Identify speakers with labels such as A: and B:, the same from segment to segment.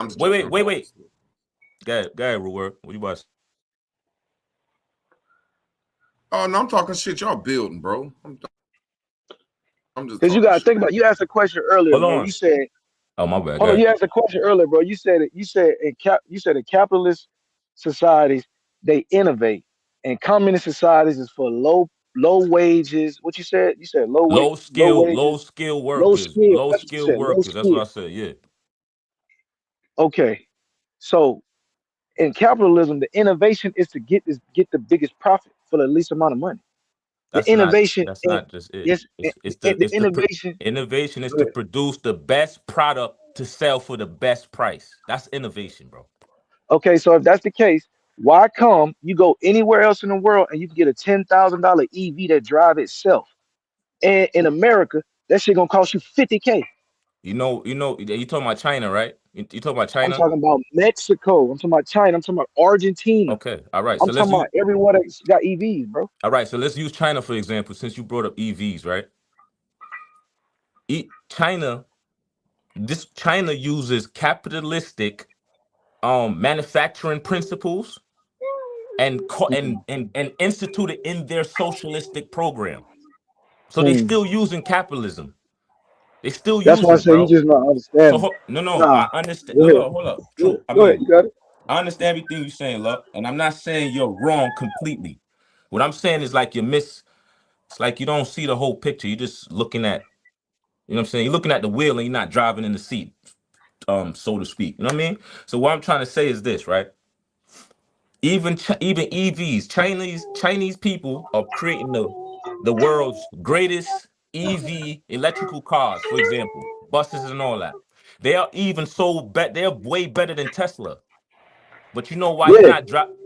A: I'm just
B: Wait,
A: joking.
B: wait. Go ahead, Ruwer. What you watch?
A: Oh no, I'm talking shit. Y'all building, bro. I'm just
C: Because you
A: talking
C: gotta
A: shit.
C: think about. You asked a question earlier,
B: Hold
C: bro. You
B: on.
C: said,
B: Oh, my bad. Go
C: hold on.
B: ahead.
C: You asked a question earlier, bro. You said it. You said in societies they innovate, and communist societies is for low wages. What you said? You said low
B: Low
C: wages,
B: skill
C: low
B: workers.
C: skill.
B: Low
C: That's what you
B: skill
C: said. Low
B: workers. That's what
C: skill.
B: I said. Yeah.
C: Okay. So in capitalism, the innovation is to get the biggest profit for the least amount of money. The
B: That's not
C: innovation
B: that's
C: and
B: not just it.
C: yes,
B: It's
C: the
B: the
C: innovation.
B: innovation is
C: Go
B: to
C: ahead.
B: produce the best product to sell for the best price. That's innovation, bro.
C: Okay, so if that's the case, why come you go anywhere else in the world and you can get a $10,000 EV that drive itself, and in America that shit gonna cost you 50K?
B: You talking about China, right? You talking about
C: I'm
B: China?
C: talking about Mexico. I'm talking about China. I'm talking about Argentina.
B: Okay, all right.
C: I'm
B: So let's
C: talking
B: use
C: about everywhere that's got EVs, bro.
B: all right. So let's use China for example. Since you brought up EVs, right? China, this China uses capitalistic manufacturing principles and instituted in their socialistic program. So they
C: Hmm.
B: still using capitalism. They still
C: That's
B: use
C: why I
B: it,
C: say you
B: bro.
C: just not
B: So
C: understanding.
B: no,
C: Nah,
B: I understand.
C: go ahead.
B: Hold up.
C: Go ahead.
B: True. I
C: Go ahead.
B: mean,
C: You got it.
B: I understand everything you're saying, Luck, and I'm not saying you're wrong completely. What I'm saying is like it's like you don't see the whole picture. You're just looking at, you know what I'm saying? You're looking at the wheel and you're not driving in the seat, so to speak. You know what I mean? So what I'm trying to say is this, right? Even EVs, Chinese people are creating the world's greatest EV electrical cars, for example, buses and all that. They are even so bet they're way better than Tesla. But you know why you're
C: Yeah.
B: not drop?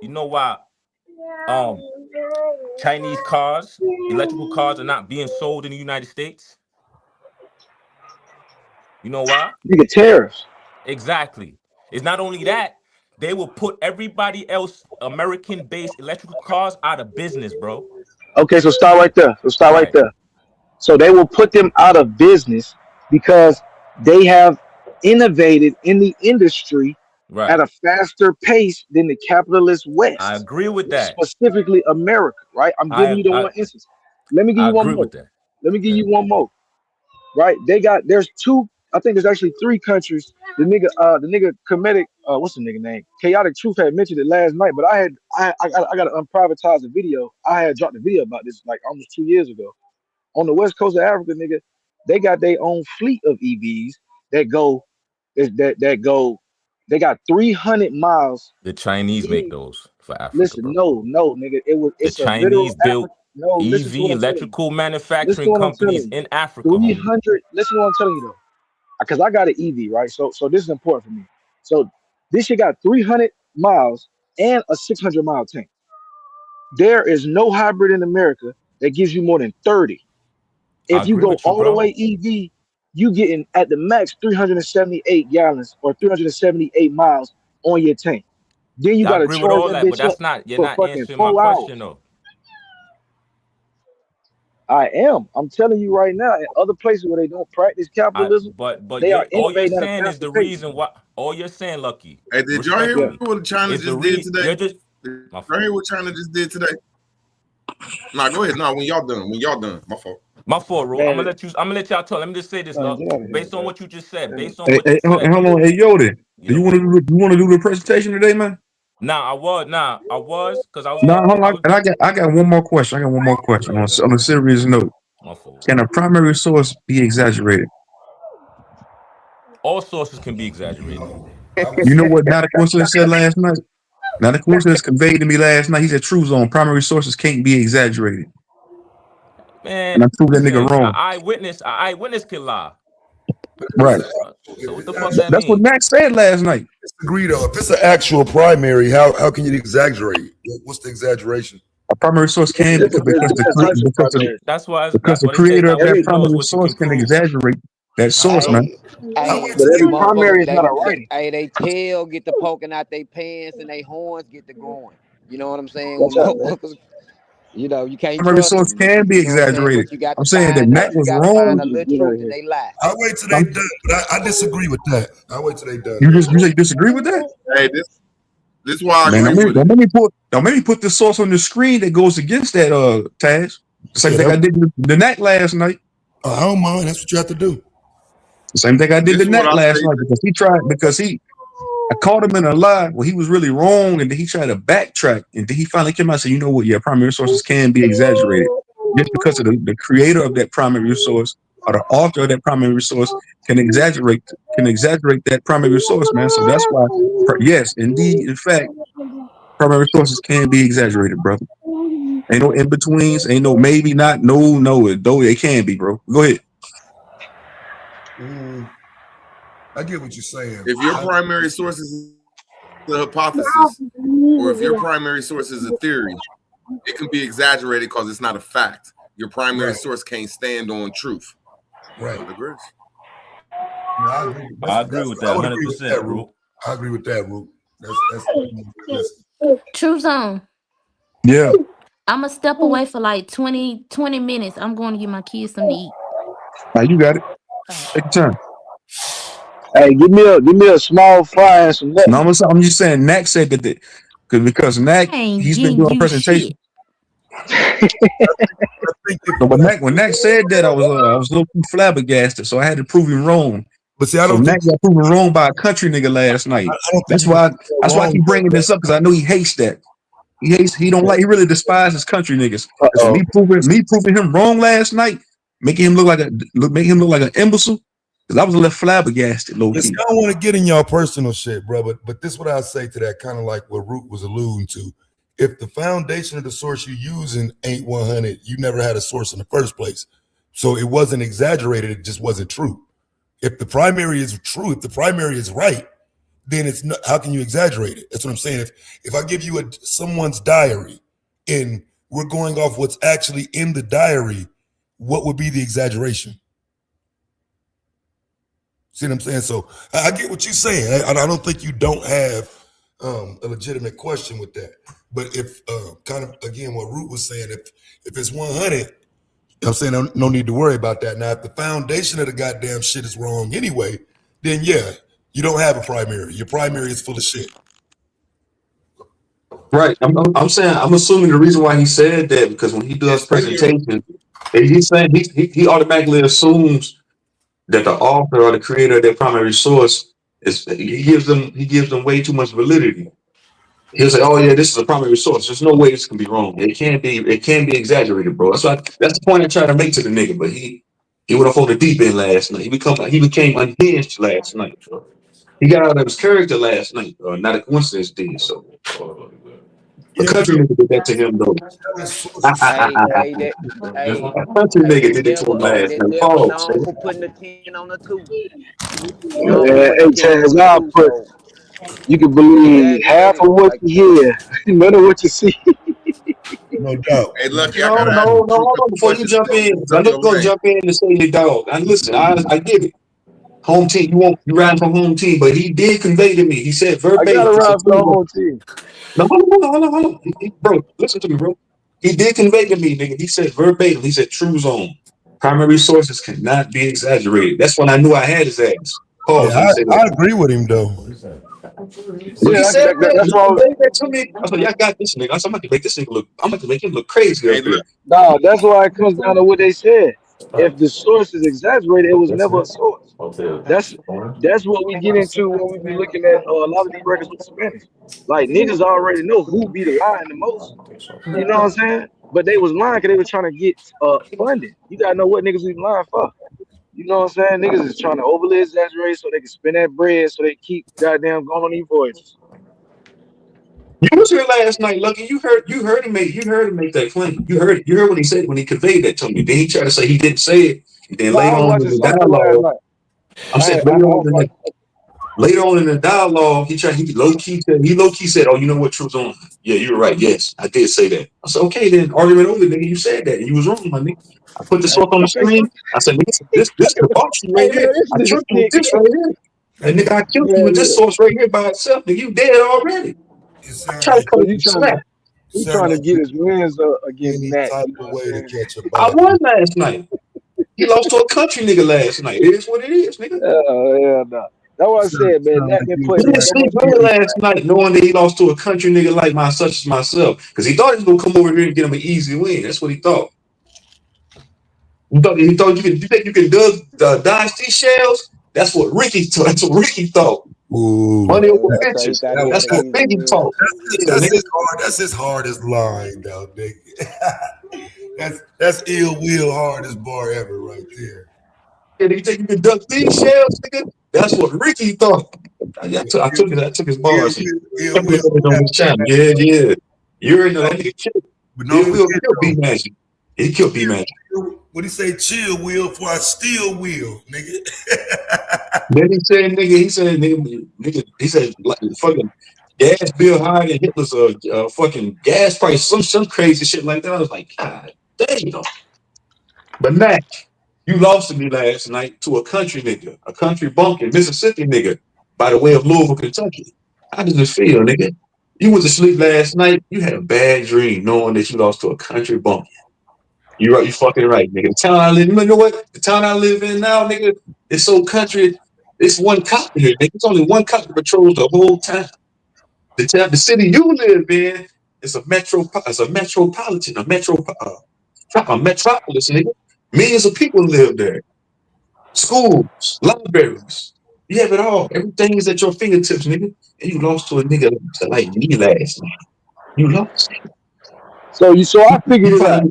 B: You know why um Chinese cars, electrical cars, are not being sold in the United States? You know why?
C: Nigga, tariffs.
B: Exactly. It's not only that, they will put everybody else American-based electrical cars out of business, bro.
C: Okay, so start right there. So start right
B: Right,
C: there. So they will put them out of business because they have innovated in the industry
B: right.
C: at a faster pace than the capitalist
B: I
C: West,
B: agree with that.
C: specifically America, right? I'm giving
B: I
C: you the
B: I,
C: one instance. Let me give
B: I
C: you one
B: agree
C: more.
B: with that.
C: Let me give
B: Okay.
C: you one more, right? There's two, I think there's actually three countries. The nigga comedic, what's the nigga name? Chaotic Truth had mentioned it last night, but I got to unprivatize the video. I had dropped a video about this like almost 2 years ago. On the west coast of Africa, nigga, they got their own fleet of EVs that go that go. They got 300 miles.
B: The Chinese make
C: Literally,
B: those for Africa,
C: listen,
B: bro.
C: no, nigga.
B: The
C: It's a literal
B: Chinese built
C: Africa. No, listen to
B: EV
C: what I'm telling you.
B: electrical
C: Listen
B: manufacturing
C: to what I'm telling
B: companies
C: you.
B: in Africa, homie.
C: 300. Listen to what I'm telling you though, because I got an EV, right? So this is important for me. So this shit got 300 miles and a 600-mile tank. There is no hybrid in America that gives you more than 30.
B: I
C: If you
B: agree
C: go
B: with you,
C: all the
B: bro.
C: way EV, you getting at the max 378 gallons or 378 miles on your tank. Then you
B: I
C: gotta
B: agree with
C: charge
B: all
C: that
B: that, but
C: bitch up
B: you're
C: for
B: not
C: fucking
B: answering my
C: 4 hours.
B: question though.
C: I am. I'm telling you right now, in other places where they don't practice capitalism,
B: But
C: they
B: you're
C: are
B: all you're
C: innovating at a
B: saying is
C: faster
B: the
C: pace.
B: reason why all you're saying, Lucky,
A: Hey, did y'all hear
C: Yeah.
B: respectfully,
A: what China
B: is the
A: just did today?
B: you're just
A: Did
B: my
A: y'all
B: fault.
A: hear what China just did today? Nah, go ahead. Nah, when y'all done. When y'all done. My fault.
B: My fault, Ro.
C: Man,
B: I'm gonna let y'all talk. Let me just say this,
C: man,
B: Luck.
C: get out of here,
B: Based on
C: bro.
B: what you just said,
C: Man,
B: based on
D: Hey,
B: what you said,
D: hold on. Hey, Yoda, do
B: yeah.
D: you want to do the presentation today, man?
B: I was because I was
D: No, hold
B: I
D: on.
B: was
D: And I got one more question. I got one more question
B: yeah,
D: on a serious note.
B: my fault.
D: Can a primary source be exaggerated?
B: All sources can be exaggerated.
D: You know what Dr. Quincy said last night? Now, the question that's conveyed to me last night, he said, True Zone, primary sources can't be exaggerated.
B: Man,
D: And I proved that nigga
B: listen,
D: wrong.
B: an eyewitness can lie.
D: Right.
B: So what the fuck that
D: That's what
B: mean?
D: Max said last night.
E: Disagree though. If it's an actual primary, how can you exaggerate? What's the exaggeration?
D: A primary source
C: it's
D: can
C: different. There's different types of primaries.
B: That's
D: because the
B: why they say
D: creator of that
C: Every
D: primary
B: what you can
D: source can
B: prove.
D: exaggerate that source, man.
F: Hey,
E: How
F: hey,
C: but
E: is
C: every
E: it?
C: primary
F: motherfuckers,
C: is not a writing.
F: they tail get to poking out their pants and they horns get to growing. You know what I'm saying?
C: Watch
F: When
C: out, man.
F: motherfuckers, You know, you can't
D: Primary
F: trust
D: source
F: them.
D: can be
F: You know what I'm saying?
D: exaggerated.
F: But you got
D: I'm
F: to
D: saying that
F: find
D: Mac
F: out. You
D: was
F: got to find a
D: wrong.
F: little truth and they lie.
E: I'll wait till they done, but I disagree with that. I'll wait till they done.
D: You disagree with that?
A: Hey, this is why I
D: Man,
A: agree with it.
D: don't make me put the source on the screen that goes against that Taz. The same
E: Yeah,
D: thing I did the Knack last night.
E: I don't mind. That's what you have to do.
D: The same thing I did
A: This
D: the
A: is what
D: Knack
A: I
D: last
A: say.
D: night because I caught him in a lie where he was really wrong, and then he tried to backtrack, and then he finally came out and said, "You know what? Yeah, primary sources can be exaggerated just because of the creator of that primary source or the author of that primary source can exaggerate that primary source, man. So that's why, yes, indeed, in fact, primary sources can be exaggerated, brother. Ain't no in betweens, ain't no maybe not, no, it can be, bro. Go ahead.
E: I get what you're saying.
A: If your primary source is a hypothesis, or if your primary source is a theory, it can be exaggerated because it's not a fact. Your primary source can't stand on truth.
E: Right.
A: I agree.
E: No,
B: I agree with that 100%, bro.
E: I agree with that, Root. That's
G: True Zone.
D: Yeah.
G: I'm gonna step away for like 20 minutes. I'm going to get my kids something to eat.
D: Now you got it. Take your time.
C: Hey, give me a small fry and some
D: No,
C: nuts.
D: I'm just saying. Knack said that because Knack
G: I ain't
D: he's been
G: getting
D: doing
G: you
D: presentations.
G: shit.
D: No, but when Knack said that, I was a little too flabbergasted, so I had to prove him wrong.
E: But see, I
D: So
E: don't
D: Knack got proven wrong by a country nigga last night. That's why I keep bringing this up because I know he hates that. He really despises country niggas. So me proving him wrong last night, making him look like an imbecile, because I was a little flabbergasted, low key.
E: I don't want to get in y'all personal shit, bro. But this is what I say to that, kind of like what Root was alluding to. If the foundation of the source you're using ain't 100, you never had a source in the first place. So it wasn't exaggerated. It just wasn't true. If the primary is true, if the primary is right, then it's not, how can you exaggerate it? That's what I'm saying. If I give you someone's diary and we're going off what's actually in the diary, what would be the exaggeration? See what I'm saying? So I get what you're saying. I don't think you don't have a legitimate question with that. But if kind of again what Root was saying, if it's 100, I'm saying no need to worry about that. Now, if the foundation of the goddamn shit is wrong anyway, then yeah, you don't have a primary. Your primary is full of shit.
D: Right. I'm saying I'm assuming the reason why he said that because when he does presentation, he's saying he automatically assumes that the author or the creator of their primary source he gives them way too much validity. He'll say, "Oh yeah, this is a primary source. There's no way this can be wrong. It can't be exaggerated, bro." That's the point I try to make to the nigga, but he went off on the deep end last night. He became unhinged last night. Bro. He got out of his character last night. Not a coincidence, did so. A country nigga did that to him though. A country nigga did it to him last night.
F: Known for putting the 10 on the 2.
C: Hey, Chaz, you can believe half of what you hear, none of what you see.
E: No doubt.
A: Hey, Lucky,
D: No, hold on before you jump in. I'm not gonna jump in and say your dog. And listen, I get it. Home team, you ran from home team, but he did convey to me. He said verbatim.
C: I gotta ride for the whole team.
D: No, hold on. Bro, listen to me, bro. He did convey to me, nigga. He said verbatim. He said true zone. Primary sources cannot be exaggerated. That's when I knew I had his ass. Pause.
E: Yeah, I agree with him though.
D: When he said
C: that's why
D: that to me, I was like, "Y'all got this nigga." I said, "I'm about to make this nigga look. I'm about to make him look crazy."
A: Hey,
C: nah, that's why it comes down to what they said. If the source is exaggerated, it was never a source. That's what we get into when we be looking at a lot of these records with Spanish. Like niggas already know who be the lying the most. You know what I'm saying? But they was lying because they were trying to get funding. You gotta know what niggas was lying for. You know what I'm saying? Niggas is trying to overly exaggerate so they can spend that bread so they keep goddamn going on these voyages.
D: You was here last night, Lucky. You heard him make that claim. You heard when he said when he conveyed that to me. Then he tried to say he didn't say it. And then later on in the dialogue, I'm saying later on in the dialogue, he low key said, "Oh, you know what, Truth on? Yeah, you're right. Yes, I did say that." I said, "Okay, then argument over, nigga. You said that, and you was wrong, my nigga." I put the source on the screen. I said, "This is the box right here. I killed you with this right here, and nigga, I killed you with this source right here by itself. Nigga, you dead already." I tried to cut you slack.
C: He
E: Sound
C: trying to
E: like
C: get
E: you
C: his wins up against
E: any
C: Mac.
E: type
C: You know
E: of
C: what
E: way
C: I'm
E: to
C: saying?
E: catch a
D: I
E: body.
D: won last night. He lost to a country nigga last night. It is what it is, nigga.
C: Yeah, nah. That's what I said, man.
E: Sound
C: Mac
E: like
C: been
E: you
D: He
C: putting in
D: didn't
C: so
D: sleep
C: much
D: good
C: work.
D: last night knowing that he lost to a country nigga like my such as myself. Because he thought he was gonna come over here and get him an easy win. That's what he thought. He thought you think you can dodge these shells? That's what Ricky thought. That's what Ricky thought.
E: Ooh,
D: Money over
F: So he
D: bitches.
F: thought
E: that
F: he
E: was
F: had
D: That's
F: an
D: what
F: easy
D: Biggie
F: win.
D: thought. Yeah,
E: that's
D: nigga.
E: his hard. That's his hardest line, though, nigga. that's ill will hardest bar ever, right there.
D: Yeah, you think you can duck these shells, nigga? That's what Ricky thought. I took his
E: Ill
D: bars.
E: will,
D: Check
E: ill will.
D: it on his channel. Yeah, yeah. You already know that nigga killed.
E: But
D: He
E: don't
D: will
E: forget
D: kill B
E: though.
D: Magic. He killed B Magic.
E: What he say? Chill, will, for I still will, nigga.
D: Then he said, nigga, he said, like, fucking gas bill higher than Hitler's fucking gas price, some crazy shit like that. I was like, God damn. But Mac, you lost to me last night to a country nigga, a country bumpkin, Mississippi nigga, by the way of Louisville, Kentucky. How does it feel, nigga? You went to sleep last night, you had a bad dream knowing that you lost to a country bumpkin. You right, you fucking right, nigga. The town I live in, you know what? The town I live in now, nigga, it's so country. It's one cop here, nigga. It's only one cop that patrols the whole town. The city you live in is a metropolitan, a metropolis, nigga. Millions of people live there. Schools, libraries. You have it all. Everything is at your fingertips, nigga. And you lost to a nigga like me last night. You lost.
C: So I figured
D: You
C: it out.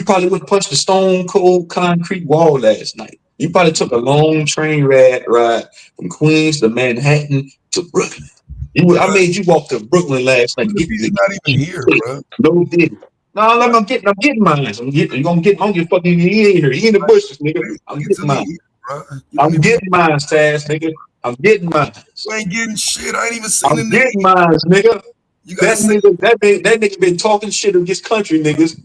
D: probably would punch the stone cold concrete wall last night. You probably took a long train ride from Queens to Manhattan to Brooklyn. I made you walk to Brooklyn last night to get
E: He's
D: the
E: not even here, bro.
D: no did. No, I'm getting mine. I'm getting fucking he ain't here. He in the bushes, nigga. I'm getting
E: Until he
D: mine.
E: here, bro. You don't
D: I'm
E: even.
D: getting mine, Taz, nigga. I'm getting mine.
E: You ain't getting shit. I ain't even seen the
D: I'm
E: nigga.
D: getting mine, nigga.
E: You gotta
D: That
E: say.
D: nigga been talking shit against country niggas.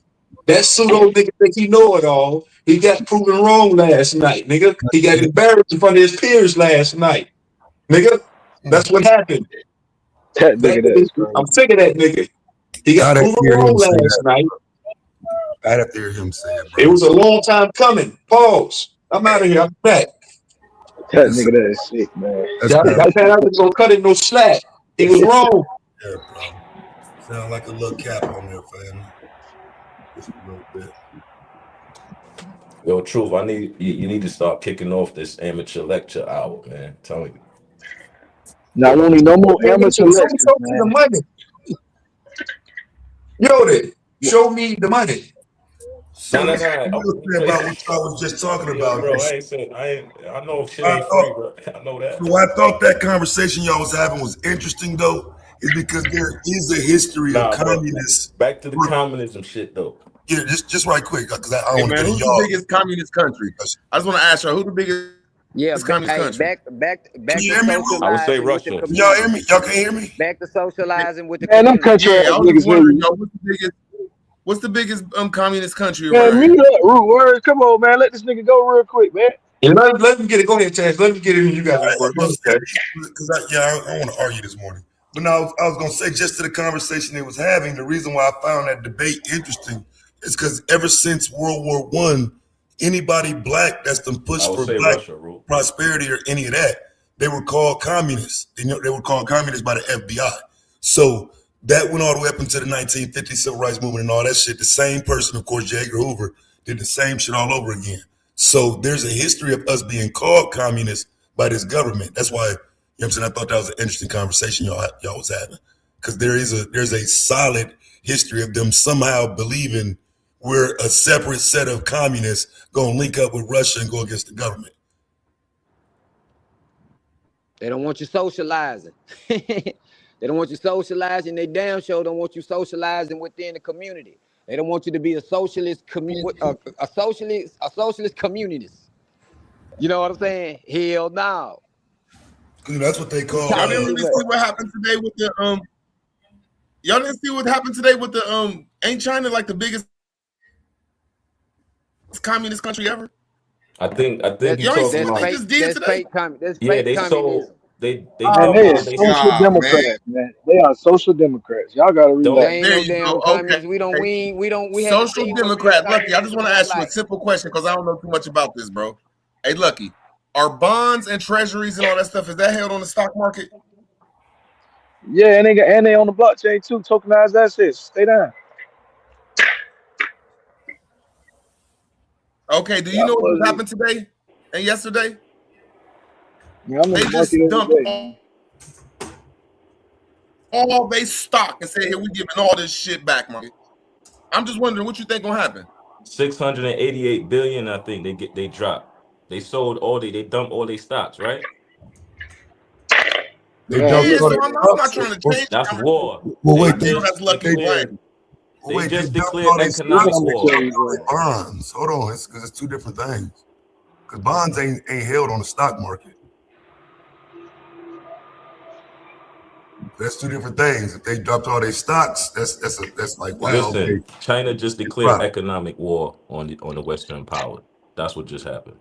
D: That pseudo nigga think he know it all. He got proven wrong last night, nigga. He got embarrassed in front of his peers last night, nigga. That's what happened.
C: That
D: That
C: nigga,
D: nigga,
C: that's crazy.
D: I'm sick of that nigga. He got
E: I'd have
D: proven
E: to hear
D: wrong
E: him say
D: last
E: that.
D: night.
E: I'd have to hear him say it,
D: It
E: bro.
D: was a long time coming. Pause. I'm out of here. I'm back.
C: That
E: That's,
C: nigga, that is sick, man.
E: that's
D: Y'all
E: kind of
D: gonna cut it no slack. He was wrong.
E: yeah, bro. Sound like a little cap on there, family. Just a little bit.
B: Yo, Truth, you need to start kicking off this amateur lecture hour, man. I'm telling you.
C: Now, I don't need no more
D: Show
C: amateur
D: me
C: lectures,
D: the
C: man.
D: money. Yoda, show me the money.
E: So
B: No.
E: let's say about what I was just talking
B: Yo,
E: about.
B: bro, I know shit
E: I
B: ain't
E: thought,
B: free, bro. I know that.
E: so I thought that conversation y'all was having was interesting, though, is because there is a history of
B: Nah, but
E: communists.
B: back to the communism shit, though.
E: Yeah, just right quick, because I don't
A: Hey
E: want to
A: man,
E: get in
A: who's the
E: y'all.
A: biggest communist country? I just want to ask y'all, who the biggest
F: Yeah,
A: communist
F: hey,
A: country?
F: back
E: Can you
F: to
E: hear me, Ru?
B: I would say
F: socializing with the
B: Russia.
E: Can y'all hear
F: community.
E: me? Y'all can't hear me?
F: Back to socializing with the
C: Man, them
F: community.
C: country
A: Yeah,
C: ass
A: I was just
C: niggas hear
A: wondering,
C: you.
A: y'all, what's the biggest communist country
C: Man,
A: around
C: mute
A: here?
C: up, Root Word. Come on, man. Let this nigga go real quick, man.
D: And let him get it. Go ahead, Chaz. Let him get it and you guys
E: I
D: work.
E: was gonna say, because I want to argue this morning. But now I was going to say, just to the conversation they was having, the reason why I found that debate interesting is because ever since World War I, anybody black that's been
B: I
E: pushed
B: would
E: for
B: say
E: black
B: Russia, Ru.
E: prosperity or any of that, they were called communists. They were called communists by the FBI. So that went all the way up into the 1950 civil rights movement and all that shit. The same person, of course, J. Edgar Hoover, did the same shit all over again. So there's a history of us being called communists by this government. That's why, you know what I'm saying, I thought that was an interesting conversation y'all was having. Because there's a solid history of them somehow believing we're a separate set of communists going to link up with Russia and go against the government.
F: They don't want you socializing. They don't want you socializing. They damn sure don't want you socializing within the community. They don't want you to be a socialist a socialist communist. You know what I'm saying? Hell no.
E: That's what they call.
A: Y'all didn't really see what happened today with the Y'all didn't see what happened today with the ain't China like the biggest communist country ever?
B: I think
F: That's
B: you talking
A: what
B: about.
A: they just did
F: That's
A: today?
F: fake communism.
B: Yeah, they sold. They
C: Man,
B: dump
C: they are
B: all they
C: social
A: God, man.
C: democrats, man. They are social democrats. Y'all gotta
B: don't.
C: relax.
F: They ain't
A: There
F: no
A: you
F: damn
A: go.
F: communists.
A: Okay.
F: We haven't
A: Social
F: seen what real
A: Democrat. Lucky, I just
F: communism
A: want to
F: look
A: ask you a
F: like.
A: simple question because I don't know too much about this, bro. Hey, Lucky, are bonds and treasuries and all that stuff, is that held on the stock market?
C: Yeah, and they on the blockchain too. Tokenized assets. Stay down.
A: Okay, do you
C: Y'all
A: know what just
C: fuzzy.
A: happened today and yesterday?
C: Man, I'm in
A: They
C: the
A: just
C: market every
A: dumped
C: day, man.
A: all they stock and said, here, we giving all this shit back, man. I'm just wondering what you think gonna happen.
B: 688 billion, I think they dropped. They sold all they dumped all their stocks, right?
E: They
C: Yeah,
E: dumped
A: Yeah,
E: all
A: so
E: their
A: I'm not
E: stocks.
A: trying to change the
B: That's
A: conversation.
B: war.
E: Well,
B: They
A: I
E: wait,
A: just know
B: just
A: that's Lucky
B: declared.
A: playing.
B: They
E: wait, they
B: just
E: dumped
B: declared
E: all their
C: this
B: economic
E: stocks. They
B: war.
C: conversation
E: dumped all
C: going.
E: their bonds. Hold on, it's because it's two different things. Because bonds ain't held on the stock market. That's two different things. If they dropped all their stocks, that's like wow, okay,
B: Listen, China just
E: it's
B: declared
E: drop.
B: economic war on the Western power. That's what just happened.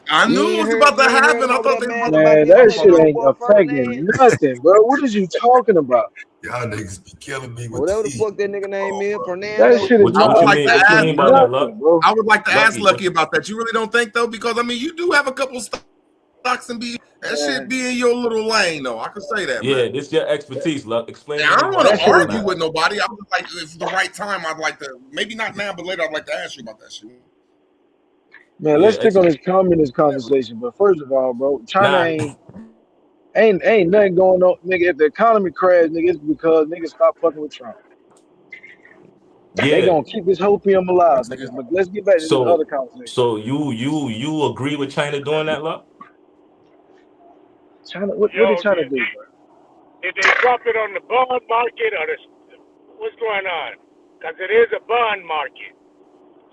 A: I knew it was about to
F: You ain't heard
A: happen.
F: them
A: I
F: over
A: thought
F: there
A: they was
F: mad
A: about to.
F: about
C: Man,
F: this
C: that shit
F: economic
C: ain't
F: war
C: affecting
F: Ferdinand?
C: nothing, bro. What is you talking about?
E: Y'all niggas be killing me with
F: Whatever the
E: the
F: fuck that nigga name
E: oh,
F: is,
E: bro.
C: That
F: Fernando.
C: shit is
A: I
C: not
A: would like to
B: What you
A: ask
C: affecting
B: mean by that,
C: nothing,
B: Luck?
C: bro.
A: I would like to ask
B: Lucky,
A: Lucky about that. You really don't think though? Because I mean, you do have a couple stocks and that shit
C: Man,
A: be in your little lane though. I can say that, man.
B: yeah, this is your expertise, Luck. Explain
A: And
B: to
A: I
B: me
A: don't
B: why
A: want
C: that
A: to
B: that's
C: shit is
A: argue
B: economic.
A: with nobody. I was like, if the right time, I'd like to. Maybe not now, but later, I'd like to ask you about that shit.
C: man.
B: Yeah,
C: Let's stick on this communist conversation. But first of all, bro, China
B: nah,
C: ain't nothing going on, nigga. If the economy crash, nigga, it's because niggas stop fucking with Trump. They
B: yeah.
C: gonna keep this hopium alive, nigga. But let's get back to this other
B: So
C: conversation.
B: so you agree with China doing that, Luck?
C: China, what they
H: Yo,
C: trying to do, bro?
H: did they drop it on the bond market or what's going on? Because it is a bond market.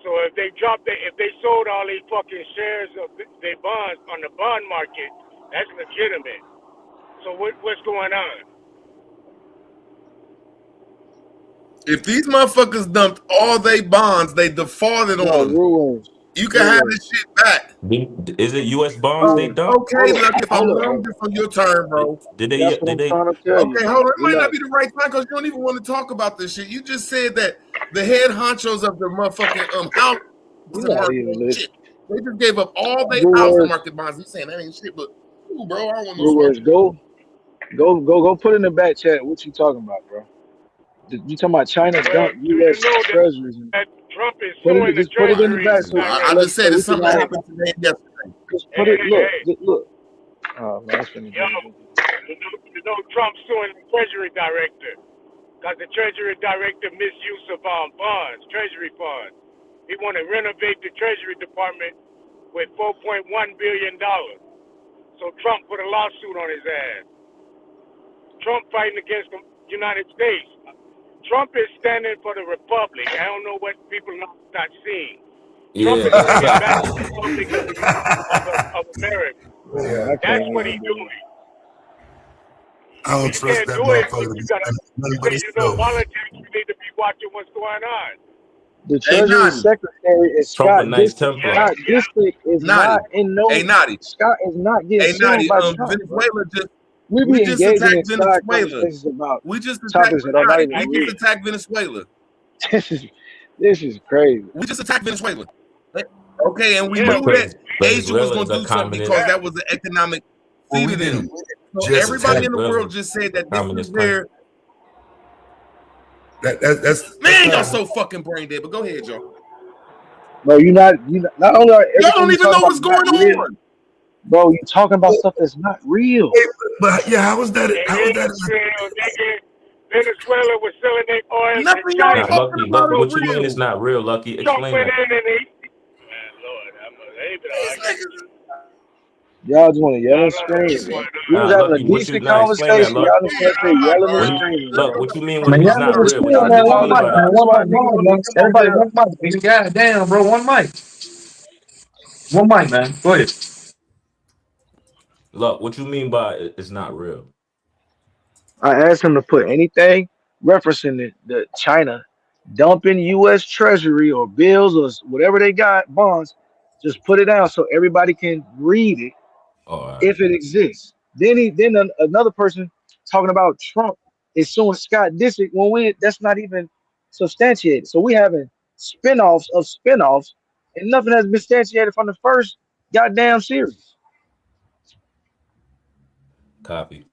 H: So if they if they sold all these fucking shares of their bonds on the bond market, that's legitimate. So what's going on?
A: If these motherfuckers dumped all they bonds, they defaulted
C: No,
A: on them.
C: ruins,
A: You can have
C: ruins.
A: this shit back.
B: Is it U.S. bonds they dump?
A: Okay, look, if I'm
C: Hold up,
A: wrong,
C: bro.
A: this on your turn, bro.
C: That's what
B: Did
C: I'm
B: they?
C: trying to tell you,
A: Okay,
C: bro.
A: hold on. It might not
C: Relax.
A: be the right time because you don't even want to talk about this shit. You just said that the head honchos of the motherfucking house
C: You're
A: and
C: not
A: market
C: even
A: ain't shit.
C: listening.
A: They just gave up all their housing
C: Brewers,
A: market bonds. You saying that ain't shit, but ooh, bro, I don't want no smoke.
C: Brewers, go. Put in the back chat. What you talking about, bro? You talking about China
H: Well,
C: dump
H: do you
C: U.S.
H: know
C: treasuries? And
H: that Trump is
C: put it.
H: suing the
C: Just put it in the
H: Treasury
C: back so
A: I just
H: directly?
A: said
C: we
A: it's
C: can
A: something that
C: all
A: happened today and yesterday.
C: just
H: Hey,
C: put it.
H: hey, hey.
C: Look. Oh man, it's finna
H: Yo,
C: get ridiculous.
H: you know Trump's suing the Treasury director because the Treasury director misuse of bonds, Treasury funds. He want to renovate the Treasury Department with $4.1 billion. So Trump put a lawsuit on his ass. Trump fighting against the United States. Trump is standing for the Republic. I don't know what people are not seeing. Trump
B: Yeah,
H: is
B: that's
H: bringing
B: fact.
H: back the Republic of America.
C: Man, I
H: That's
C: can't
H: what
C: even
H: he's
C: do it.
H: doing.
E: I don't
H: You
E: trust
H: can't
E: that
H: do it
E: motherfucker
H: because
E: to be
H: you got to,
E: spending nothing but himself.
H: politics, you need to be watching what's going on.
C: The
A: Hey,
C: Treasury
A: Nadi.
C: Secretary is
B: Trump a
C: Scott
B: nice
C: Disick.
B: Templar.
C: Scott Disick is
A: Nadi.
C: not in
A: Hey,
C: no.
A: Nadi.
C: Scott is not getting
A: Hey,
C: sued
A: Nadi.
C: by Trump, bro.
A: Venezuela
C: We
A: we
C: be
A: just
C: engaging in
A: attacked
C: side
A: Venezuela.
C: conversations about
A: We just attacked
C: topics that are not
A: Nadi.
C: even
A: We
C: real.
A: just attacked Venezuela.
C: This is crazy.
A: We just attacked Venezuela. Okay, and we
H: Yeah,
A: knew that Asia was
B: Venezuela
A: going
B: is
A: to
B: a
A: do something because
B: communist.
A: that was the economic
E: Well,
A: feed
E: we
A: of them.
E: didn't
A: So
E: just
A: everybody
E: attack.
A: in the
B: Venezuela
A: world
B: is
A: just said
B: a
A: that this is
B: communist country.
A: their
E: That's
A: man. Y'all
E: kind of
A: so fucking brain dead. But go ahead, y'all.
C: Bro, not only are
A: Y'all
C: everything
A: don't
C: you
A: even
C: talk
A: know
C: about
A: what's
C: is not
A: going
C: real,
A: on.
C: bro. You talking about stuff that's not real.
E: but yeah, how was that?
H: it
E: How was
H: is
E: that?
H: real, nigga. Venezuela was selling their oil to
A: Nothing y'all
B: Not
H: China.
A: talking
B: Lucky.
A: about
B: Lucky.
A: is
B: What you mean it's
A: real.
B: not real, Lucky?
H: Trump
B: Explain
H: went
B: that.
H: in and man, Lord, I ain't been
A: These
H: arguing.
A: niggas.
C: Y'all just want to yell
H: Y'all
C: and
H: don't know what's
C: scream, bro.
H: going
C: We was
B: Nah,
H: on.
C: having a
B: Lucky.
C: decent
B: Nah, explain that,
C: conversation.
B: Luck.
C: Y'all just want to say yelling and
B: When you
C: screaming,
B: look,
C: bro.
B: what you mean
D: Man,
B: when he's
D: y'all
B: not
D: niggas
B: real?
D: chill,
B: What you
D: man.
B: what you
C: That's
D: One
B: mean
C: why
D: mic,
B: by
D: man.
B: that?
C: that's
D: One
C: why
D: mic,
C: niggas
D: one
C: don't
D: mic.
C: need to come over
D: Everybody,
C: here.
D: one mic. Nigga, God damn, bro. One mic. One mic, man. Go ahead.
B: Look, what you mean by it's not real?
C: I asked him to put anything referencing the China dumping U.S. Treasury or bills or whatever they got bonds. Just put it down so everybody can read it
B: Oh,
C: if it exists. Another person talking about Trump is suing Scott Disick when that's not even substantiated. So we having spinoffs of spinoffs, and nothing has been substantiated from the first goddamn series.
B: copy.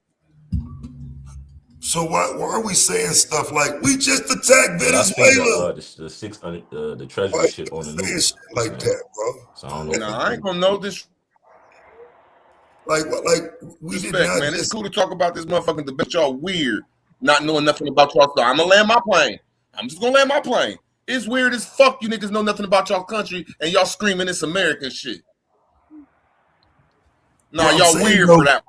E: So why are we saying stuff like we just attacked
B: But I seen
E: Venezuela?
B: the 600 the treasury
E: Why
B: shit on the
E: saying
B: news.
E: shit like that, bro?
B: So I don't know if
A: Nah,
B: it's
A: I ain't
B: true.
A: gonna know this
E: Like we did
A: respect,
E: not
A: man. It's
E: just
A: cool to talk about this motherfucking debate. Y'all weird, not knowing nothing about y'all. So I'm gonna land my plane. I'm just gonna land my plane. It's weird as fuck. You niggas know nothing about y'all country and y'all screaming this American shit. Nah,
E: I'm
A: y'all
E: saying
A: weird
E: though,
A: for that.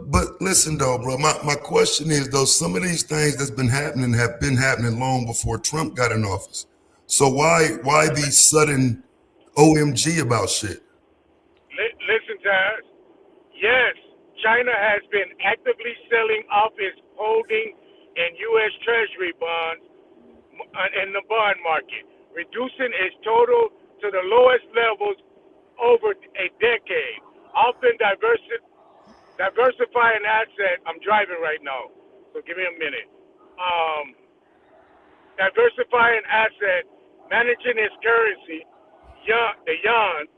E: but listen though, bro. My question is though, some of these things that's been happening have been happening long before Trump got in office. So why these sudden OMG about shit?
H: Listen, Taz. Yes, China has been actively selling off its holding in U.S. Treasury bonds in the bond market, reducing its total to the lowest levels over a decade. Often diversifying asset. I'm driving right now, so give me a minute. Diversifying asset, managing its currency, the yuan,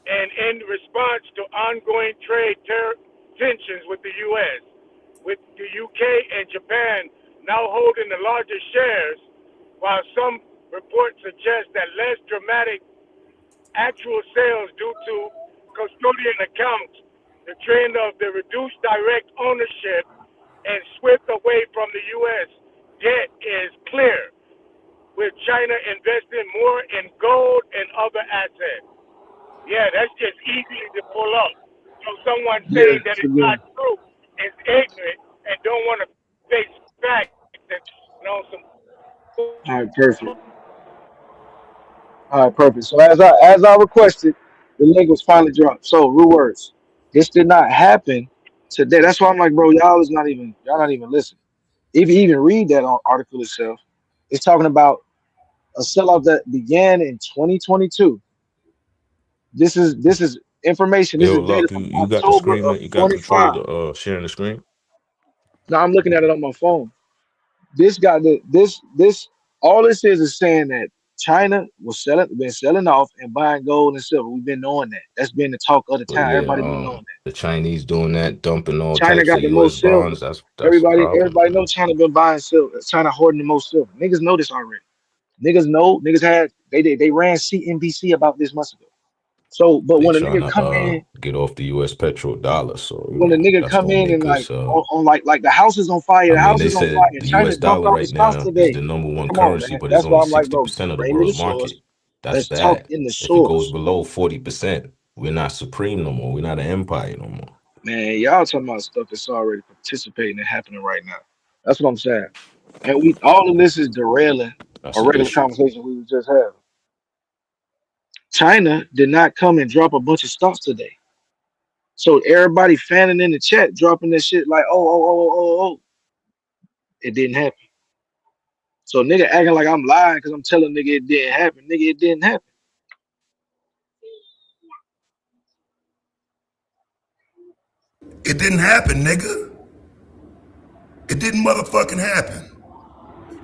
H: and in response to ongoing trade tensions with the U.S., with the UK and Japan now holding the largest shares, while some reports suggest that less dramatic actual sales due to custodian accounts, the trend of the reduced direct ownership and swift away from the U.S. debt is clear, with China investing more in gold and other assets. Yeah, that's just easy to pull up. So someone
C: Yeah,
H: saying that
C: so
H: it's
C: yeah.
H: not true is ignorant and don't want to face facts and some.
C: All right, perfect. All right, perfect. So as I requested, the link was finally dropped. So real words. This did not happen today. That's why I'm like, bro, y'all not even listening. If you even read that article itself, it's talking about a sell-off that began in 2022. This is information. This
B: Yo,
C: is data
B: Luck,
C: from
B: you got the
C: October
B: screen,
C: of
B: man. You got control
C: 25.
B: of the sharing the screen.
C: Now I'm looking at it on my phone. This got this all this is saying that China been selling off and buying gold and silver. We've been knowing that. That's been the talk of the
B: But
C: time.
B: yeah,
C: Everybody been knowing that.
B: the Chinese doing that, dumping all
C: China
B: types
C: got
B: of
C: the
B: U.S.
C: most silver.
B: bonds. That's a problem,
C: Everybody
B: man.
C: knows China been buying silver. China hoarding the most silver. Niggas know this already. Niggas know. Niggas had they ran CNBC about this months ago. So, but
B: They
C: when a
B: trying
C: nigga come
B: to
C: in,
B: get off the U.S. petrodollar, so
C: when a nigga
B: that's
C: come
B: gonna
C: in and
B: make
C: like
B: us.
C: on like the house is on fire,
B: I
C: the
B: mean,
C: house
B: they
C: is on fire,
B: said
C: and
B: the
C: China
B: U.S.
C: dumped
B: dollar
C: off the
B: right
C: stocks
B: now is
C: today.
B: the number one
C: Come on,
B: currency,
C: man.
B: but it's
C: That's why
B: only
C: I'm like, bro,
B: 60% of the
C: bring me the
B: world
C: source.
B: market. That's
C: Let's talk
B: bad.
C: in the
B: If it goes
C: source.
B: below 40%, we're not supreme no more. We're not an empire no more.
C: Man, y'all talking about stuff that's already participating and happening right now. That's what I'm saying. And we all of this is derailing
B: That's
C: a
B: an
C: regular
B: issue.
C: conversation we was just having. China did not come and drop a bunch of stocks today. So everybody fanning in the chat, dropping this shit like, oh. It didn't happen. So nigga acting like I'm lying because I'm telling nigga it didn't happen. Nigga, it didn't happen.
E: It didn't happen, nigga. It didn't motherfucking happen.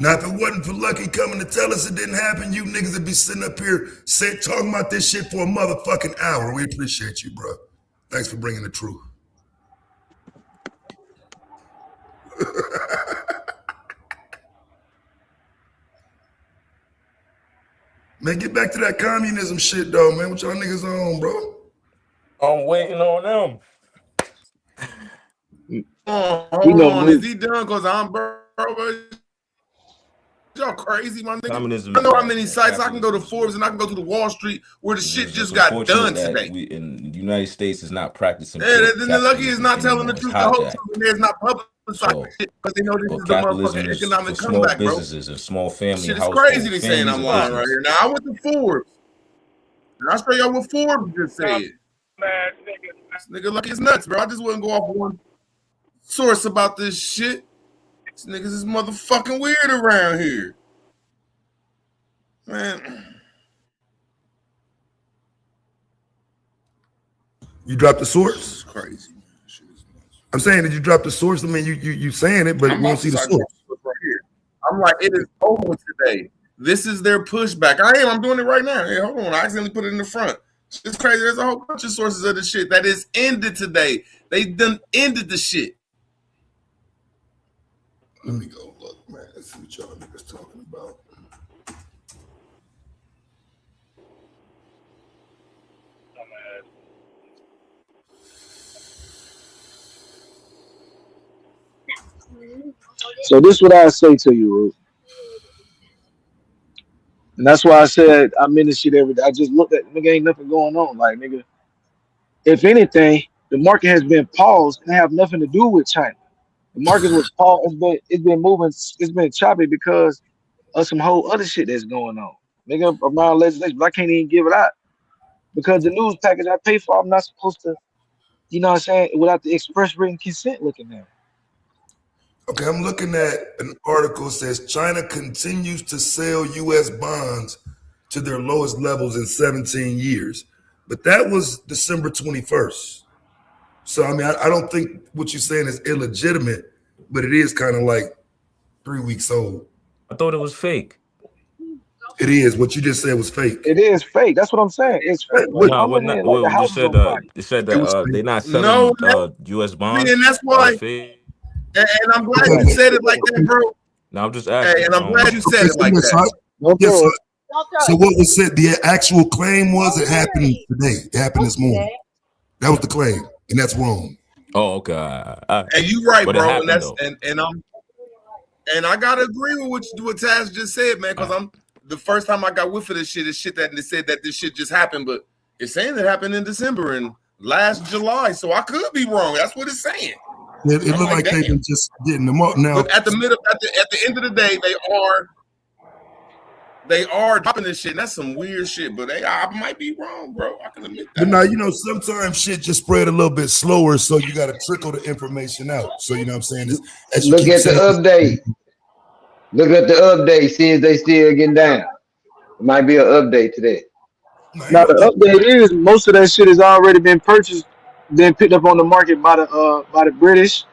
E: Now, if it wasn't for Lucky coming to tell us it didn't happen, you niggas would be sitting up here talking about this shit for a motherfucking hour. We appreciate you, bro. Thanks for bringing the truth. Man, get back to that communism shit, though, man. What y'all niggas on, bro?
B: I'm waiting on them.
C: We
A: Hold
C: know
A: on. Is
C: Moot.
A: he done? Because I'm bro. Y'all crazy, my nigga.
B: Communism
A: I
B: is
A: know how
B: bad,
A: many
B: man.
A: sites I can go to
B: Capitalism is
A: Forbes
B: good.
A: and I can go to the Wall Street where the shit
B: It's just
A: just got
B: unfortunate
A: done
B: that
A: today.
B: we in the United States is not practicing
A: Yeah,
B: pure
A: then the Lucky is
B: capitalism
A: not telling the
B: anymore. It's
A: truth, the whole
B: hijacked.
A: truth, and there's not publicized
B: So,
A: shit because they know this
B: but
A: is the
B: capitalism
A: motherfucking
B: is for
A: economic
B: small
A: comeback, bro.
B: businesses and small
A: This
B: family
A: shit is crazy.
B: households,
A: They saying
B: families
A: I'm
B: of
A: lying right
B: business.
A: here. Now I went to Forbes, and I'll show y'all what Forbes just
H: Dumb
A: said.
H: ass niggas.
A: This nigga Lucky is nuts, bro. I just wouldn't go off one source about this shit. These niggas is motherfucking weird around here, man.
E: You dropped the source.
A: It's crazy.
E: I'm saying, did you drop the source? I mean, you saying it, but you won't see the source.
A: Right here. I'm like, it is over today. This is their pushback. I'm doing it right now. Hey, hold on. I accidentally put it in the front. It's crazy. There's a whole bunch of sources of the shit that is ended today. They done ended the shit.
E: Let me go look, man. Let's see what y'all niggas talking about.
C: So this is what I say to you, Ruth. And that's why I said I'm in this shit every day. I just looked at nigga, ain't nothing going on. Like nigga, if anything, the market has been paused and have nothing to do with China. The market was paused. It's been moving. It's been choppy because of some whole other shit that's going on. Nigga, around legislation, but I can't even give it out because the news package I pay for, I'm not supposed to. You know what I'm saying? Without the express written consent, looking at it.
E: Okay, I'm looking at an article that says China continues to sell U.S. bonds to their lowest levels in 17 years. But that was December 21st. So, I mean, I don't think what you're saying is illegitimate, but it is kind of like 3 weeks old.
B: I thought it was fake.
E: It is. What you just said was fake.
C: It is fake. That's what I'm saying. It's fake.
B: No, what not? What you said? It said that they're not selling U.S. bonds.
A: And that's why. And I'm glad you said it like that, bro.
B: No, I'm just asking.
A: Hey, and I'm glad you said it like that.
E: Yes, so what was said? The actual claim was it happened today. It happened this morning. That was the claim, and that's wrong.
B: Oh, okay.
A: And you right,
B: But
A: bro.
B: happened,
A: And I gotta agree with what Taz just said, man. Because I'm the first time I got whiff of this shit is shit that they said that this shit just happened, but it's saying it happened in December and last July, so I could be wrong. That's what it's saying.
E: It looked like they've been just getting them up now.
A: But at the end of the day, they are dropping this shit. And that's some weird shit, but I might be wrong, bro. I can admit that.
E: But now, you know, sometimes shit just spread a little bit slower, so you got to trickle the information out. So, you know what I'm saying?
F: Look at the update. Look at the update. See if they still getting down. It might be an update today.
C: Now, the update is most of that shit has already been purchased, been picked up on the market by the British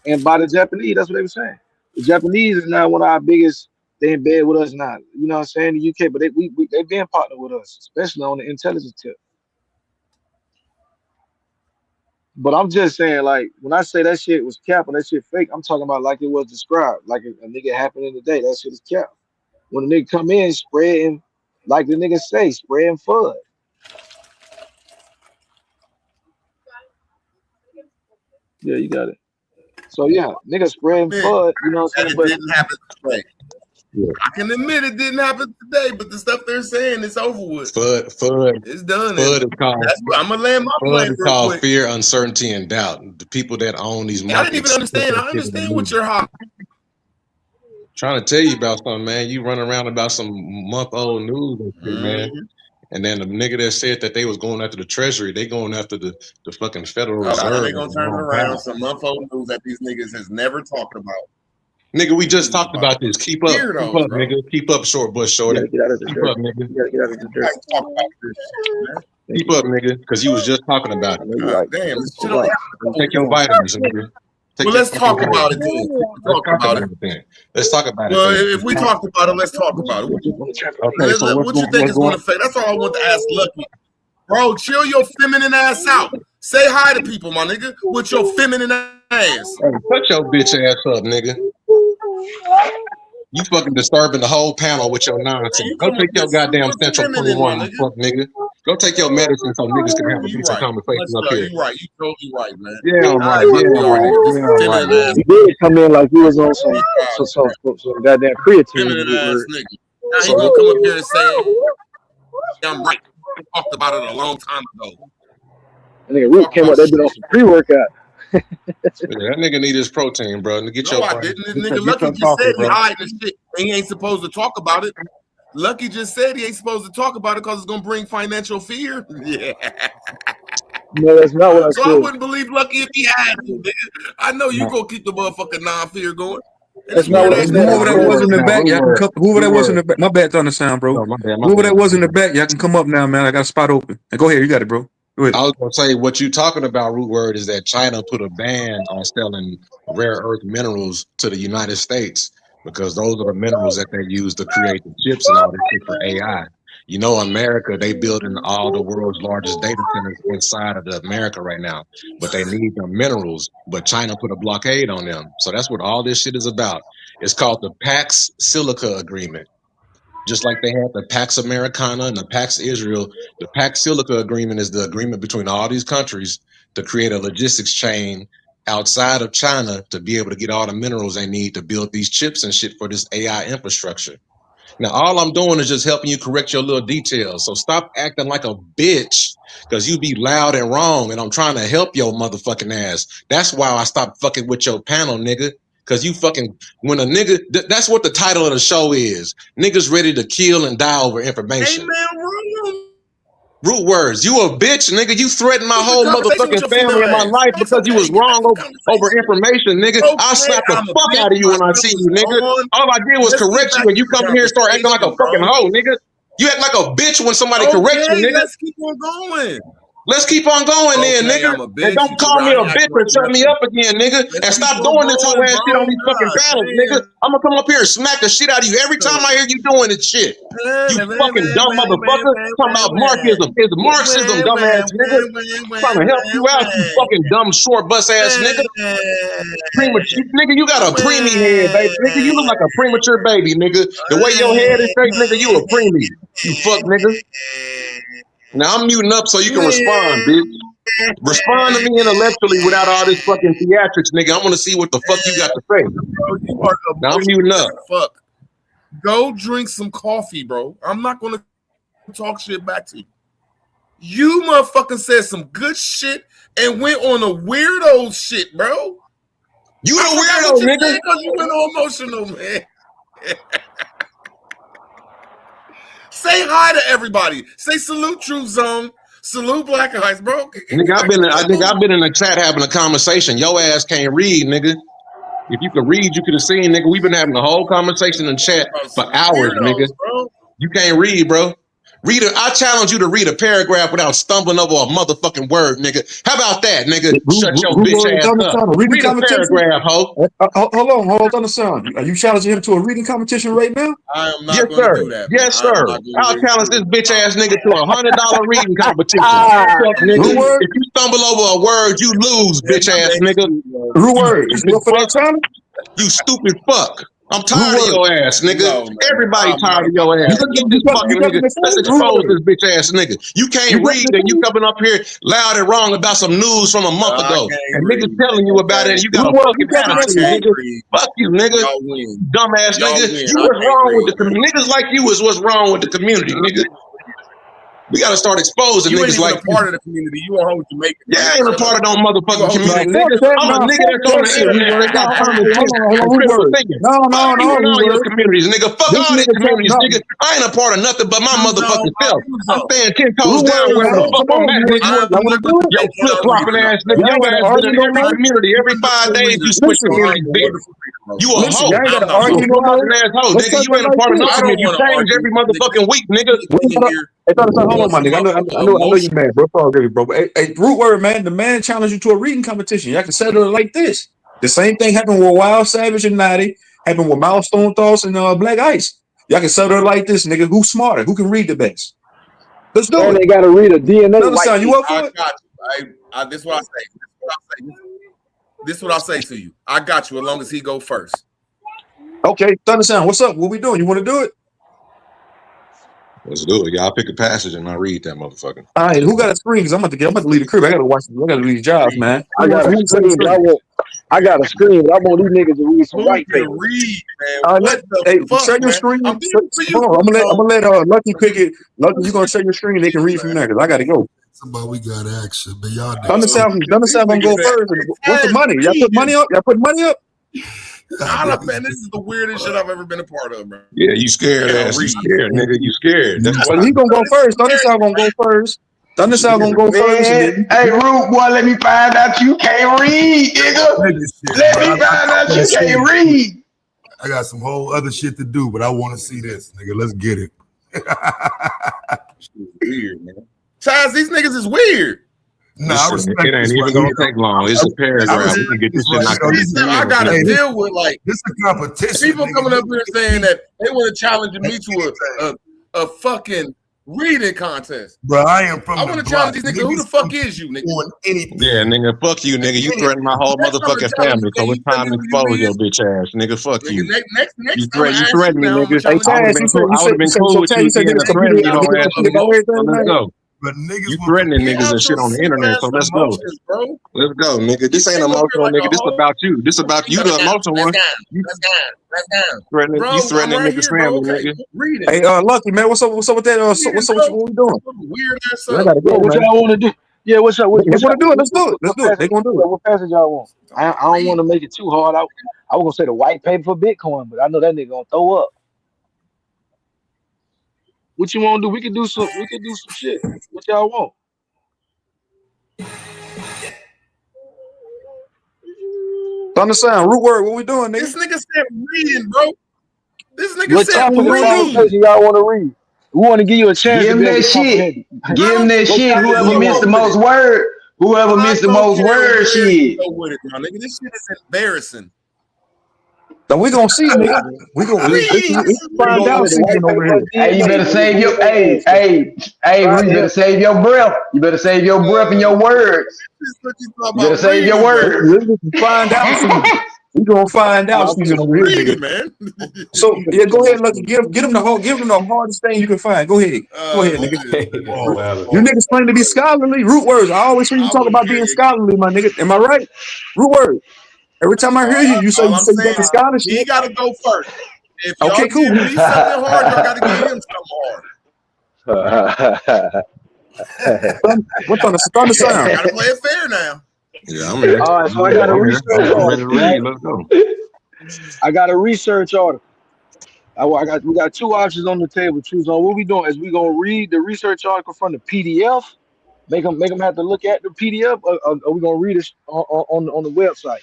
C: and by the Japanese. That's what they were saying. The Japanese is now one of our biggest. They in bed with us now. You know what I'm saying? The UK, but they've been partnered with us, especially on the intelligence tip. But I'm just saying, like, when I say that shit was cap and that shit fake, I'm talking about like it was described, like a nigga happened in the day. That shit is cap. When a nigga come in spreading, like the niggas say, spreading FUD. Yeah, you got it. So yeah, niggas spreading FUD, you know what I'm saying?
A: But it didn't happen today. Yeah. I can admit it didn't happen today, but the stuff they're saying is over with.
I: FUD.
A: It's done.
I: FUD is called.
A: I'm gonna land my
I: plane. FUD is called fear, uncertainty, and doubt. The people that own these markets.
A: I didn't even understand. I understand what you're hot.
I: Trying to tell you about something, man. You run around about some month-old news and shit, man. And then the nigga that said that they was going after the Treasury, they going after the fucking Federal Reserve.
A: They gonna turn it around. Some month-old news that these niggas has never talked about.
I: Nigga, we just talked about this. Keep up, nigga. Keep up, short bush shorty. Keep up, nigga. Keep up, nigga, because you was just talking about it.
A: Damn,
I: take your vitamins, nigga.
A: Well, let's talk about it then.
I: Let's talk about it.
A: Well, if we talked about it, let's talk about it. What you think is going to affect? That's all I want to ask Lucky. Bro, chill your feminine ass out. Say hi to people, my nigga, with your feminine ass.
I: Hey, put your bitch ass up, nigga. You fucking disturbing the whole panel with your nonsense. Go take your goddamn Central 21, fuck nigga. Go take your medicine so niggas can have a decent conversation up here.
A: You right. You totally right, man.
I: Yeah, right. Yeah,
C: he did come in like he was on some goddamn creatine.
A: Feminine ass nigga. Now he gonna come up here and say, I'm right. I talked about it a long time ago.
C: I think Root came up, they've been on some pre-workout.
I: Yeah, that nigga need his protein, bro. Get your
A: I didn't. This nigga Lucky just said he hiding this shit. And he ain't supposed to talk about it. Lucky just said he ain't supposed to talk about it because it's gonna bring financial fear. Yeah.
C: No, that's not what I said.
A: So I wouldn't believe Lucky if he had it. I know you gonna keep the motherfucking non-fear going.
C: That's not what I said.
J: Whoever that was in the back, y'all can come. Whoever that was in the back, my bad's on the sound, bro. Whoever that was in the back, y'all can come up now, man. I got a spot open. And go ahead, you got it, bro. Go
I: I was gonna say what you talking about, Root Word, is that China put a ban on selling rare earth minerals to the United States because those are the minerals that they use to create the chips and all this shit for AI. You know, America, they building all the world's largest data centers inside of America right now, but they need the minerals. But China put a blockade on them, so that's what all this shit is about. It's called the Pax Silica Agreement. Just like they had the Pax Americana and the Pax Israel, the Pax Silica Agreement is the agreement between all these countries to create a logistics chain outside of China to be able to get all the minerals they need to build these chips and shit for this AI infrastructure. Now, all I'm doing is just helping you correct your little details. So stop acting like a bitch because you be loud and wrong, and I'm trying to help your motherfucking ass. That's why I stopped fucking with your panel, nigga. Because you fucking, when a nigga, that's what the title of the show is. Niggas ready to kill and die over information. Root words. You a bitch, nigga. You threatened my whole motherfucking family and my life because you was wrong over information, nigga. I'll slap the fuck out of you when I see you, nigga. All I did was correct you and you come in here and start acting like a fucking hoe, nigga. You act like a bitch when somebody corrects you, nigga.
A: Let's keep on going.
I: Let's keep on going then, nigga. And don't call me a bitch and shut me up again, nigga. And stop doing this whole ass shit on these fucking panels, nigga. I'm gonna come up here and smack the shit out of you every time I hear you doing this shit. You fucking dumb motherfucker. Talking about Marxism. It's Marxism, dumbass nigga. Trying to help you out, you fucking dumb short bus ass nigga. Premature, nigga, you got a preemie head, baby. Nigga, you look like a premature baby, nigga. The way your head is straight, nigga, you a preemie. You fuck nigga. Now I'm muting up so you can respond, bitch. Respond to me intellectually without all this fucking theatrics, nigga. I want to see what the fuck you got to say. Now I'm muting up.
A: Fuck. Go drink some coffee, bro. I'm not gonna talk shit back to you. You motherfucking said some good shit and went on a weirdo shit, bro.
I: You the weirdo, nigga.
A: Because you went all emotional, man. Say hi to everybody. Say salute True Zone. Salute Black Eyes, bro.
I: Nigga, I've been in the chat having a conversation. Your ass can't read, nigga. If you could read, you could have seen, nigga. We've been having a whole conversation in the chat for hours, nigga. You can't read, bro. I challenge you to read a paragraph without stumbling over a motherfucking word, nigga. How about that, nigga? Shut your bitch ass up. Read a paragraph, ho.
J: Hold on, son. Are you challenging him to a reading competition right now?
A: I am not going to do that.
I: Yes, sir. I'll challenge this bitch ass nigga to $100 reading competition. Nigga. If you stumble over a word, you lose, bitch ass nigga.
J: Who word? Is it for that challenge?
I: You stupid fuck. I'm tired of your ass, nigga. Everybody tired of your ass. Get this fucking nigga. Let's expose this bitch ass nigga. You can't read and you coming up here loud and wrong about some news from a month ago. And niggas telling you about it and you got a fucking attitude, nigga. Fuck you, nigga. Dumbass nigga. You what's wrong with the community? Niggas like you is what's wrong with the community, nigga. We gotta start exposing niggas like
A: part of the community. You a hoe Jamaican.
I: Yeah, I ain't a part of no motherfucking community, nigga. I'm a nigga that's on the internet. They got No, your communities, nigga. Fuck all these communities, nigga. I ain't a part of nothing but my motherfucking self. I'm staying 10 toes down where the fuck I'm at, nigga. Yo, flip-flopping ass nigga. Your ass been in every community. Every 5 days you switch communities, bitch. You a hoe. You a fucking asshole, nigga. You ain't a part of no community. You change every motherfucking week, nigga.
J: Hey, hold on, my nigga. I know you mad, bro. Bro. Hey, Root Word, man. The man challenged you to a reading competition. Y'all can settle it like this. The same thing happened with Wild Savage and Natty. Happened with Milestone Thoughts and Black Ice. Y'all can settle it like this, nigga. Who's smarter? Who can read the best? Let's do it.
C: They got to read a DNA.
J: You up for it?
A: I got you. This is what I say. This is what I say to you. I got you as long as he go first.
J: Okay, Thunder Sound. What's up? What we doing? You want to do it?
I: Let's do it. Y'all pick a passage and I read that motherfucker.
J: All right, who got a screen? Because I'm about to leave the crib. I gotta leave the jobs, man.
C: I got a screen, but I want these niggas to read some white paper.
J: Share your screen. I'm gonna let Lucky pick it. Lucky, you gonna share your screen? They can read from there because I gotta go.
E: Somebody we got action, but y'all.
J: Thunder Sound gonna go first. What's the money? Y'all put money up.
A: Man, this is the weirdest shit I've ever been a part of, bro.
I: Yeah, you scared ass. You scared, nigga. You scared.
J: Well, he gonna go first. Thunder Sound gonna go first. Thunder Sound gonna go first.
K: Hey, Root boy, let me find out you can't read, nigga. Let me find out you can't read.
E: I got some whole other shit to do, but I want to see this, nigga. Let's get it.
A: Weird, man. Chaz, these niggas is weird.
E: No, I respect
I: It ain't
E: this
I: even
E: right
I: gonna
E: here.
I: take long. It's a
E: I
I: paragraph. We
E: respect
I: can get
E: this
I: this shit
E: right
I: knocked
E: here.
I: out.
E: This is
A: I gotta
E: hey,
A: deal with like
E: this is a competition.
A: people
E: nigga.
A: coming up
E: You
A: here
E: can't
A: saying
E: be-
A: that they want to challenge me to a fucking reading contest.
E: Bro, I am from
A: I
E: the
A: want to
E: block.
A: challenge these niggas. Who the fuck is you, nigga?
E: Doing anything.
I: Yeah, nigga, fuck you, nigga. You threatened my whole
A: Next time to
I: motherfucking
A: challenge
I: family,
A: you,
I: so
A: can
I: it's
A: you tell
I: time
A: me
I: to
A: who you
I: expose your
A: is?
I: bitch ass, nigga. Fuck
A: Nigga,
I: you.
A: next
I: You
A: I'm gonna ask
I: threatened
A: you
I: me,
A: now. I'm gonna
I: nigga.
J: Hey,
A: challenge you.
I: I would have
J: Taz,
I: been
J: you said,
I: cool.
J: you
I: I would
J: said,
I: have
J: you
I: been
J: said,
I: cool
J: so
I: with
J: Taz,
I: you
J: you
I: if you
J: said
I: hadn't
J: niggas can
I: threatened
J: read
I: me
J: it,
I: your
J: niggas
I: ass
J: can
I: on the
J: go
I: go.
J: everything,
I: So let's
J: man.
I: go.
E: But niggas
I: You
E: will
I: threatening
A: Get
I: niggas
A: out
I: and shit
A: your
I: on the
A: simple
I: internet,
A: ass
I: so let's go.
A: emotions, bro.
I: Let's go, nigga.
A: You
I: This ain't
A: came up here
I: emotional,
A: like a
I: nigga. This
A: whole.
I: about you. This about you, the emotional one. You
A: Let's go.
I: you
A: Bro, I'm
I: threatening
A: right
I: niggas'
A: here, bro.
I: family,
A: Okay,
I: nigga.
A: read it.
J: Hey, Lucky, man, what's up with that?
A: Read it,
J: What
A: bro.
J: we doing?
A: Weird ass
J: Yeah, I
A: up.
J: gotta
C: Yeah,
J: go,
C: what
J: man.
C: y'all want to do? Yeah, what's up?
J: They
C: What's
J: want
C: y'all?
J: to do it. Let's do it. Let's do it. They gonna do it.
C: What passage y'all want? I don't want to make it too hard. I was gonna say the white paper for Bitcoin, but I know that nigga gonna throw up. What you want to do? We can do some. We can do some shit. What y'all want?
J: Thunder Sound, root word. What we doing, nigga?
A: This nigga said reading, bro. This nigga
C: What
A: said
C: topic of
A: reading.
C: conversation y'all want to read? We want to give you a chance
K: Give
C: to
K: him
C: be able
K: that
C: to comprehend
K: shit.
C: it.
K: Give
A: I
K: him
A: don't
K: that
C: What
K: shit.
C: topic do
K: Whoever
C: you
K: missed the
C: want?
A: with it.
K: most word. Whoever
A: I
K: missed the
A: don't
K: most
A: care
K: word,
A: where you
K: shit.
A: go with it, my nigga. This shit is embarrassing.
J: Now we gonna see, nigga. We gonna
A: Reading. This is
J: find
C: You
J: out
C: said
A: reading.
C: the white
J: season over
C: paper
J: here.
K: Hey, you better
C: DNA and the
K: save your
C: DNA answer.
K: Rue, you
C: Find
K: better
C: him.
K: save your breath. You better save your breath and your words.
A: This is what you talk
K: You better
A: about
K: save your
A: reading, man.
K: words.
J: This is find out season. We gonna find out
A: This
J: season
A: is
J: over here, nigga.
A: reading, man.
J: So yeah, go ahead, Lucky. Give him the hardest thing you can find. Go ahead, nigga.
A: Shit.
J: You niggas claim to be scholarly. Root words. I always hear you
A: I
J: talk
A: wouldn't
J: about
A: care
J: being
A: you.
J: scholarly, my nigga. Am I right? Root word. Every time I hear you, you say
A: All I'm
J: you got
A: saying
J: the
A: is he
J: scholarship.
A: got to go first. If y'all
J: Okay, cool.
A: give me something hard, y'all got to give him something hard.
J: What's on the thunder sound?
A: Got to play it fair now.
I: Yeah, I'm here.
C: All right, so I got a
I: I'm here.
C: research
I: I'm ready to
C: article, right?
I: read. Let's go.
C: I got a research article. We got two options on the table. Choose on. What we doing is we gonna read the research article from the PDF. Make them have to look at the PDF, or we gonna read it on the website.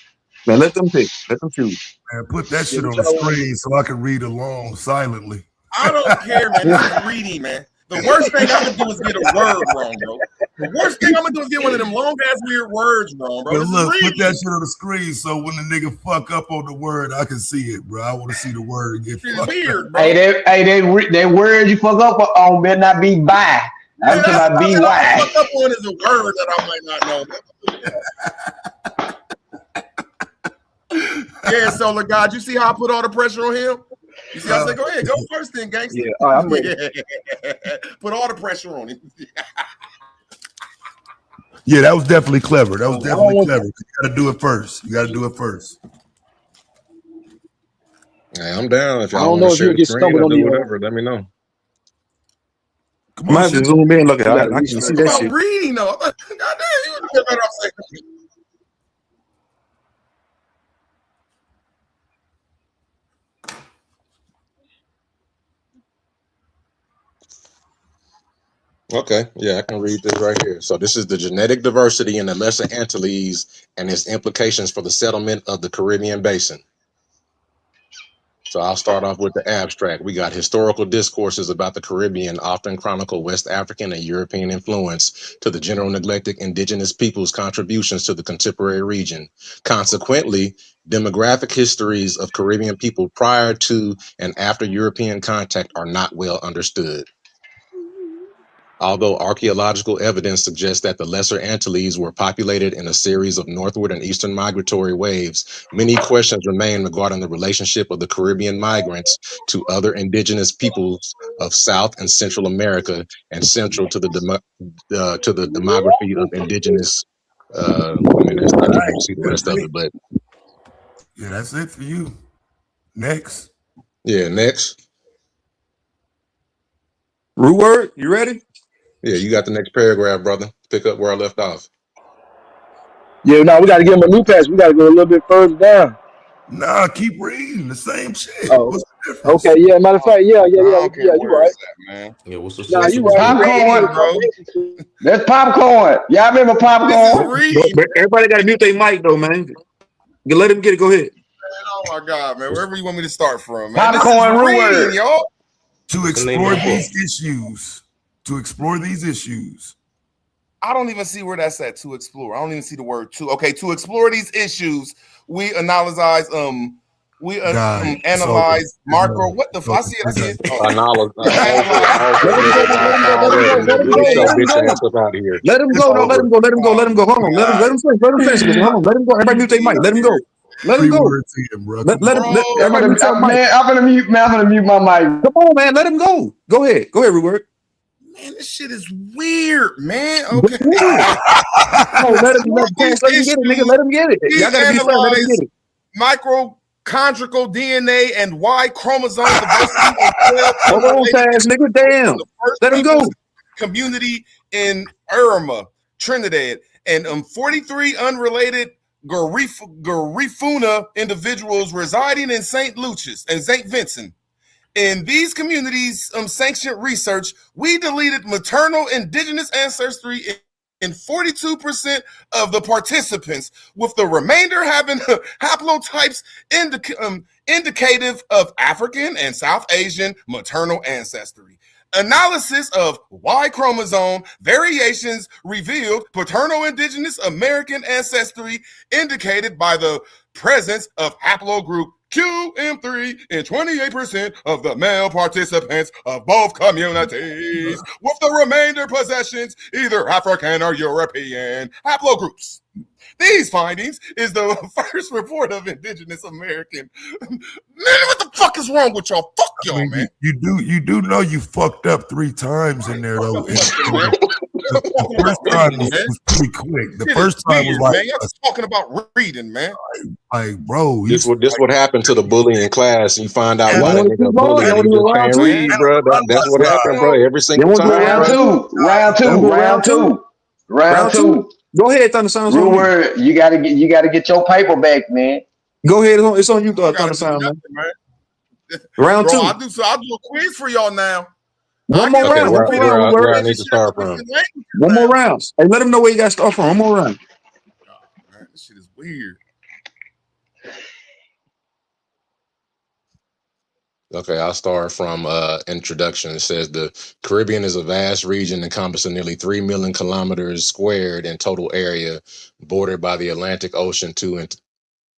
J: Man, let them pick. Let them choose.
E: Man, put that
C: Yeah,
E: shit
C: what
E: on the
C: y'all want to do?
E: screen so I can read along silently.
A: I don't care, man. This is reading, man. The worst thing I'm gonna do is get a word wrong, bro. The worst thing I'm gonna do is get one of them long ass weird words wrong, bro.
E: But
A: This
E: look,
A: is
E: put that
A: reading.
E: shit on the screen so when the nigga fuck up on the word, I can see it, bro. I want to see the word get
A: This is
E: fucked up.
A: weird, bro.
K: That word you fuck up on better not be by. I'm
A: Man,
K: talking
A: that's
K: about
A: about it. I'm gonna
K: BY.
A: fuck up on is a word that I might not know. Yeah, Solar God, you see how I put all the pressure on him? You see, I said, go ahead, go first then, gangster.
C: Yeah, all right, I'm ready.
A: Put all the pressure on him.
E: Yeah, that was definitely clever. That was
C: I don't
E: definitely
C: want
E: clever. You got to do it first. You got to do it first.
I: Hey, I'm down. If
C: I
I: y'all
C: don't
I: want to
C: know if
I: share
C: you'll
I: the
C: get
I: screen
C: stumbled
I: or
C: on
I: do
C: the.
I: whatever, let me know.
E: Come
J: I might
E: on,
J: have to
E: shit.
J: zoom in. Look,
C: You
J: I
C: got
J: can see
C: research.
J: that
A: About
J: shit.
A: reading, though. Goddamn, you would get better off saying.
I: Okay, yeah, I can read this right here. So this is the genetic diversity in the Lesser Antilles and its implications for the settlement of the Caribbean basin. So I'll start off with the abstract. We got historical discourses about the Caribbean often chronicle West African and European influence to the general neglected indigenous peoples' contributions to the contemporary region. Consequently, demographic histories of Caribbean people prior to and after European contact are not well understood. Although archaeological evidence suggests that the Lesser Antilles were populated in a series of northward and eastern migratory waves, many questions remain regarding the relationship of the Caribbean migrants to other indigenous peoples of South and Central America and central to the demography of indigenous. That's
E: All
I: not even
E: right,
I: going to see the
E: that's
I: rest of
E: it.
I: it, but
E: Yeah, that's it for you. Next.
I: yeah. Next,
J: Root word. You ready?
I: yeah, you got the next paragraph, brother. Pick up where I left off.
C: Yeah, no, we got to give him a new pass. We got to go a little bit further down.
E: Nah, keep reading the same shit.
C: Oh,
E: What's the
C: okay.
E: difference?
C: Yeah, matter of fact, yeah.
A: I don't care
C: You
A: where
C: right.
A: it's at, man.
B: Yeah, what's
C: Nah, you
B: the
C: right.
B: word?
K: Popcorn.
A: Reading, bro.
K: That's popcorn. Y'all remember
A: This is
K: popcorn?
A: reading.
J: But everybody got to mute their mic though, man. You let him get it. Go ahead.
A: Oh my God, man. Wherever you want me to start from, man. This is
K: Popcorn
A: reading,
K: word.
A: y'all.
E: To
B: What's the name of
E: explore
B: the book?
E: these issues. To explore these issues.
A: I don't even see where that's at. To explore. I don't even see the word to. Okay, to explore these issues, we analyze. Analyze macro. What the fuck? I see it. I see it. Oh.
J: Let him go. No, let him go. Let him go. Let him go. Hold on. Let him finish. Let him finish. Hold on. Let him go. Everybody mute their mic. Let him go. Let him go. Let everybody mute their mic.
K: Man, I'm gonna mute my mic.
J: Come on, man. Let him go. Go ahead. Go ahead, Reword.
A: Man, this shit is weird, man. Okay.
J: Oh, let him get it, nigga. Let him get it. Y'all gotta be fair. Let him get it.
A: Mitochondrial DNA and Y chromosome diversity.
J: Hold on, Taz, nigga. Damn. Let him go.
A: Community in Irma, Trinidad, and 43 unrelated Garifuna individuals residing in St. Lucius and St. Vincent. In these communities, sanctioned research, we deleted maternal indigenous ancestry in 42% of the participants, with the remainder having haplotypes indicative of African and South Asian maternal ancestry. Analysis of Y chromosome variations revealed paternal indigenous American ancestry indicated by the presence of haplogroup QM3 in 28% of the male participants of both communities, with the remainder possessions either African or European haplogroups. These findings is the first report of indigenous American. Man, what the fuck is wrong with y'all? Fuck y'all, man.
E: You do know you fucked up 3 times in there though. The first time was pretty quick. The first time was like,
A: man, y'all talking about reading, man.
E: Like, bro,
I: this what happened to the bully in class. You find out why that nigga bully and he just can't read, bro. That's what happened, bro. Every single time.
K: Round two.
J: Go ahead, Thunder Sound.
K: Reword, you gotta get your paper back, man.
J: Go ahead, it's on you, Thunder Sound, man. Round two.
A: I'll do a quiz for y'all now.
J: One more round.
I: Where I need to start from.
J: One more round. Hey, let him know where you got to start from. One more round.
A: Oh, man, this shit is weird.
I: Okay, I'll start from introduction. It says the Caribbean is a vast region encompassing nearly 3 million kilometers squared in total area, bordered by the Atlantic Ocean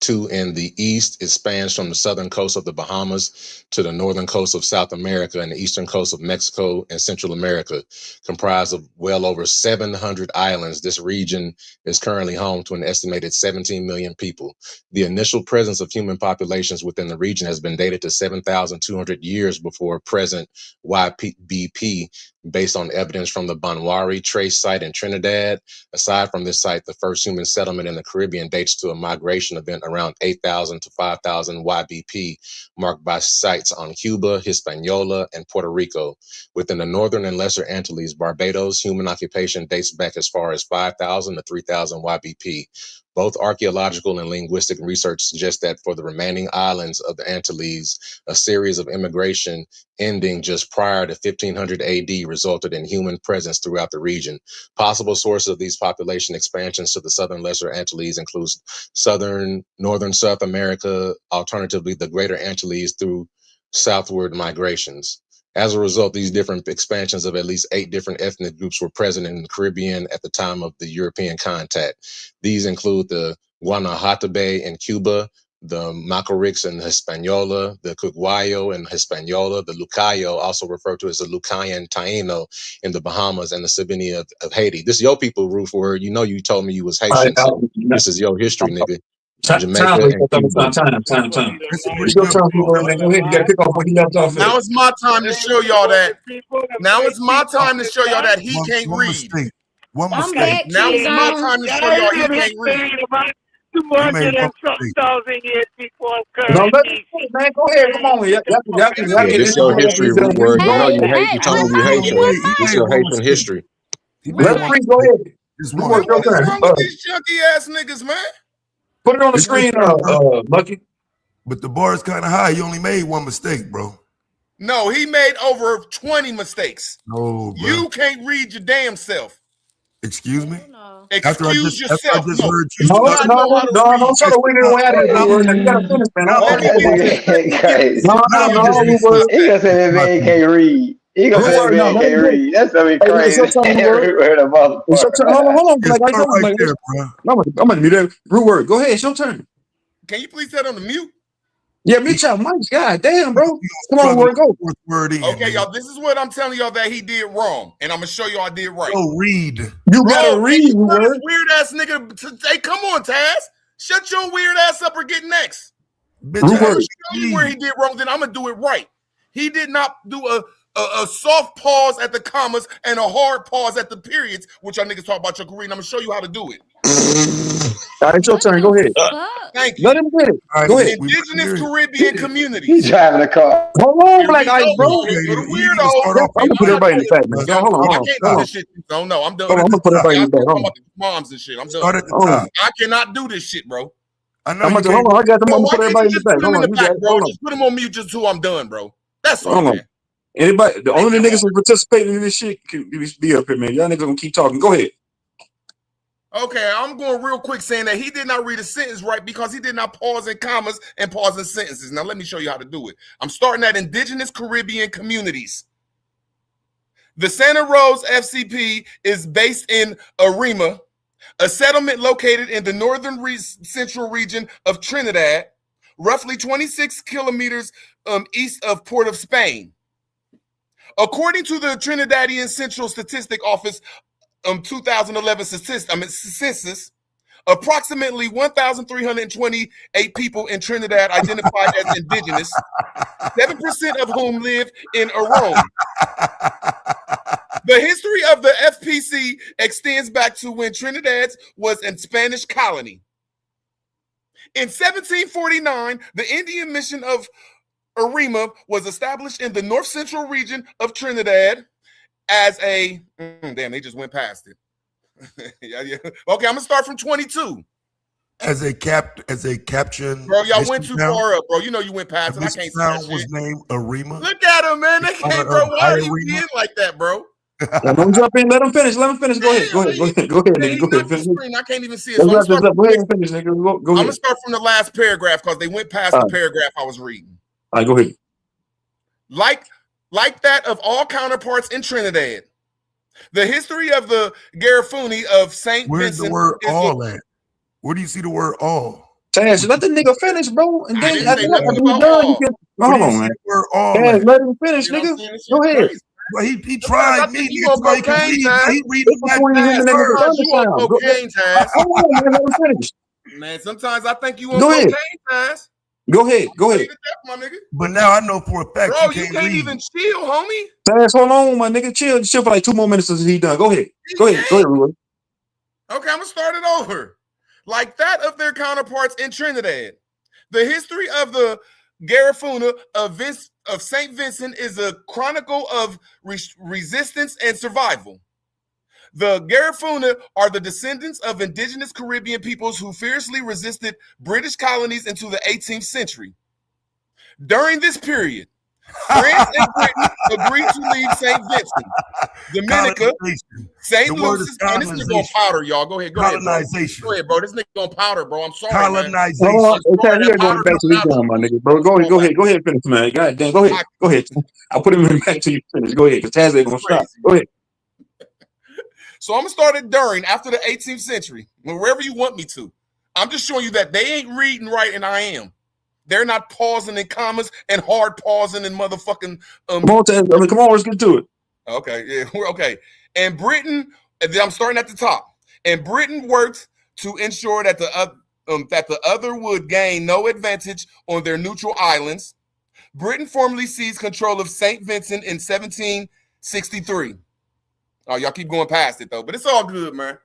I: in the east. It spans from the southern coast of the Bahamas to the northern coast of South America and the eastern coast of Mexico and Central America. Comprised of well over 700 islands, this region is currently home to an estimated 17 million people. The initial presence of human populations within the region has been dated to 7,200 years before present YBP, based on evidence from the Banwari Trace site in Trinidad. Aside from this site, the first human settlement in the Caribbean dates to a migration event around 8,000 to 5,000 YBP, marked by sites on Cuba, Hispaniola, and Puerto Rico. Within the Northern and Lesser Antilles, Barbados, human occupation dates back as far as 5,000 to 3,000 YBP. Both archaeological and linguistic research suggests that for the remaining islands of the Antilles, a series of immigration ending just prior to 1500 AD resulted in human presence throughout the region. Possible sources of these population expansions to the Southern Lesser Antilles includes northern South America, alternatively the Greater Antilles through southward migrations. As a result, these different expansions of at least 8 different ethnic groups were present in the Caribbean at the time of the European contact. These include the Guanahatabey in Cuba, the Macorics in Hispaniola, the Cuguayo in Hispaniola, the Lucayo, also referred to as the Lucayan Taino in the Bahamas, and the Sabini of Haiti. This is your people, Roof, where you know you told me you was Haitian. So this is your history, nigga. Jamaica and Cuba.
J: Time. It's your turn, people. Go ahead, you got to pick off what he left off.
A: Now it's my time to show y'all that. Now it's my time to show y'all that he can't read.
E: One mistake.
A: Now it's my time to show y'all he can't read.
H: 200,000 years before
J: No, man, go ahead. Come on. Y'all
I: this your history, Reword. You know you hate. You told me you Haitian. This your Haitian history.
J: Let me go ahead.
A: What's wrong with these junky ass niggas, man?
J: Put it on the screen, Lucky.
E: But the bar is kind of high. You only made one mistake, bro.
A: No, he made over 20 mistakes.
E: No, bro.
A: You can't read your damn self.
E: Excuse me?
G: No.
A: Excuse yourself.
E: I just heard you.
J: No, don't try to win it away out of here. You gotta finish, man.
K: He gonna say that man can't read. He gonna
J: Root
K: say that
J: word, no,
K: man
J: let him
K: can't
J: get it.
K: read. That's gonna be
J: Hey, it's
K: crazy.
J: your turn, Root word.
K: Everywhere the
J: It's your turn. Hold on,
K: motherfucker.
J: hold on,
E: It's
J: Black. I
E: start
J: told you,
E: right
J: like,
E: there, bro.
J: I'm gonna mute that. Root word. Go ahead. It's your turn.
A: Can you please set on the mute?
J: Yeah, mute your mic. God damn, bro.
E: You
J: Come
E: gonna
J: on,
E: struggle
J: word, go.
E: with the fourth word in,
A: Okay,
E: nigga.
A: y'all. This is what I'm telling y'all that he did wrong, and I'm gonna show you I did right.
E: Go read.
J: You gotta
A: Bro,
J: read,
A: can you
J: Root
A: tell this
J: word.
A: weird ass nigga? Hey, come on, Taz. Shut your weird ass up or get next.
E: Bitch
J: Root
A: I'm
J: word.
A: gonna
E: ass.
A: show you where he did wrong. Then I'm gonna do it right. He did not do a soft pause at the commas and a hard pause at the periods, which y'all niggas talk about your career. And I'm gonna show you how to do it.
J: All right, it's your
G: What
J: turn. Go
G: the
J: ahead.
G: fuck?
A: Thank
J: Let
A: you.
J: him get it.
E: All right,
J: Go ahead.
E: we want to
A: Indigenous
E: hear it.
A: Caribbean
K: He
A: communities.
K: driving a car.
J: Hold on,
A: Here
J: Black
A: we
J: Ice,
A: go.
J: bro.
A: Here go the
E: You need to start
A: weirdo.
J: Yeah,
E: off
J: I'm
E: on
J: gonna
E: the
J: put
A: I'm not
J: everybody in the
A: doing
J: back,
A: it.
J: man.
E: top.
J: Yo, hold on,
A: I
J: hold on,
A: can't
J: hold
A: do
J: on.
A: this shit. So no, I'm done.
J: Hold on, I'm gonna put
E: Start
J: everybody in
A: Y'all
J: the back.
A: keep
J: Hold
A: talking
J: on.
A: about the moms and shit. I'm
E: start
A: done.
E: at the
J: Hold on.
E: top.
A: I cannot do this shit, bro.
E: I know
J: I'm
E: you
J: gonna
E: can't.
J: hold on. I got them.
A: Bro,
J: I'm gonna
A: why
J: put
A: can't
J: everybody
A: you
J: in the
A: just
J: back.
A: put him
J: Hold
A: in
J: on.
A: the
J: You
A: back,
J: got it.
A: bro?
J: Hold on.
A: Just put him on mute just who I'm done, bro. That's all,
J: Hold on.
A: man.
J: Anybody, the
A: Hey,
J: only
A: come
J: niggas
A: on.
J: who participating in this shit can be up here, man. Y'all niggas gonna keep talking. Go ahead.
A: Okay, I'm going real quick saying that he did not read a sentence right because he did not pause in commas and pause in sentences. Now, let me show you how to do it. I'm starting at Indigenous Caribbean communities. The Santa Rosa FCP is based in Arima, a settlement located in the northern central region of Trinidad, roughly 26 kilometers east of Port of Spain. According to the Trinidadian Central Statistic Office 2011 census, approximately 1,328 people in Trinidad identified as indigenous, 7% of whom live in Arome. The history of the FPC extends back to when Trinidad was a Spanish colony. In 1749, the Indian mission of Arima was established in the north central region of Trinidad as a damn, they just went past it. Yeah. Okay, I'm gonna start from 22.
E: As a caption.
A: Bro, y'all went too far up, bro. You know you went past it. I can't see that
E: sound was
A: shit.
E: named Arima.
A: Look at him, man. Hey, bro, why are you being like that, bro?
J: Don't jump in. Let him finish. Let him finish. Go ahead. Go ahead. Go ahead. Go ahead, nigga. Go ahead. Finish.
A: I can't even see it.
J: Let's
A: So I'm
J: wrap this
A: starting
J: up. Go ahead and finish, nigga. Go
A: I'm gonna
J: ahead.
A: start from the last paragraph because they went past
J: All
A: the
J: right.
A: paragraph I was reading.
J: All right, go ahead.
A: Like that of all counterparts in Trinidad, the history of the Garifuni of St.
E: Where's
A: Vincent
E: the word
A: is
E: all at? Where do you see the word all?
J: Taz, let the nigga finish, bro. And
A: I
J: then
A: didn't
J: after
A: say
J: that,
A: nothing
J: after we
A: about
J: done, you
A: all.
J: can
E: Where
J: hold
E: do you
J: on,
E: see
J: man.
E: the word all
J: Taz,
E: at?
J: let him finish,
A: You know what I'm
J: nigga.
A: saying? This
J: Go
A: shit's
J: ahead.
A: crazy.
E: Well, he
A: Sometimes
E: tried
A: I
E: me,
A: think you
E: nigga,
A: on
E: so he can
A: cocaine,
E: read.
A: Taz.
E: He reading
J: It's
E: black
J: between him
E: past
J: and nigga
E: first.
A: Sometimes you on
J: Thundersound.
A: cocaine, Taz.
J: Hold on, man. Let him finish.
A: Man, sometimes I think you on
J: Go ahead.
A: cocaine, Taz.
J: Go ahead. Go ahead.
A: My nigga.
E: But now I know for a fact
A: Bro,
E: you
A: you
E: can't
A: can't
E: read.
A: even chill, homie.
J: Taz, hold on, my nigga. Chill for like 2 more minutes until he done. Go ahead. Go ahead. Go ahead, Ruben.
A: Okay, I'm gonna start it over. Like that of their counterparts in Trinidad, the history of the Garifuna of St. Vincent is a chronicle of resistance and survival. The Garifuna are the descendants of indigenous Caribbean peoples who fiercely resisted British colonies into the 18th century. During this period, France and Britain agreed to leave St. Vincent, Dominica, St. Lucia, and this nigga on powder, y'all. Go ahead, bro.
E: Colonization.
A: Go ahead, bro. This nigga on powder, bro. I'm sorry,
E: Colonization.
J: Hold on.
A: man.
J: Taz, you gotta go in the back till he's done, my nigga, bro. Go ahead. Go ahead and finish, man. God damn. Go ahead. Go ahead. I'll put him in the back till you finish. Go ahead, because Taz ain't gonna stop. Go ahead.
A: So I'm gonna start it during, after the 18th century, wherever you want me to. I'm just showing you that they ain't reading right, and I am. They're not pausing in commas and hard pausing in motherfucking.
J: Come on, Taz. I mean, come on. Let's get to it.
A: Okay, yeah, we're okay. And Britain, and then I'm starting at the top. And Britain worked to ensure that the other would gain no advantage on their neutral islands. Britain formally seized control of St. Vincent in 1763. Oh, y'all keep going past it though, but it's all good, man.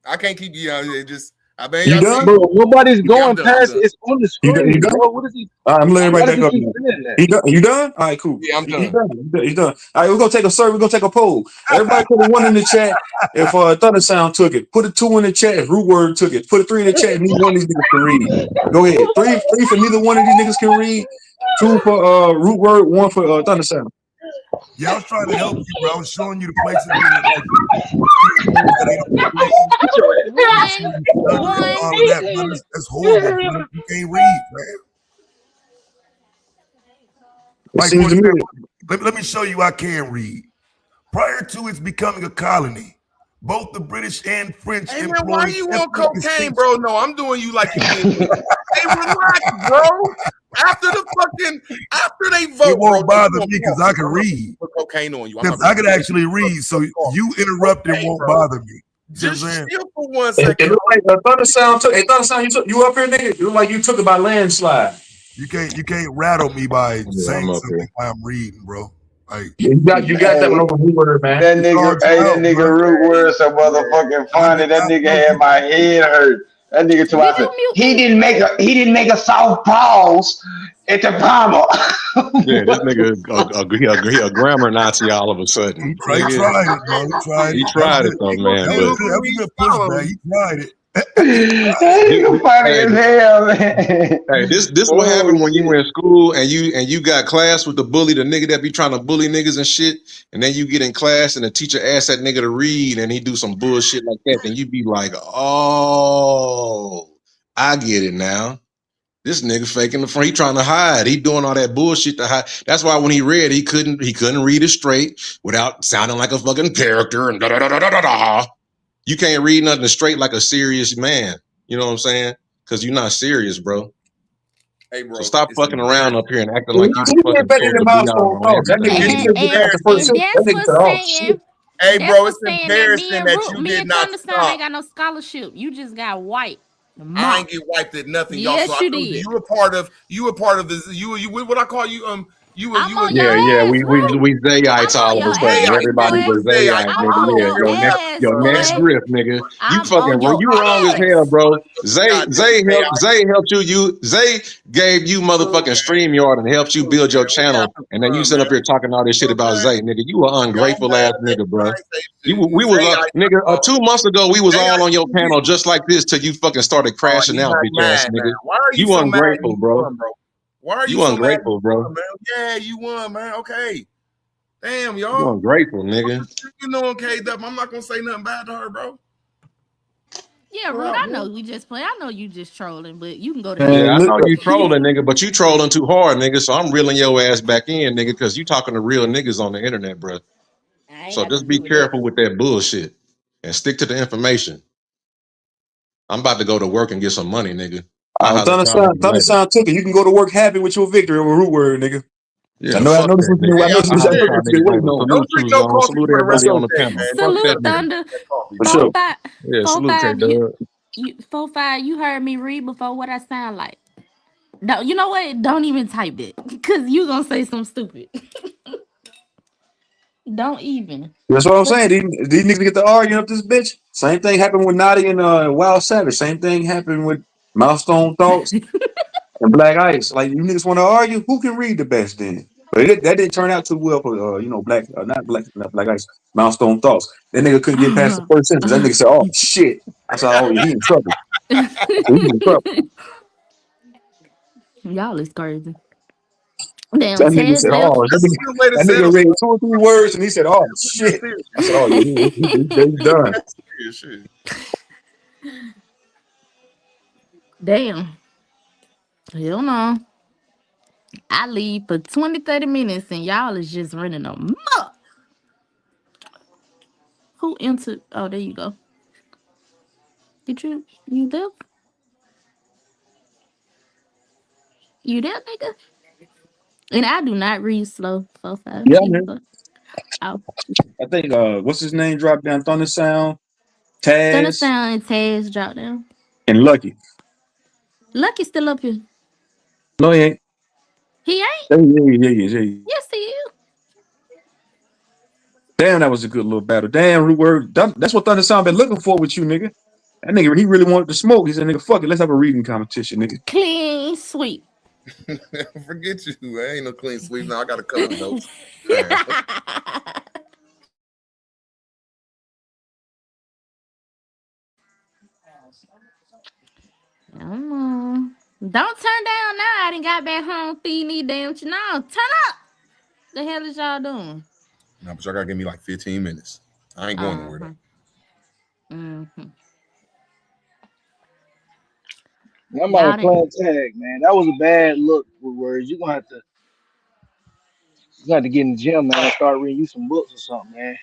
A: I can't keep I bet
J: You
A: y'all
J: done?
A: see.
C: Bro, nobody's going
A: I'm
C: past
A: done.
C: it. It's on the
J: You
C: screen,
J: done?
C: bro. What is he?
J: I'm letting
C: Why
J: everybody
C: does
J: back
C: he
J: up
C: keep
J: now.
C: saying that?
J: You done? All right, cool.
A: Yeah, I'm
J: You
A: done.
J: done? You done? All right, we're gonna take a survey. We're gonna take a poll. Everybody put a 1 in the chat if Thunder Sound took it. Put a 2 in the chat if Root Word took it. Put a 3 in the chat if neither one of these niggas can read. Go ahead. Three for neither one of these niggas can read. 2 for Root Word. 1 for Thunder Sound.
E: Yeah, I was trying to help you, bro. I was showing you the places where all of that, bro. That's horrible, bro. You can't read, man.
J: It
E: Like,
J: seems
E: for
J: to me.
E: example, Let me show you I can read. Prior to its becoming a colony, both the British and French
A: Hey man, why
E: employed
A: you on
E: ethnic
A: cocaine,
E: distinction.
A: bro? No, I'm doing you like you did me. Hey, relax, bro. After they vote,
E: It won't
A: bro,
E: bother me because I can read.
A: put cocaine on you.
E: Because I can actually read, so you interrupting won't bother me.
A: Just
E: saying?
A: chill for 1
J: It
A: second.
J: look like Thunder Sound took. Hey, Thunder Sound, you up here, nigga? It look like you took it by landslide.
E: You can't rattle me by saying
I: I'm up
E: something
I: here.
E: while I'm reading, bro. Like
J: You got that one over Root, man.
K: That nigga Root word so motherfucking funny. That nigga had my head hurt. That nigga to
G: Did
K: I said
G: you mute
K: he
G: me?
K: didn't make a soft pause at the comma.
I: Yeah, this nigga he a grammar Nazi all of a sudden.
E: he tried it, bro.
I: He tried it though, man.
E: That
I: But
E: was a good pushback. He tried it.
K: That nigga funny as hell, man.
I: hey, this what happened when you were in school and you got class with the bully, the nigga that be trying to bully niggas and shit, and then you get in class and the teacher asks that nigga to read and he do some bullshit like that, then you be like, oh, I get it now. This nigga faking the front. He trying to hide. He doing all that bullshit to hide. That's why when he read, he couldn't read it straight without sounding like a fucking character and da da da da da da. You can't read nothing straight like a serious man. You know what I'm saying? Because you're not serious, bro.
A: Hey, bro.
I: So stop fucking around up here and acting
J: Well,
I: like you
J: you
I: fucking
J: better than
I: supposed to be
J: Milestone
I: on
J: Thoughts. That nigga,
I: everything.
J: he just got the first
G: And
J: hit. That
G: that's
J: nigga
G: what's
J: said, "Oh shit."
G: saying.
A: Hey,
G: That's
A: bro,
G: what's
A: it's
G: saying that me
A: embarrassing
G: and
A: that
G: Root,
A: you
G: me
A: did
G: and
A: not
G: Thundersound
A: stop.
G: ain't got no scholarship. You just got wiped.
A: I ain't get wiped at nothing, y'all.
G: Yes,
A: So I
G: you
A: told you
G: did.
A: you were part of this. You what I call you?
G: I'm on your
I: Yeah,
G: ass, Root.
I: we Zayites
G: I'm on
I: all of a
G: your
I: sudden.
G: ass,
I: Everybody
G: boy.
I: was Zayite,
G: I'm
I: nigga.
G: on
I: Yeah,
G: your ass,
I: your next
G: boy.
I: grift, nigga. You
G: I'm
I: fucking
G: on your
I: you wrong as hell,
G: ass.
I: bro. Zay helped you. Zay gave you motherfucking StreamYard and helped you build your channel, and then you sit up here talking all this shit about Zay, nigga. You an ungrateful ass nigga, bro. We was nigga 2 months ago. We was all on your panel just like this till you fucking started crashing
A: He's
I: out,
A: not
I: bitch ass
A: mad now.
I: nigga.
A: Why are you
I: You
A: so mad
I: ungrateful,
A: you
I: bro.
A: won, bro? Why are you
I: You
A: so mad
I: ungrateful,
A: you
I: bro.
A: won, man? Yeah, you won, man. Okay. Damn,
I: You
A: y'all.
I: ungrateful, nigga.
A: You know, okay, I'm not gonna say nothing bad to her, bro.
G: Yeah, Root, I know we just playing. I know you just trolling, but you can go to
I: Yeah, I
G: hell.
I: know you trolling, nigga, but you trolling too hard, nigga. So I'm reeling your ass back in, nigga, because you talking to real niggas on the internet, bro.
G: I ain't
I: So
G: got nothing
I: just
G: to
I: be
G: do with that.
I: careful with that bullshit and stick to the information. I'm about to go to work and get some money, nigga.
J: Thunder Sound took it. You can go to work happy with your victory over Root Word, nigga.
I: Yeah,
J: I know
I: fuck that, nigga.
J: I know
I: I holler at y'all
J: they
I: niggas
J: waiting
I: later.
J: on.
A: Don't
I: Salute
A: drink
I: you,
A: no
I: Zone.
A: coffee
I: Salute
A: for the rest
I: everybody
A: of
I: on
A: the
I: the
A: day,
I: panel.
A: man.
I: Fuck that
G: Salute,
I: nigga.
G: Thunder.
J: For sure.
G: 4-5.
I: Yeah, salute,
G: 4-5.
I: K-Dub.
G: 4-5. You heard me read before what I sound like. No, you know what? Don't even type it, cause you gonna say something stupid. Don't even.
J: That's what I'm saying. These niggas get to arguing up this bitch. Same thing happened with Naughty and Wild Savage. Same thing happened with Milestone Thoughts and Black Ice. Like, you niggas want to argue, who can read the best then? But that didn't turn out too well for not Black Ice, Milestone Thoughts. That nigga couldn't get past the first sentence. That nigga said, "Oh shit!" I said, "Oh, he in trouble." I said, "He in trouble."
G: Y'all is crazy. Damn,
J: That nigga said,
G: Taz left.
J: "Oh."
A: That's a good way to
J: That
A: settle
J: nigga read
A: something.
J: 2 or 3 words and he said, "Oh shit." I said, "Oh yeah, he's done."
A: That's serious shit.
G: Damn. Hell no. I leave for 20-30 minutes and y'all is just running them up. Who entered? Oh, there you go. Did you there? You there, nigga? And I do not read slow. 4-5.
J: Yeah,
G: Jesus.
J: man.
G: Oh.
J: I think what's his name dropped down? Thunder Sound,
G: Thunder
J: Taz,
G: Sound and Taz drop down.
J: and Lucky.
G: Lucky still up here.
J: No, he ain't.
G: He ain't?
J: Yeah.
G: Yes, he is.
J: Damn, that was a good little battle. Damn, Root Word. That's what Thunder Sound been looking for with you, nigga. That nigga, he really wanted to smoke. He said, "Nigga, fuck it, let's have a reading competition, nigga."
G: Clean sweep.
A: Forget you. I ain't no clean sweep now. I got a couple notes.
G: Don't turn down now. I done got back home feeding these damn now. Turn up. The hell is y'all doing?
A: No, but y'all gotta give me like 15 minutes. I ain't going nowhere though.
C: I'm out playing tag, man. That was a bad look with words. You're gonna have to You got to get in the gym, man, and start reading you some books or something, man.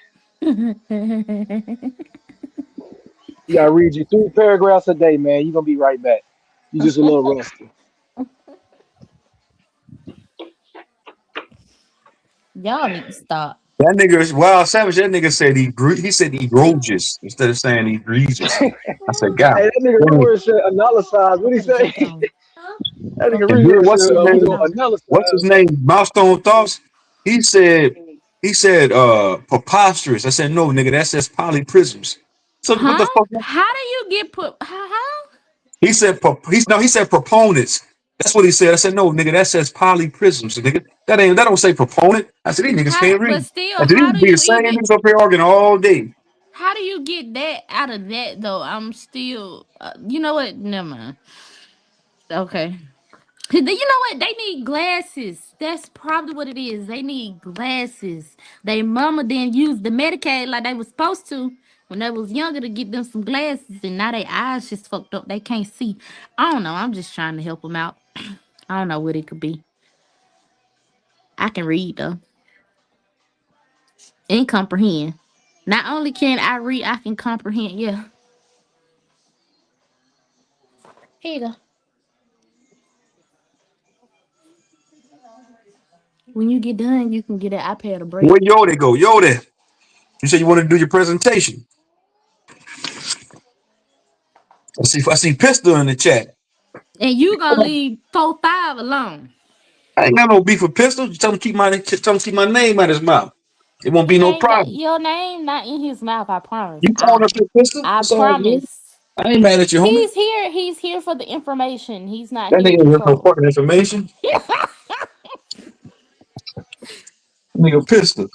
C: You gotta read you 3 paragraphs a day, man. You're gonna be right back. You just a little rusty.
G: Y'all need to stop.
J: That nigga is Wild Savage. That nigga said he said egregious instead of saying egregious. I said, God.
C: Hey, that nigga
J: Damn.
C: Reward said analyze. What he
G: Put a
C: say?
G: jacket on.
C: That nigga
J: And then
C: Reward
J: what's
C: said
J: his
C: we
J: name?
C: gonna analyze.
J: What's his name? Milestone Thoughts. He said preposterous. I said, no, nigga, that says polyprisms. So what
G: Huh?
J: the fuck?
G: How do you get put? How?
J: He said he said proponents. That's what he said. I said, no, nigga, that says polyprisms. So, nigga, that don't say proponent. I said, these niggas
G: How?
J: can't
G: But
J: read.
G: still,
J: I said,
G: how
J: these
G: do
J: be the
G: you
J: same
G: even?
J: niggas up here arguing all day.
G: How do you get that out of that though? I'm still. You know what? Never mind. Okay. You know what? They need glasses. That's probably what it is. They need glasses. They mama didn't use the Medicaid like they was supposed to when they was younger to get them some glasses, and now their eyes just fucked up. They can't see. I don't know. I'm just trying to help them out. I don't know what it could be. I can read though and comprehend. Not only can I read, I can comprehend. Yeah. Here you go. When you get done, you can get an iPad a break.
J: Where Yoda go? Yoda, you said you wanted to do your presentation. I see Pistol in the chat.
G: And you gonna leave 4-5 alone.
J: I ain't got no beef with Pistol. Just tell him to keep my name out his mouth. It won't be
G: He
J: no
G: ain't got
J: problem.
G: your name not in his mouth. I promise.
J: You calling up your Pistol?
G: I
J: It's all good.
G: promise.
J: I ain't mad at you, homie.
G: He's here. He's here for the information. He's not
J: That
G: here
J: nigga
G: to
J: ain't got no
G: troll.
J: fucking information. Nigga Pistol.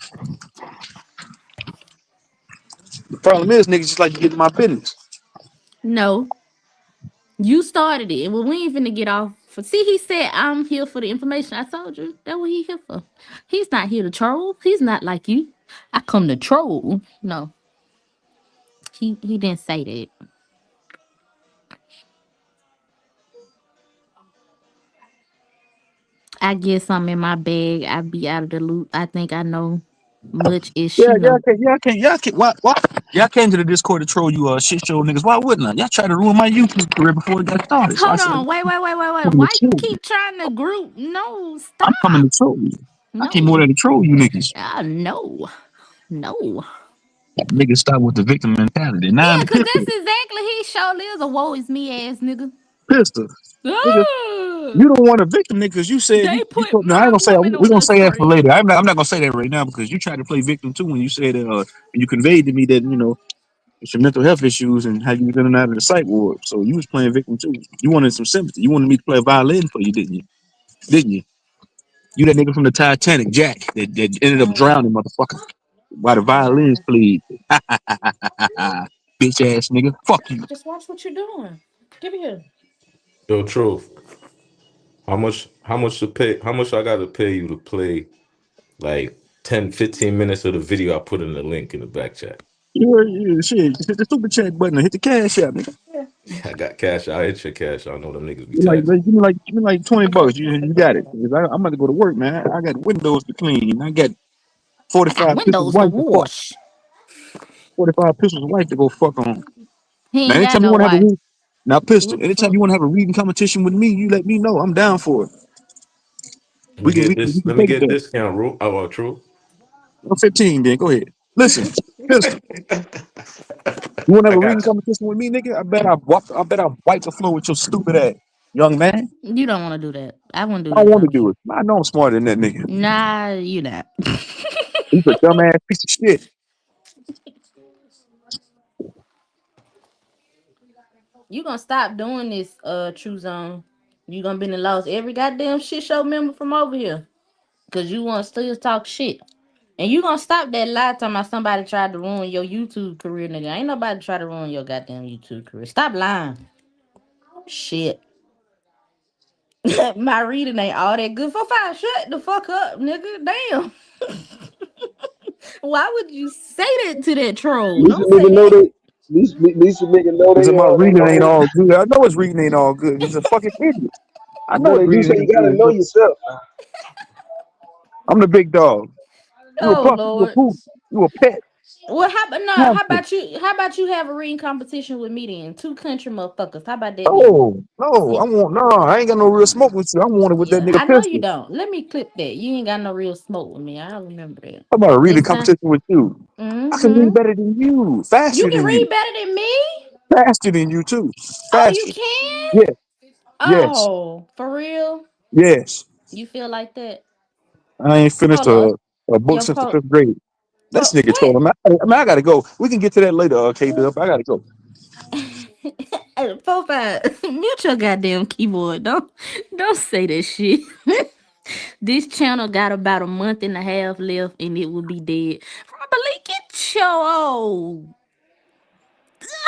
J: The problem is, niggas just like to get in my business.
G: No, you started it. Well, we ain't finna get off. See, he said I'm here for the information. I told you that's what he here for. He's not here to troll. He's not like you. I come to troll. No, he didn't say that. I guess I'm in my bag. I be out of the loop. I think I know much ish,
J: Yeah,
G: you know.
J: y'all can't. Why? Y'all came to the Discord to troll you, shit show niggas. Why wouldn't I? Y'all tried to ruin my YouTube career before it got started. So I
G: Hold
J: said,
G: on. Wait.
J: I'm coming to
G: Why you
J: troll you.
G: keep trying to group? No,
J: I'm coming
G: stop.
J: to troll you. I came over
G: No.
J: there to troll you niggas.
G: No. No.
J: Niggas stop with the victim mentality. Now
G: Yeah,
J: I'm
G: because
J: Pistol.
G: that's exactly he sure is a woe is me ass nigga.
J: Pistol. Nigga,
G: Ah,
J: you don't want a victim, nigga, because you said
G: they
J: you
G: put
J: told, no, I ain't
G: my
J: gonna say that.
G: woman
J: We're
G: on
J: gonna
G: the
J: say that for
G: screen.
J: later. I'm not gonna say that right now because you tried to play victim too when you said and you conveyed to me that it's your mental health issues and how you was in and out of the psych ward. So you was playing victim too. You wanted some sympathy. You wanted me to play a violin for you, didn't you? Didn't you? You that nigga from the Titanic, Jack, that ended up drowning, motherfucker. While the violins played. Bitch ass nigga. Fuck you.
G: Just watch what you're doing. Give me here.
B: Yo, Truth. How much I gotta pay you to play like 10, 15 minutes of the video I put in the link in the back chat?
J: Yeah, shit. Hit the super chat button or hit the cash out, nigga.
B: I got cash. I hit your cash. I know them niggas be
J: Give me like $20. You got it. 'Cause I'm about to go to work, man. I got windows to clean. I got
G: I got
J: 45 pistols
G: windows to
J: white to fuck.
G: wash.
J: 45 pistols white to go fuck on.
G: He
J: Now,
G: ain't got
J: anytime you
G: no
J: want to have a
G: wife.
J: read, now pistol.
G: What the
J: Anytime
G: fuck?
J: you want to have a reading competition with me, you let me know. I'm down for it.
B: Let me get
J: We
B: this.
J: can
B: Let me
J: take it
B: get
J: there.
B: discount rule. Oh, well, True.
J: I'm 15, then go ahead. Listen, pistol. You want to have
B: I
J: a reading
B: got you.
J: competition with me, nigga? I bet I wipe the floor with your stupid ass, young man.
G: You don't want to do that. I wouldn't do
J: I
G: that
J: don't
G: if
J: want
G: I
J: to
G: was
J: do
G: you.
J: it. I know I'm smarter than that nigga.
G: Nah, you not.
J: He's a dumbass piece of shit.
G: You gonna stop doing this, True Zone. You gonna be in the lost every goddamn shit show member from over here. Cause you want to still talk shit. And you gonna stop that lie talking about somebody tried to ruin your YouTube career, nigga. Ain't nobody try to ruin your goddamn YouTube career. Stop lying. Shit. My reading ain't all that good for 5. Shut the fuck up, nigga. Damn. Why would you say that to that
C: At
G: troll?
C: least a
G: Don't
C: nigga
G: say
C: know
G: that.
C: they. At least a nigga know
J: Because my
C: they
J: reading ain't
C: behind.
J: all good. I know his reading ain't all good. He's a fucking idiot. I
C: You know
J: know his
C: they do
J: reading
C: say you
J: ain't
C: gotta
J: good,
C: know
J: but
C: yourself.
J: I'm the big dog. You a
G: Oh
J: puppy. You a
G: Lord.
J: poop. You a pet.
G: Well, how about no? How
J: Hamster.
G: about you? How about you have a reading competition with me then? Two country motherfuckers. How about that then?
J: Oh no, I want no. I ain't got no real smoke with you. I want it with that
G: Yeah,
J: nigga
G: I know you
J: pistol.
G: don't. Let me clip that. You ain't got no real smoke with me. I remember that.
J: I'm about to read a
G: Next time.
J: competition with you. I can read
G: Mm-hmm.
J: better than you,
G: You
J: faster
G: can
J: than you,
G: read better than me.
J: faster than you too,
G: Oh, you
J: faster.
G: can?
J: Yes, yes,
G: Oh, for real?
J: yes.
G: You feel like that?
J: I ain't finished
G: Hold on.
J: a book
G: Your
J: since the
G: coat.
J: 5th grade. This nigga
G: What?
J: trolling. I gotta go. We can get to that later, K Dub. I gotta go.
G: 4-5. Mute your goddamn keyboard. Don't say that shit. This channel got about a month and a half left and it will be dead. Robert Lee, get your old.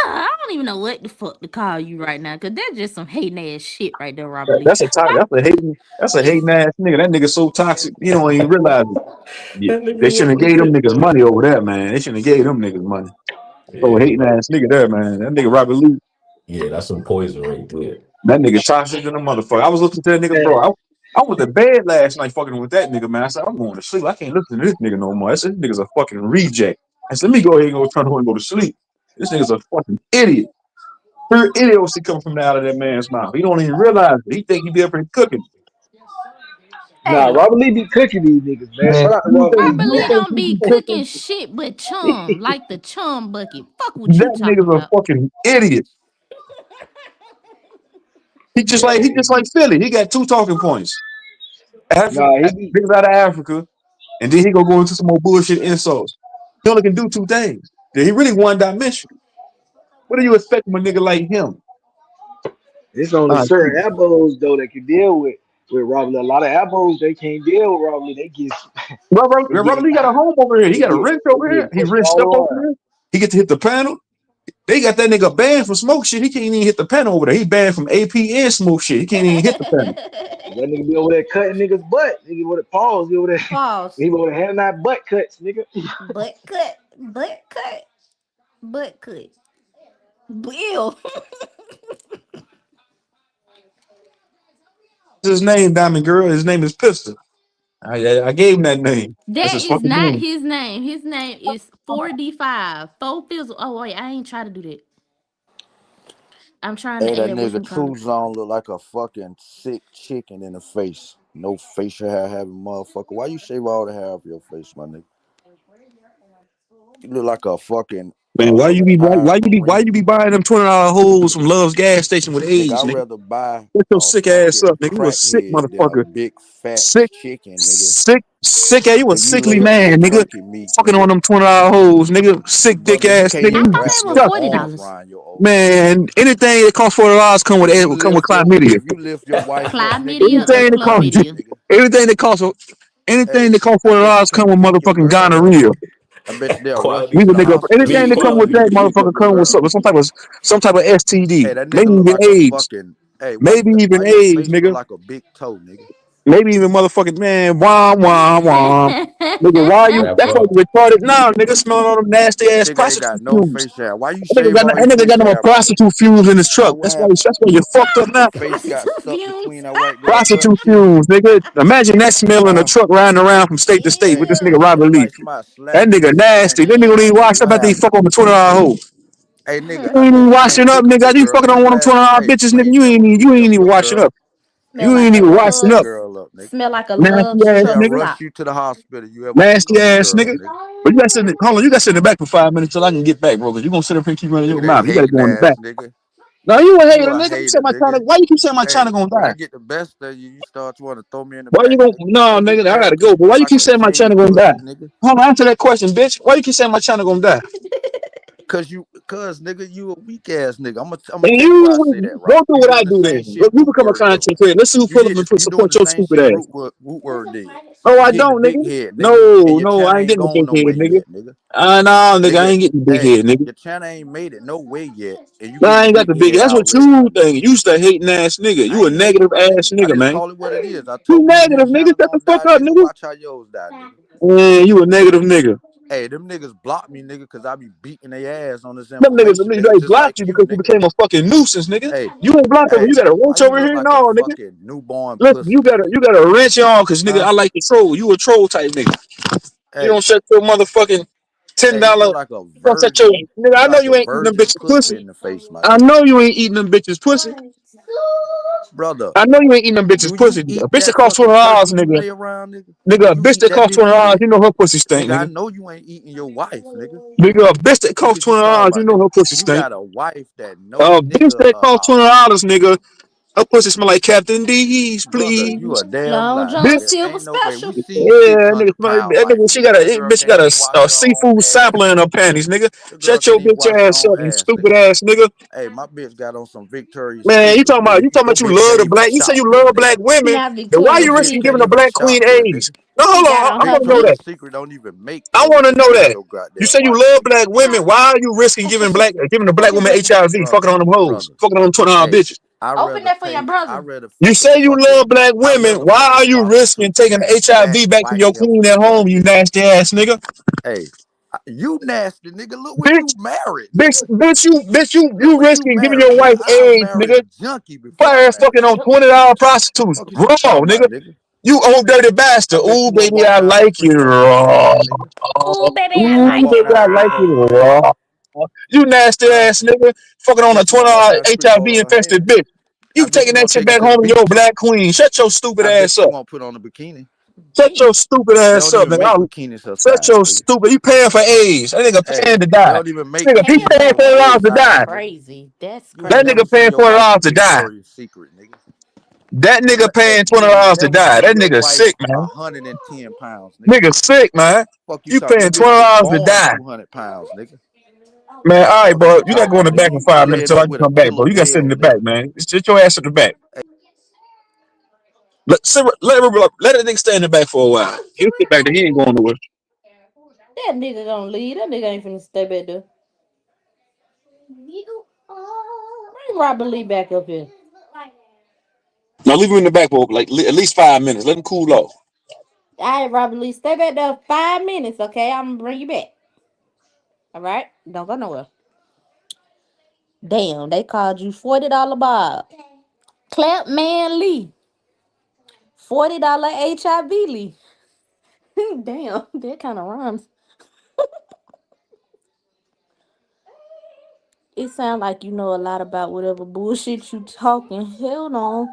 G: I don't even know what the fuck to call you right now, cause that's just some hating ass shit right there, Robert Lee.
J: That's a
G: Why?
J: that's a hating ass nigga. That nigga so toxic. He don't even realize it. Yeah.
B: That
J: They
B: nigga
J: shouldn't have
B: was
J: gave them
B: sick,
J: niggas
B: bro.
J: money over there, man. They shouldn't have gave them niggas money. Oh,
B: Yeah,
J: hating ass nigga there, man. That nigga Robert Lee.
B: yeah, that's some poison right there.
J: That nigga toxic than a motherfucker. I was listening to that nigga, bro. I went to bed last night fucking with that nigga, man. I said, I'm going to sleep. I can't listen to this nigga no more. I said, this nigga's a fucking reject. I said, let me go ahead and go turn on and go to sleep. This nigga's a fucking idiot. Pure idiocy coming from out of that man's mouth. He don't even realize it. He think he be up here cooking.
C: Nah,
G: Hey,
C: Robert Lee be cooking these niggas, man.
J: Man,
C: Shout out to Robert Lee,
G: Robert
J: you
G: Lee
C: man.
J: think
G: don't
J: he
G: be
J: be cooking?
G: cooking shit but chum, like the chum bucket. Fuck what you
J: That
G: talking
J: nigga's a
G: about.
J: fucking idiot. He just like Philly. He got two talking points. Africa,
C: Nah, he be.
J: niggas out of Africa, and then he gonna go into some more bullshit insults. He only can do two things. He really one dimensional. What do you expect from a nigga like him?
C: It's only certain elbows though that can deal with Robert Lee. A lot of elbows they can't deal with Robert Lee.
J: Robert Lee got a home over here. He
C: They
J: got a
C: get
J: wrench
C: they
J: over here.
C: get
J: He
C: pushed
J: wrenched up
C: all
J: over
C: around.
J: here. He get to hit the panel. They got that nigga banned from smoke shit. He can't even hit the panel over there. He banned from AP and smoke shit. He can't even hit the panel.
C: That nigga be over there cutting niggas butt. Nigga with a pause. He over there.
G: Pause.
C: He over there handing out butt cuts, nigga.
G: Butt cut. Butt cut. Butt cut. Bill.
J: His name, Diamond Girl. His name is Pistol. I gave him that name. That's
G: That
J: his
G: is
J: fucking
G: not
J: name.
G: his name. His name is 4D5. 4 Fizzle. Oh, wait, I ain't try to do that. I'm trying to
L: Hey, that
G: add
L: nigga
G: whatchamacallit.
L: True Zone look like a fucking sick chicken in the face. No facial hair having motherfucker. Why you shave all the hair off your face, my nigga? You look like a fucking
J: Man,
L: retired
J: why you
L: Marine.
J: be buying them $20 holes from Love's gas station with
L: Nigga,
J: age,
L: I'd
J: nigga?
L: rather buy
J: Get your
L: a
J: sick ass
L: fucking
J: up, nigga. You a sick
L: crackhead than a
J: motherfucker.
L: big fat
J: Sick,
L: chicken, nigga.
J: sick. You a
L: Nigga, you
J: sickly
L: laid up with
J: man, nigga.
L: chunky meat,
J: Fucking on
L: nigga.
J: them $20 hoes, nigga. Sick dick
L: Brother, you
J: ass
L: can't
J: nigga.
G: I
L: even
J: You
G: thought
L: wrap
G: they were
L: your
J: disgusting.
L: arms
G: $40.
L: around your old lady.
J: Man, anything that costs $40 come with
L: Nigga, you
J: come with
L: lift your
J: chlamydia.
L: if you lift your wife up, nigga, you
G: Chlamydia or
J: Anything
L: get
J: that costs
G: chlamydia?
L: chlamydia, nigga.
J: anything
L: Hey,
J: that costs
L: I bet you
J: $40 come
L: can't
J: with
L: get your
J: motherfucking
L: girl up.
J: gonorrhea.
L: I bet you they'll rush you
J: Leave
B: Quality,
L: to
J: a
L: the
J: nigga up.
L: hospital
J: Anything
B: big
J: that
L: before
J: come
L: you
J: with
B: quality
J: that
L: even
B: meat.
L: pick up
J: motherfucker
L: your
J: come with
L: girl.
J: some type of
L: Hey,
J: STD.
L: that
J: Maybe
L: nigga look
J: even
L: like a
J: AIDS.
L: fucking. Hey,
J: Maybe even
L: why your
J: AIDS,
L: face look
J: nigga.
L: like a big toe, nigga?
J: Maybe even motherfucking man, wah. Nigga, why you?
B: Wrap
J: That's why
B: up.
J: you retarded now, nigga. Smelling all them nasty ass
L: Nigga ain't
J: prostitute
L: got no
J: fumes.
L: facial hair. Why you
J: That nigga
L: shave all your
J: got
L: facial
J: them
L: hair, brother?
J: prostitute fumes in his
L: Huh?
J: truck.
L: What
J: That's why
L: happened?
J: you're fucked up now.
L: Your face got
G: Prostitute
L: stuck
G: fumes.
L: between that white girl butt
J: Prostitute
L: cheek?
J: fumes, nigga. Imagine that smell in a
L: Huh?
J: truck riding around from state to state with this
G: Ew.
J: nigga
L: Hey,
J: Robert
L: look
J: Lee.
L: like somebody
J: That
L: slapped you
J: nigga
L: with
J: nasty. That nigga
L: spandex.
J: don't even wash
L: What
J: up after he
L: happened?
J: fuck on the $20 hole.
L: Hey, nigga,
J: You
L: I
J: ain't even
L: bet you
J: washing
L: can't
J: up,
L: pick up
J: nigga.
L: your
J: You
L: girl,
J: fucking
L: nigga.
J: on
L: You
J: one of them
L: last.
J: $20
L: Hey,
J: bitches,
L: you
J: nigga.
L: ain't never
J: You
L: picked
J: ain't
L: up
J: even
L: your
J: washing
L: girl.
J: up.
G: Smell
J: You
G: like
J: ain't
G: a
J: even
L: Never picked
J: washing
L: your
J: up.
G: Love's.
L: girl up, nigga.
G: Smell like a
J: Nasty
G: Love's
J: ass
G: truck
L: They'll
J: nigga.
L: rush
G: stop.
L: you to the hospital. You ever pick
J: Nasty
L: up your
J: ass
L: girl,
J: nigga.
L: nigga.
J: But you gotta sit in, hold on, you gotta sit in the back for 5 minutes till I can get back, bro. Cause you gonna sit up here and keep running
L: Look
J: your
L: at that
J: mouth. You gotta
L: hating
J: go in the
L: ass
J: back.
L: nigga.
J: No, you a
L: You
J: hater,
L: a
J: nigga. You say
L: hater,
J: my China.
L: nigga.
J: Why you keep saying my China
L: Hey,
J: gonna
L: when I
J: die?
L: get the best of you, you start trying to throw me in the
J: Why you
L: back,
J: gonna
L: nigga.
J: no
L: Don't be
J: nigga, I gotta go.
L: catfishing
J: But
L: me
J: why you
L: like
J: keep
L: a
J: saying my China
L: chain
J: gonna die?
L: pussy, nigga.
J: Hold on, answer that question, bitch. Why you keep saying my China gonna die?
L: Cause nigga, you a weak ass nigga. I'm gonna
J: And
L: tell you why I
J: you
L: say that,
J: go
L: right?
J: do
L: You
J: what I
L: doing the
J: do
L: same
J: then.
L: shit
J: You
L: Root
J: become a
L: Word
J: content
L: doing.
J: creator. Let's see who pull up and
L: You doing
J: support
L: the
J: your
L: same
J: stupid
L: shit
J: ass.
L: Root Word did.
J: No,
L: You
J: I
L: getting the
J: don't,
L: big
J: nigga.
L: head, nigga, and
J: No,
L: your
J: no,
L: channel
J: I ain't
L: ain't
J: getting the
L: gone
J: big
L: nowhere
J: head, nigga.
L: yet, nigga.
J: No, nigga, I
L: Nigga,
J: ain't getting the big
L: hey,
J: head, nigga.
L: your channel ain't made it no way yet, and you
J: No,
L: getting
J: I
L: the
J: ain't got
L: big
J: the big.
L: head
J: That's what
L: already,
J: you
L: my nigga.
J: think. You just a hating ass nigga.
L: I
J: You a
L: ain't hating,
J: negative
L: my
J: ass
L: nigga. I
J: nigga,
L: just
J: man.
L: call it what it is. I
J: You
L: told you when your
J: negative, nigga.
L: channel
J: Shut the
L: gonna
J: fuck
L: die,
J: up,
L: nigga.
J: nigga.
L: Watch how yours die, nigga.
J: Man, you a negative nigga.
L: Hey, them niggas block me, nigga, because I be beating their ass on this
J: Them niggas,
L: information,
J: they
L: nigga, just like
J: blocked you
L: you,
J: because you
L: nigga.
J: became a fucking nuisance, nigga.
L: Hey,
J: You ain't blocked over.
L: hey,
J: You got a
L: why
J: wrench
L: you
J: over
L: look
J: here?
L: like a
J: No, nigga.
L: fucking newborn
J: Listen,
L: pussy?
J: you got a wrench on because nigga,
L: Huh?
J: I like to troll. You a troll type nigga. You
L: Hey,
J: don't shut your motherfucking
L: hey, you
J: $10.
L: look like a
J: You don't shut your
L: virgin.
J: nigga.
L: You
J: I know
L: like
J: you
L: a
J: ain't eating them
L: virgin
J: bitches
L: pussy
J: pussy.
L: in the face, my
J: I
L: nigga.
J: know you ain't eating them bitches pussy.
L: Brother,
J: I know you ain't eating them bitches
L: do you
J: pussy.
L: eat
J: A bitch that
L: that
J: costs
L: fucking
J: $20,
L: turkey you
J: nigga.
L: lay around, nigga?
J: Nigga,
L: Do
J: a
L: you
J: bitch
L: eat
J: that
L: that
J: costs
L: bitch
J: $20,
L: eating?
J: you know her pussy stink,
L: Nigga, I
J: nigga.
L: know you ain't eating your wife, nigga.
J: Nigga, a bitch that
L: Fuck
J: costs
L: is you talking
J: $20, you
L: about,
J: know
L: nigga?
J: her pussy
L: You
J: stink.
L: got a wife that no
J: A bitch
L: nigga
J: that costs
L: about.
J: $20, nigga. Her pussy smell like Captain D's,
L: Brother, you
J: please.
L: a damn
G: Long
L: lie,
G: John
L: nigga.
J: Bitch.
G: Silver
L: Ain't no way. We
G: special.
L: seen
J: Yeah, nigga,
L: 600 pound
J: that
L: wife,
J: nigga,
L: nigga. That girl
J: bitch
L: can't
J: got
L: even wash
J: a
L: her own
J: seafood
L: ass,
J: sampler in
L: nigga.
J: her panties, nigga.
L: The girl
J: Shut
L: can't
J: your
L: even
J: bitch
L: wash her
J: ass
L: own
J: up, you
L: ass,
J: stupid
L: nigga.
J: ass nigga.
L: Hey, my bitch got on some Victoria's
J: Man,
L: Secret, nigga.
J: you talking
L: Your
J: about you
L: bitch
J: love
L: can't
J: the
L: even
J: black. You say
L: shop
J: you
L: for you,
J: love
L: nigga.
J: black women.
G: Not
J: Then why
G: Victoria's
J: you
L: Your bitch
J: risking
L: can't
J: giving
G: Secret.
J: the
L: even
J: black
L: shop
J: queen
L: for you,
J: AIDS?
L: nigga.
J: No,
G: She
J: hold
G: got
J: on.
G: on
J: I
G: her
J: want to know that.
L: Victoria's
G: dress.
L: Secret don't even make
J: I want
L: clothes
J: to
L: as
J: know
L: good as
J: that.
L: your
J: You
L: goddamn
J: say you
L: wife,
J: love
L: nigga.
J: black women. Why are you risking giving the black woman HIV,
L: Brother,
J: fucking on them hoes,
L: brother.
J: fucking on them $20
L: Hey,
J: bitches?
G: Open that for your brother.
J: You say you love black
L: I
J: women.
L: rather
J: Why
L: fuck a
J: are you risking
L: prostitute than
J: taking
L: that
J: the
L: fat
J: HIV back to
L: white
J: your queen at home, you
L: infiltrator, nigga.
J: nasty ass nigga?
L: Hey, you nasty, nigga. Look what
J: Bitch,
L: you married,
J: bitch,
L: nigga. Look
J: you
L: what you
J: risking giving
L: married,
J: your
L: nigga.
J: wife
L: I'll
J: AIDS,
L: marry
J: nigga.
L: a junkie before I
J: Fire
L: marry
J: fucking on
L: you.
J: $20 prostitutes.
L: Fuck is you
J: Raw,
L: talking about,
J: nigga.
L: nigga?
J: You old dirty
L: I
J: bastard.
L: bet
J: Ooh,
L: you won't
J: baby,
L: walk
J: I
L: down no
J: like
L: street
J: you
L: with no pussy
J: raw.
L: on, nigga.
G: Oh, baby,
L: You
G: I
J: Ooh,
L: won't
G: like
L: walk
J: baby,
G: it
J: I
L: down no
J: like
L: street
J: you
L: with
G: raw.
L: no pussy,
J: raw. You nasty
L: huh?
J: ass nigga. Fucking
L: I
J: on a
L: bet you won't walk
J: $20
L: down the street with
J: HIV
L: no
J: infested
L: hand.
J: bitch. You
L: I bet
J: taking
L: you
J: that
L: won't
J: shit
L: take it
J: back
L: to the
J: home to your
L: beach.
J: black queen. Shut your stupid
L: I bet
J: ass
L: you
J: up.
L: won't put on a bikini.
J: Shut your stupid
L: They
J: ass
L: don't
J: up,
L: even make
J: nigga.
L: bikinis her
J: Shut
L: size,
J: your
L: nigga.
J: stupid. You paying for AIDS. That nigga
L: Hey,
J: paying to
L: they
J: die.
L: don't even make
J: Nigga, he
G: Paying
J: paying
G: for
L: bikinis her
J: $40
G: AIDS
J: to
G: is
J: die.
L: size, nigga.
G: crazy. That's
L: You ain't
J: That
L: never
J: nigga
G: crazy.
L: seen
J: paying
L: your wife
J: $40
L: in
J: to die.
L: Victoria's Secret, nigga.
J: That nigga
L: Hey,
J: paying
L: you ain't
J: $20 to
L: never
J: die.
L: seen
J: That
L: your
J: nigga
L: wife
J: sick, man.
L: 110 pounds, nigga.
J: Nigga sick, man.
L: Fuck you
J: You
L: talking. Your
J: paying
L: bitch was
J: $20 to
L: born
J: die.
L: 200 pounds, nigga.
J: Man, all right,
L: Fuck is
J: bro.
L: you
J: You gotta
L: talking
J: go in
L: about,
J: the back
L: nigga?
J: in
L: You
J: 5 minutes
L: laying
J: till
L: up
J: I can
L: with a
J: come back, bro.
L: killer
J: You gotta sit in
L: whale,
J: the back,
L: nigga.
J: man. Sit your ass in the back. Let that nigga stay in the back for a while. He'll sit back there. He ain't going nowhere.
G: That nigga gonna leave. That nigga ain't finna stay back there. Bring Robert Lee back up here.
J: Now leave him in the back for like at least 5 minutes. Let him cool off.
G: All right, Robert Lee, stay back there 5 minutes, okay? I'm gonna bring you back. All right, don't go nowhere. Damn, they called you $40 Bob. Clap Man Lee, $40 HIV Lee. Damn, that kind of rhymes. It sounds like you know a lot about whatever bullshit you talking. Hell no.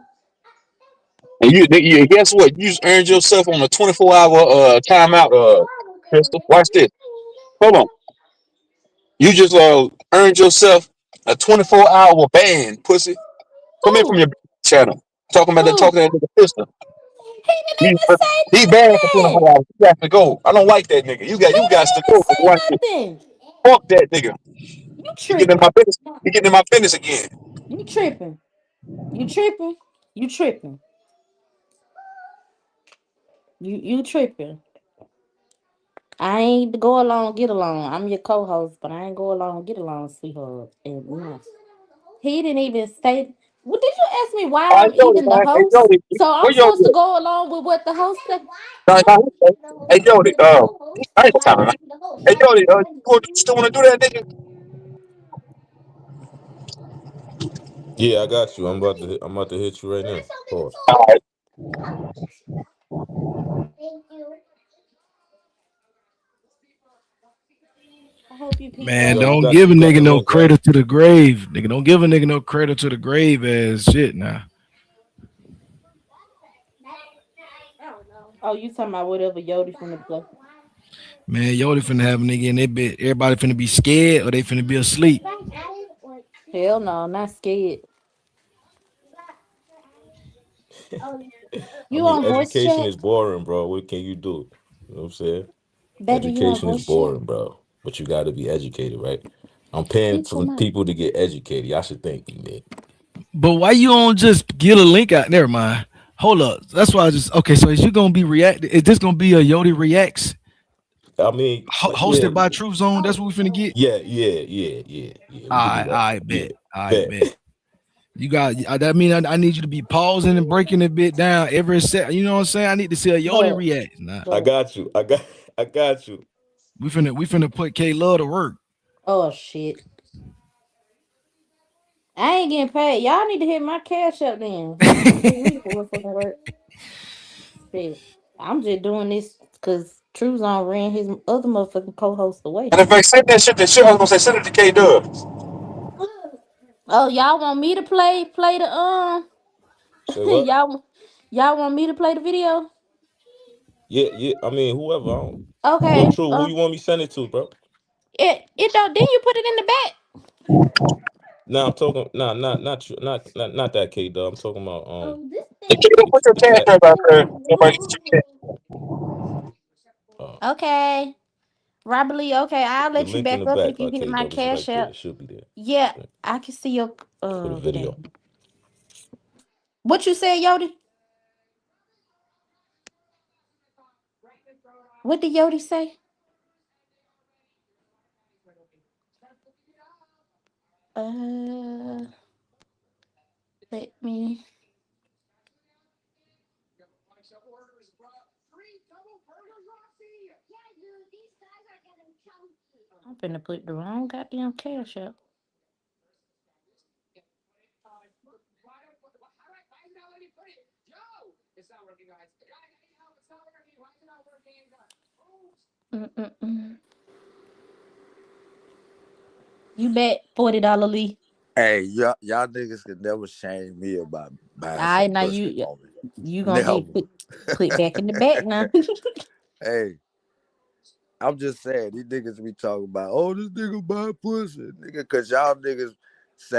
J: And guess what? You just earned yourself on a 24-hour timeout. Crystal, watch this. Hold on. You just earned yourself a 24-hour ban, pussy. Come in from
G: Who?
J: your channel. Talking
G: Who?
J: that nigga sister.
G: He didn't
J: He,
G: even say
J: he
G: none
J: banned for
G: of that.
J: 24 hours. You got to go. I don't like that nigga.
G: He
J: You got
G: didn't
J: to
G: even
J: go. Watch this.
G: say nothing.
J: Fuck that nigga.
G: You
J: He getting in
G: tripping.
J: my business. He getting in my business again.
G: You tripping. You tripping. You tripping. You tripping. I ain't go along, get along. I'm your co-host, but I ain't go along, get along, sweetheart. And he didn't even say. Well, did you ask me why
J: All right,
G: I'm
J: Jody,
G: even the
J: man. Hey,
G: host?
J: Jody.
G: So
J: Where
G: I'm
J: Jody
G: supposed to
J: at?
G: go along with what the host said.
J: Nah, hey, Jody. I ain't got time. Hey, Jody. You still want to do that, nigga?
B: Yeah, I got you. I'm about to hit you right now. Pause.
J: All right.
G: I hope you people
E: Man,
G: are
B: Yo,
E: don't
G: having.
E: give a
B: you got
E: nigga
B: the
E: no
B: link, right?
E: credit to the grave. Nigga, don't give a nigga no credit to the grave ass shit now.
G: Oh, you talking about whatever Yodi from the play?
E: Man, Yodi finna have a nigga in that bit. Everybody finna be scared or they finna be asleep.
G: Hell no, not scared.
B: I
G: You
B: mean,
G: on voice
B: education
G: chat?
B: is boring, bro. What can you do? You know what I'm saying?
G: Baby, you on
B: Education is
G: voice chat?
B: boring, bro. But you got to be educated, right? I'm paying
G: Bitch,
B: for
G: I'm not.
B: people to get educated. Y'all should thank me, man.
E: But why you don't just get a link out? Never mind. Hold up. That's why I just okay. So is you gonna be react? Is this gonna be a Yodi reacts
B: I mean, yeah,
E: hosted by Truth Zone? That's what we finna get.
B: yeah. We could do that.
E: I
B: Yeah,
E: bet. I bet.
B: bet.
E: You got that mean I need you to be pausing and breaking a bit down every set. You know what I'm saying? I need to see a Yodi
G: But
E: react. Nah.
B: I
G: but
B: got you. I got you.
M: We finna put K Love to work.
G: Oh shit. I ain't getting paid. Y'all need to hit my cash up then. We for fucking work. Shit. I'm just doing this because True Zone ran his other motherfucking co-host away.
J: And if I said that shit, I was gonna say send it to K Dub.
G: Oh, y'all want me to play the
B: Say what?
G: y'all want me to play the video?
B: Yeah. I mean, whoever. I don't... Yo,
G: Okay.
B: True, who you want me to send it to, bro?
G: It don't. Then you put it in the back.
B: Nah, I'm talking. Nah, not that K Dub. I'm talking about
G: This
J: Hey,
G: thing.
J: K Dub, put your
B: the
J: cash
B: cat.
J: up out there. Everybody get your cash.
G: Okay. Robert Lee, okay, I'll
B: The
G: let you
B: link in
G: back
B: the
G: up
B: back
G: if you
B: by
G: hit
B: K
G: my
B: Dub is
G: cash
B: right there.
G: out.
B: It should be there.
G: Yeah, I can see your
B: For the video.
G: dang. What you said, Yodi? What did Yodi say? Let me. I'm finna put the wrong goddamn cash out. Mm-mm-mm. You bet $40 Lee.
L: Hey, y'all niggas could never shame me about buying
G: All
L: some
G: right, now
L: pussy for me.
G: you gonna
L: Never.
G: get put back in the back now.
L: Hey, I'm just saying, these niggas be talking about, oh, this nigga buy pussy. Nigga, cause y'all niggas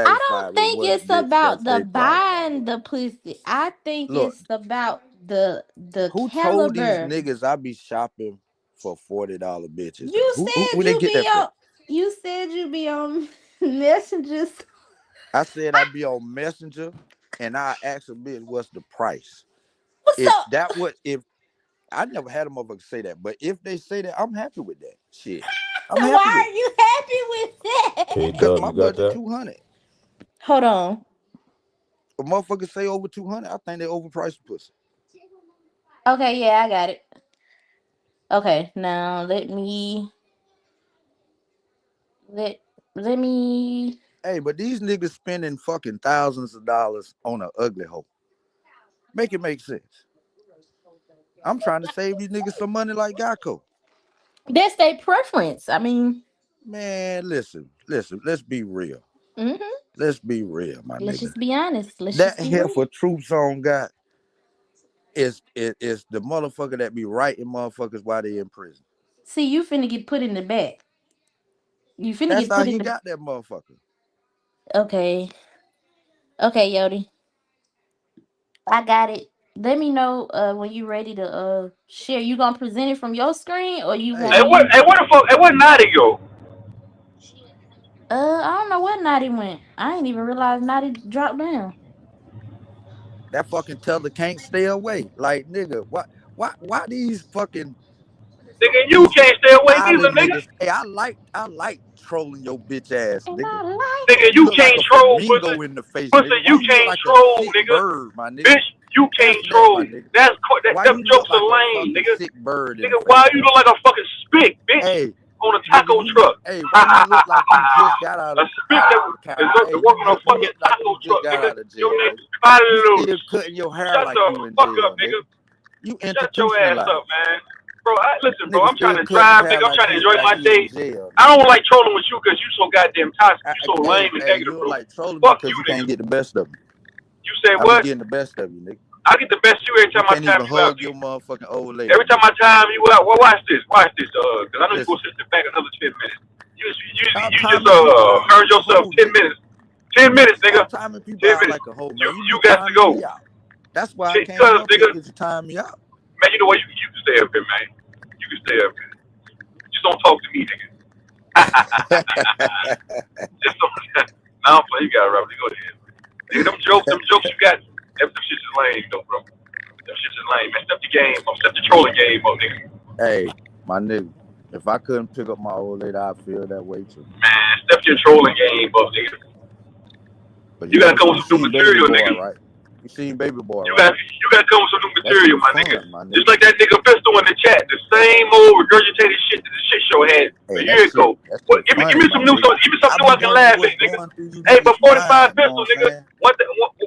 G: I don't
L: satisfied with
G: think
L: what
G: it's
L: bitch
G: about
L: that's
G: the
L: they problem.
G: buying the pussy. I think
L: Look,
G: it's about the
L: who told these
G: caliber.
L: niggas I be shopping for $40 bitches though?
G: You
L: Who
G: said
L: where they
G: you
L: get
G: be
L: that from?
G: on. You said you be on messengers.
L: I said I be on Messenger and I ask a bitch what's the price.
G: What's
L: If
G: up?
L: that would if I never had a motherfucker say that, but if they say that, I'm happy with that shit. I'm happy with
G: Why
L: it.
G: are you happy with
B: K
G: that?
L: Cause
B: Dub,
L: my
B: you got
L: budget
B: that?
L: 200.
G: Hold on.
L: A motherfucker say over 200, I think they overpriced the pussy.
G: Okay, yeah, I got it. Okay, now let me.
L: Hey, but these niggas spending fucking thousands of dollars on an ugly hoe. Make it make sense. I'm trying to save these niggas some money like Geico.
G: That's their preference. I mean,
L: Man, listen. Let's be real.
G: hmm
L: Let's be real, my
G: let's
L: nigga.
G: just be honest. Let's
L: That
G: just be real.
L: heifer Troop Song got is the motherfucker that be writing motherfuckers while they in prison.
G: See, you finna get put in the back. You finna
L: That's
G: get
L: how
G: put in
L: he
G: the.
L: got that motherfucker.
G: Okay. Okay, Yodi. I got it. Let me know when you ready to share. You gonna present it from your screen or you
L: Hey,
G: want me?
N: Hey, what the fuck? Hey, where Naughty go?
G: I don't know where Naughty went. I ain't even realize Naughty dropped down.
L: that fucking teller can't stay away. Like, nigga, why these fucking
N: Nigga, you
L: these
N: can't stay away neither,
L: island
N: nigga.
L: niggas? Hey, I like trolling your bitch ass,
G: And
L: nigga.
G: I like
N: Nigga,
G: it.
L: You
N: you
L: look like
N: can't
L: a
N: troll, pussy.
L: flamingo in the face,
N: Pussy,
L: nigga. Why
N: you
L: you look
N: can't
L: like a
N: troll,
L: sick
N: nigga.
L: bird, my nigga?
N: Bitch, you can't
L: Answer that, my
N: troll.
L: nigga. Why
N: Them
L: you look
N: jokes
L: like
N: are
L: a
N: lame,
L: fucking
N: nigga.
L: sick bird in the
N: Nigga,
L: face,
N: why you
L: nigga?
N: look like a fucking spick, bitch,
L: Hey,
N: on a
L: nigga,
N: taco truck?
L: why you look like you just got out
N: A
L: of
N: spick that is up
L: Hey,
N: to work on a
L: you
N: fucking
L: look like
N: taco
L: you just
N: truck,
L: got
N: nigga.
L: out of
N: Your
L: jail,
N: name
L: nigga. You
N: Carlos.
L: still cutting your hair
N: Shut
L: like
N: the
L: you in
N: fuck
L: jail,
N: up,
L: nigga.
N: nigga.
L: You
N: Shut your ass up,
L: institutionalized.
N: man. Bro, listen, bro,
L: Nigga
N: I'm trying
L: still
N: to
L: cutting his
N: drive,
L: hair
N: nigga. I'm
L: like
N: trying to enjoy my
L: he in
N: day.
L: jail,
N: I
L: nigga.
N: don't like trolling with you because you so goddamn toxic. You so lame and
L: Hey,
N: negative,
L: you don't
N: bro.
L: like trolling me
N: Fuck
L: because
N: you,
L: you
N: nigga.
L: can't get the best of me.
N: You said
L: I be
N: what?
L: getting the best of you, nigga.
N: I get the best of you every
L: You
N: time I
L: can't
N: time
L: even
N: you out,
L: hug your
N: nigga.
L: motherfucking old lady,
N: Every time
L: nigga.
N: I time you out, well, watch this, because I know you
L: Listen,
N: gonna sit back another 10 minutes. You
L: stop
N: just
L: timing people out
N: heard
L: like a
N: yourself
L: hoe,
N: 10
L: nigga.
N: minutes. 10 minutes, nigga.
L: Stop timing people
N: 10
L: out
N: minutes.
L: like a hoe,
N: You
L: man. You
N: you
L: be
N: got to
L: timing
N: go.
L: me out. That's why I came
N: Cause
L: up here
N: nigga,
L: because you time me out.
N: man, you know what? You can stay up here, man. You can stay up here. Just don't talk to me, nigga. Just don't. Now I'm playing. You got it, Robert. Go ahead. Nigga, them jokes you got, them shit is lame, though, bro. Them shit is lame, man. Step the game up. Step the trolling game up, nigga.
L: Hey, my nigga, if I couldn't pick up my old lady, I'd feel that way too.
N: Man, step your trolling game up, nigga.
L: But
N: You gotta come
L: you
N: with some new
L: seen Baby
N: material,
L: Boy,
N: nigga.
L: right? You seen Baby Boy,
N: You
L: right?
N: gotta come with some new
L: That
N: material,
L: shit
N: my nigga.
L: fun, my
N: Just
L: nigga.
N: like that nigga Pistol in the chat, the same old regurgitated shit that the shit show had a
L: Hey,
N: year ago.
L: that
N: What?
L: shit
N: Give me
L: funny,
N: some
L: my
N: new
L: nigga.
N: stuff. Give me something
L: I
N: new
L: be
N: I can
L: wondering
N: laugh
L: what's
N: at, nigga.
L: going through you
N: Hey, but
L: niggas'
N: 45
L: mind. You know
N: pistols,
L: what I'm
N: nigga.
L: saying?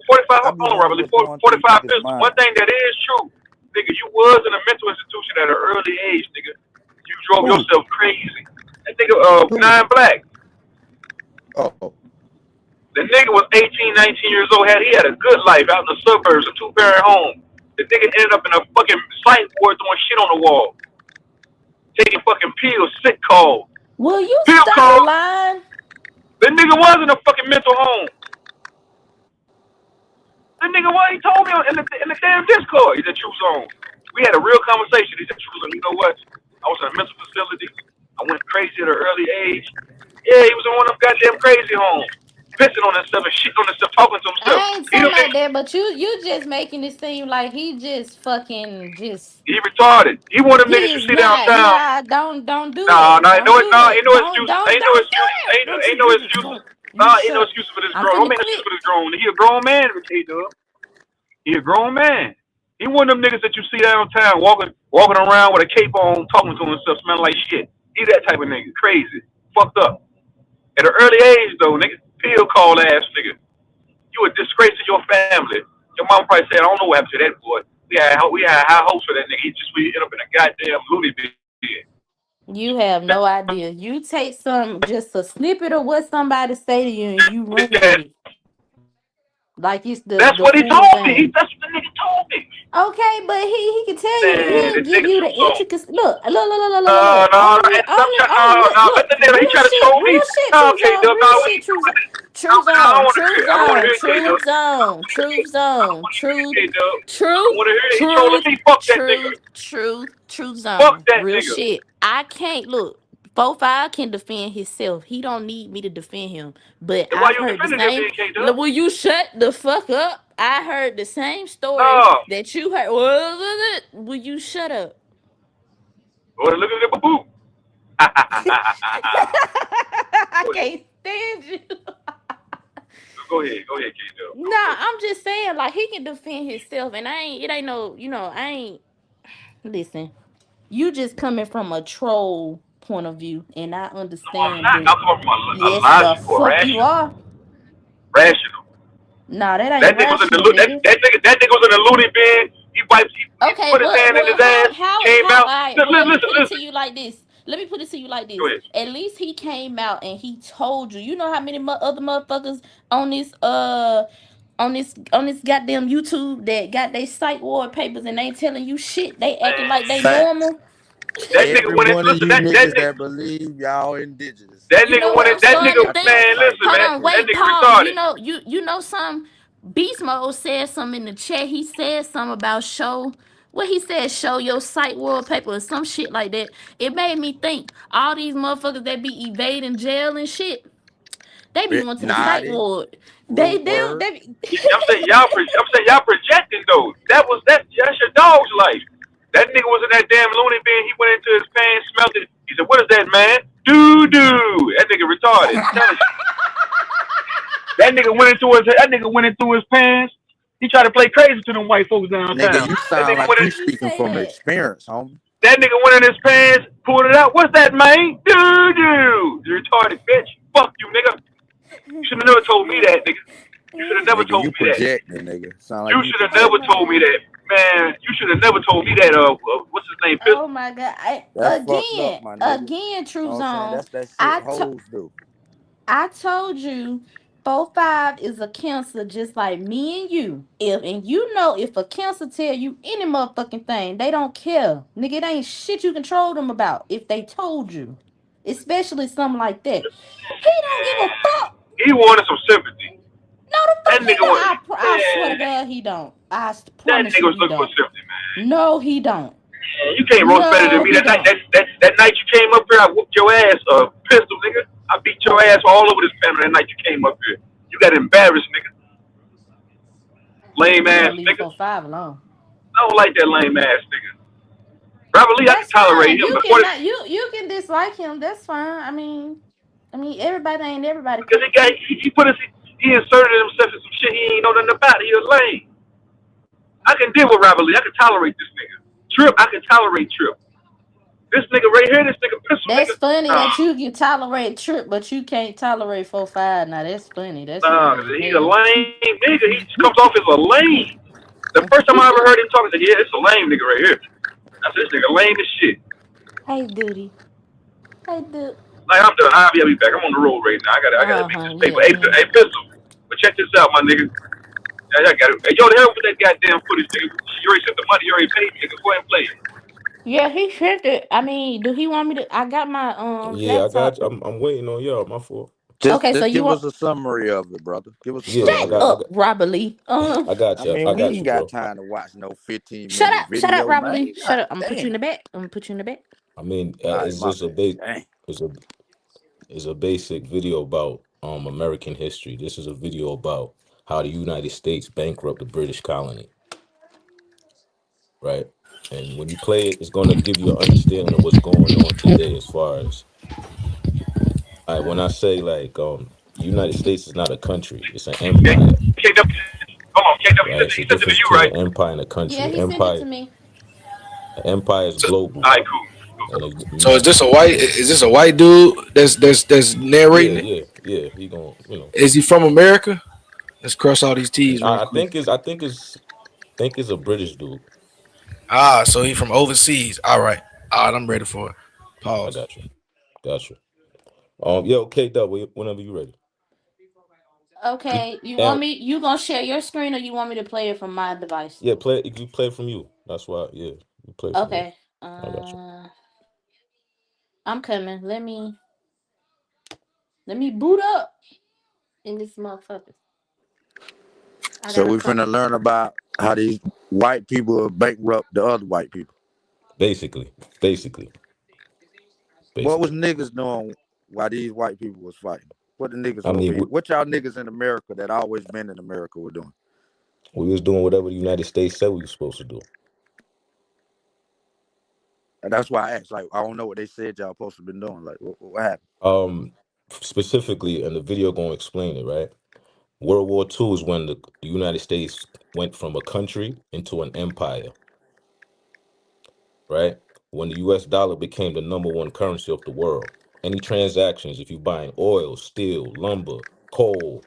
N: 45.
L: I
N: Hold
L: be
N: on,
L: wondering
N: Robert.
L: what's going through you
N: 45
L: niggas'
N: pistols. One
L: mind.
N: thing that is true, nigga, you was in a mental institution at an early age, nigga. You drove
L: Who?
N: yourself crazy. That nigga,
L: Who?
N: 9 Black.
L: Oh.
N: The nigga was 18, 19 years old. He had a good life out in the suburbs, a 2-parent home. The nigga ended up in a fucking psych ward throwing shit on the wall, taking fucking pills, sick calls.
G: Will you
N: Pill
G: stop
N: calls.
G: lying?
N: The nigga was in a fucking mental home. The nigga, what he told me in the damn Discord, he said, True Zone. We had a real conversation. He said, True Zone, you know what? I was in a mental facility. I went crazy at an early age. Yeah, he was in one of them goddamn crazy homes, pissing on himself and shitting on himself, talking to himself.
G: I ain't
N: He
G: talking
N: don't
G: about
N: think
G: that, but you just making it seem like he just fucking just
N: he retarded. He one of them niggas
G: he
N: you
G: is
N: see
G: not.
N: downtown.
G: Nah, don't do
N: Nah,
G: that.
N: nah,
G: Don't do
N: ain't
G: that.
N: no
G: Don't
N: excuses.
G: don't
N: Ain't no
G: don't do
N: excuses.
G: that. Don't
N: Ain't
G: you
N: no
G: do this.
N: excuses.
G: Don't you
N: Nah, ain't no
G: shut.
N: excuses for this
G: I'm
N: grown. Don't
G: finna
N: make no excuse
G: click.
N: for this grown. He a grown man, K-Dub. He a grown man. He one of them niggas that you see downtown walking around with a cape on, talking to himself, smelling like shit. He that type of nigga. Crazy. Fucked up. At an early age though, nigga, pill call ass nigga. You a disgrace to your family. Your mom probably said, I don't know what happened to that boy. We had high hopes for that nigga. He just we ended up in a goddamn loony bin.
G: You have no idea. You take just a snippet of what somebody say to you and you run with it. Like it's
N: That's
G: the
N: what he
G: full
N: told me.
G: thing.
N: That's what the nigga told me.
G: Okay, but he can tell you. He
N: Man,
G: ain't
N: this
G: give
N: nigga
G: you the
N: too soon.
G: intricacies. Look.
N: No, and stop trying. No,
G: Look,
N: let
G: look.
N: the nigga. He trying to troll me.
G: Real shit,
N: No,
G: true zone.
N: K-Dub.
G: Real
N: No,
G: shit, true zone.
N: I
G: True
N: don't
G: zone,
N: want to hear
G: true
N: it. I don't want to
G: zone,
N: hear it,
G: true
N: K-Dub.
G: zone, true
N: I don't
G: zone,
N: want to hear it,
G: truth,
N: K-Dub. I don't
G: truth,
N: want to hear it. He trolling
G: truth,
N: me. Fuck that nigga.
G: true
N: Fuck
G: zone.
N: that
G: Real
N: nigga.
G: shit. I can't look. 4-5 can defend himself. He don't need me to defend him. But
N: And why
G: I
N: you
G: heard the
N: defending him
G: same.
N: then, K-Dub?
G: Look, will you shut the fuck up? I heard the same story
N: No.
G: that you heard. Will you shut up?
N: Or look at the boo.
G: I
N: Go ahead.
G: can't stand you.
N: Go ahead, K-Dub.
G: Nah, I'm just saying, like he can defend himself, and it ain't no, I ain't. Listen, you just coming from a troll point of view, and I
N: I'm
G: understand
N: not.
G: that.
N: I'm talking about a
G: Yes, the
N: logical,
G: fuck you
N: rational.
G: are.
N: Rational.
G: Nah, that ain't
N: That nigga was in the
G: rational, nigga.
N: that nigga was in the loony bin. He
G: Okay,
N: put his hand in
G: well,
N: his ass,
G: how,
N: came
G: all
N: out.
G: right. Well, let me put it to
N: Listen.
G: you like this. Let me put it to you like
N: Go
G: this.
N: ahead.
G: At least he came out and he told you. You know how many other motherfuckers on this goddamn YouTube that got their psych ward papers and they telling you shit. They acting like they
N: Man,
L: Facts.
G: normal.
N: that nigga
L: Every
N: went in.
L: one of
N: Listen,
L: you
N: that
L: niggas
N: nigga,
L: that believe y'all indigenous.
N: that
G: You
N: nigga
G: know
N: went
G: what
N: in.
G: I'm
N: That
G: starting
N: nigga,
G: to
L: Got y'all
G: think?
N: man,
L: fighting
N: listen,
G: Hold
L: for
N: man.
G: on,
N: That
G: wait,
L: truth.
N: nigga
G: pause. You
N: retarded.
G: know, you know some Beast Mode said something in the chat. He said something about he said, show your sight wallpaper or some shit like that. It made me think all these motherfuckers that be evading jail and shit, they be going to the psych
L: Naughty.
G: ward. They
L: Root
G: do.
L: word.
G: They be
N: I'm saying y'all projecting though. That's your dog's life. That nigga was in that damn loony bin. He went into his pants, smelled it. He said, "What is that, man? Doo doo." That nigga retarded. I'm telling you. That nigga went into his pants. He tried to play crazy to them white folks
L: Nigga,
N: downtown.
L: you
N: That
L: sound
N: nigga
L: like
N: went in.
L: you
G: how you
L: speaking
G: say
L: from
G: that?
L: experience, homie.
N: That nigga went in his pants, pulled it out. What's that, man? Doo doo. You retarded bitch. Fuck you, nigga. You should have never told me that, nigga. You should have never
L: Nigga,
N: told
L: you
N: me that.
L: projecting, nigga. Sound like
N: You
L: you
N: should have
G: Oh
N: never
G: my
L: projecting.
N: told me
G: god.
N: that, man. You should have never told me that. What's his name?
G: Oh
N: Pistol.
G: my god.
L: That's fucked up, my nigga. You
G: True
L: know what I'm saying?
G: zone.
L: That's that shit
G: I to-
L: hoes do.
G: I told you 4-5 is a cancer just like me and you. If a cancer tell you any motherfucking thing, they don't care. Nigga, it ain't shit you control them about if they told you. Especially something like that. He don't give a fuck.
N: He wanted some sympathy.
G: No, the
N: That
G: fuck he
N: nigga
G: don't.
N: was,
G: I swear to
N: man.
G: God he don't.
N: That
G: Promise
N: nigga
G: you
N: was
G: he
N: looking for
G: don't.
N: sympathy, man.
G: No, he don't.
N: Man, you can't roast better than
G: No,
N: me.
G: he
N: That night,
G: don't.
N: that night you came up here, I whooped your ass, pistol, nigga. I beat your ass all over this panel that night you came up here. You got embarrassed, nigga. Lame
G: You
N: ass
G: better leave
N: nigga.
G: 4-5 alone.
N: I don't like that lame ass nigga. Robert Lee, I can
G: That's
N: tolerate
G: fine.
N: him,
G: You
N: but
G: can not you can dislike him. That's fine. I mean everybody ain't everybody
N: because
G: cup of tea.
N: he inserted himself in some shit he ain't know nothing about. He a lame. I can deal with Robert Lee. I can tolerate this nigga. Trip, I can tolerate Trip. This nigga right here, this nigga pistol
G: That's
N: nigga.
G: funny
N: Nah,
G: that you can tolerate Trip, but you can't tolerate 4-5. Now that's funny. That's
N: nah,
G: funny as
N: he's a
G: hell.
N: lame nigga. He just comes off as a lame. The first time I ever heard him talk, I said, yeah, it's a lame nigga right here. I said, this nigga lame as shit.
G: Hey, Duty. Hey, Dude.
N: Like, I'm done. I'll be back. I'm on the road right now. I gotta beat this paper.
G: Yeah, yeah.
N: Hey, pistol. But check this out, my nigga. I got it. Hey, yo, the hell with that goddamn footage, nigga. You already sent the money. You already paid, nigga. Go ahead and play it.
G: Yeah, he sent it. I mean, do he want me to? I got my
B: Yeah, I got
G: laptop.
B: you. I'm waiting on y'all. My fault.
L: Just
G: Okay, so
L: just
G: you
L: give
G: want?
L: us a summary of it, brother. Give us a
B: Yeah,
G: Shut
L: summary of it.
G: up, Robert Lee.
B: I got
L: I
B: you.
L: mean,
B: I
L: we
B: got
L: ain't
B: you,
L: got
B: bro.
L: time to watch no 15
G: Shut
L: minute
G: up,
L: video,
G: Robert
L: man.
G: Lee. Shut
L: God
G: up. I'm gonna put you
L: damn.
G: in the back. I'm gonna put you in the back.
B: I mean,
L: All right,
B: it's
L: my
B: just a
L: bad.
B: base.
L: Dang.
B: It's a basic video about American history. This is a video about how the United States bankrupt the British colony, right? And when you play it, it's gonna give you an understanding of what's going on today as far as when I say like the United States is not a country, it's an
N: Okay.
B: empire,
N: KW. Hold on, KW.
B: right? It's
N: He
B: the
N: sent it to
B: difference
N: you,
B: between
N: right?
B: an empire and a
G: Yeah,
B: country.
G: he sent it to me.
B: An empire is
N: All
B: global,
N: right, cool.
B: and
M: So is this a white? Is this a white dude that's
B: yeah,
M: narrating it?
B: he gonna,
M: Is he from America? Let's cross all these T's real
B: I
M: quick.
B: think it's a British dude.
M: Ah, so he from overseas. All right. All right, I'm ready for it.
B: I
M: Pause.
B: got you. Yeah, okay, double whenever you ready.
G: Okay, you want
B: And
G: me? You gonna share your screen, or you want me to play it from my device?
B: yeah, play if you play from you. That's why, yeah, you play from you.
G: Okay.
B: I got you.
G: I'm coming. Let me boot up in this motherfucker. I
L: So
G: got a
L: we
G: couple.
L: finna learn about how these white people bankrupt the other white people.
B: Basically.
L: What was niggas doing while these white people was fighting? What the niggas
B: I
L: over
B: mean,
L: here? What y'all niggas in America that always been in America were doing?
B: we was doing whatever the United States said we were supposed to do.
L: And that's why I asked. Like, I don't know what they said y'all supposed to been doing. Like, what happened?
B: Specifically, and the video gonna explain it, right? World War II is when the United States went from a country into an empire, right? When the US dollar became the #1 currency of the world. Any transactions, if you're buying oil, steel, lumber, coal,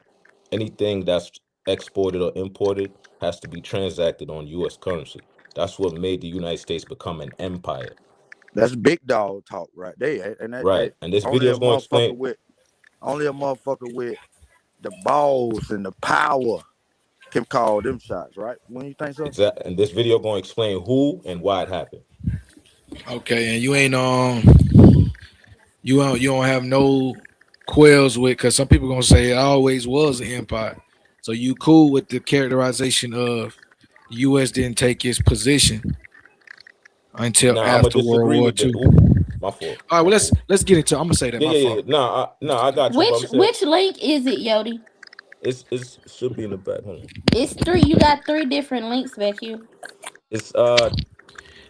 B: anything that's exported or imported has to be transacted on US currency. That's what made the United States become an empire.
L: That's big dog talk right there. And
B: Right. And this
L: only
B: video
L: a
B: is going to
L: motherfucker
B: explain
L: with the balls and the power can call them shots, right? When you think so?
B: exactly. And this video going to explain who and why it happened.
M: Okay, and you ain't you don't have no quails with, because some people gonna say it always was an empire. So you cool with the characterization of the U.S. didn't take its position until
B: Nah, I'm gonna
M: after World
B: disagree
M: War
B: with that.
M: II.
B: Ooh, my fault.
M: All right,
B: My
M: well
B: fault.
M: let's get into it. I'm gonna say that. My
B: Yeah.
M: fault.
B: No, I got you. But I'm saying
G: Which link is it, Yodi?
B: it should be in the back. Hold on.
G: It's three. You got three different links back here.
B: It's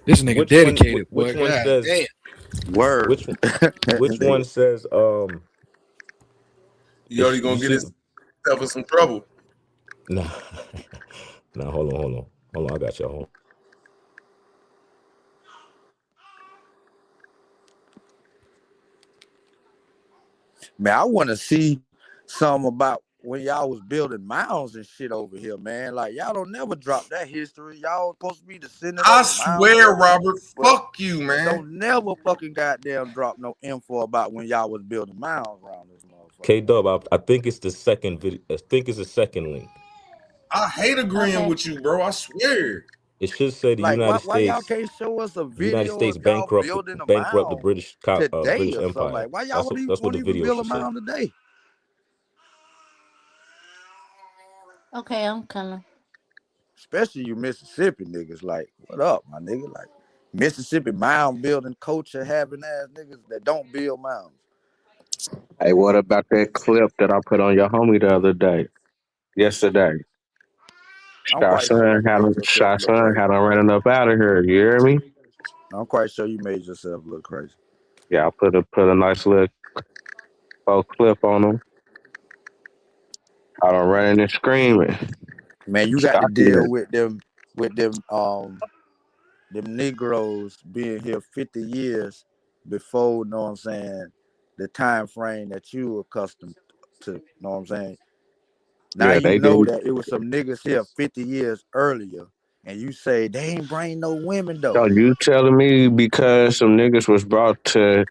M: This nigga dedicated, boy.
B: which one
M: God
B: says
M: damn.
L: Word.
B: which one says
A: You already
B: you
A: gonna get
B: see
A: himself in some trouble.
B: nah nah hold on I got y'all. Hold on.
L: Man, I want to see something about when y'all was building mounds and shit over here, man. Like, y'all don't never drop that history. Y'all supposed to be descendants
A: I
L: of the mound
A: swear,
L: builders,
A: Robert,
L: but
A: fuck you, man.
L: don't never fucking goddamn drop no info about when y'all was building mounds around this motherfucker.
B: K-Dub, I think it's the second video. I think it's the second link.
A: I hate agreeing with you, bro. I swear.
B: It should say the
L: Like,
B: United
L: why y'all
B: States.
L: can't show us a
B: The United
L: video
B: States
L: of y'all building a
B: bankrupt the
L: mound
B: British
L: today
B: British
L: or something?
B: Empire.
L: Like, why y'all
B: That's what
L: won't
B: the
L: even
B: video
L: build a
B: should say.
L: mound today?
G: Okay, I'm coming.
L: Especially you Mississippi niggas. Like, what up, my nigga? Like, Mississippi mound building culture having ass niggas that don't build mounds.
I: Hey, what about that clip that I put on your homie the other day? Yesterday.
L: I'm quite sure you made yourself look crazy.
I: Had him running up out of here. You hear me?
L: I'm quite sure you made yourself look crazy.
I: Yeah, I put a nice little clip on him. I don't running and screaming.
L: Man, you got to deal with them them Negroes being here 50 years before, know what I'm saying, the time frame that you accustomed to, know what I'm saying? Now
O: Yeah,
L: you
O: they
L: know
O: didn't.
L: that it was some niggas here 50 years earlier, and you say they ain't bring no women though.
O: So you telling me because some niggas was brought to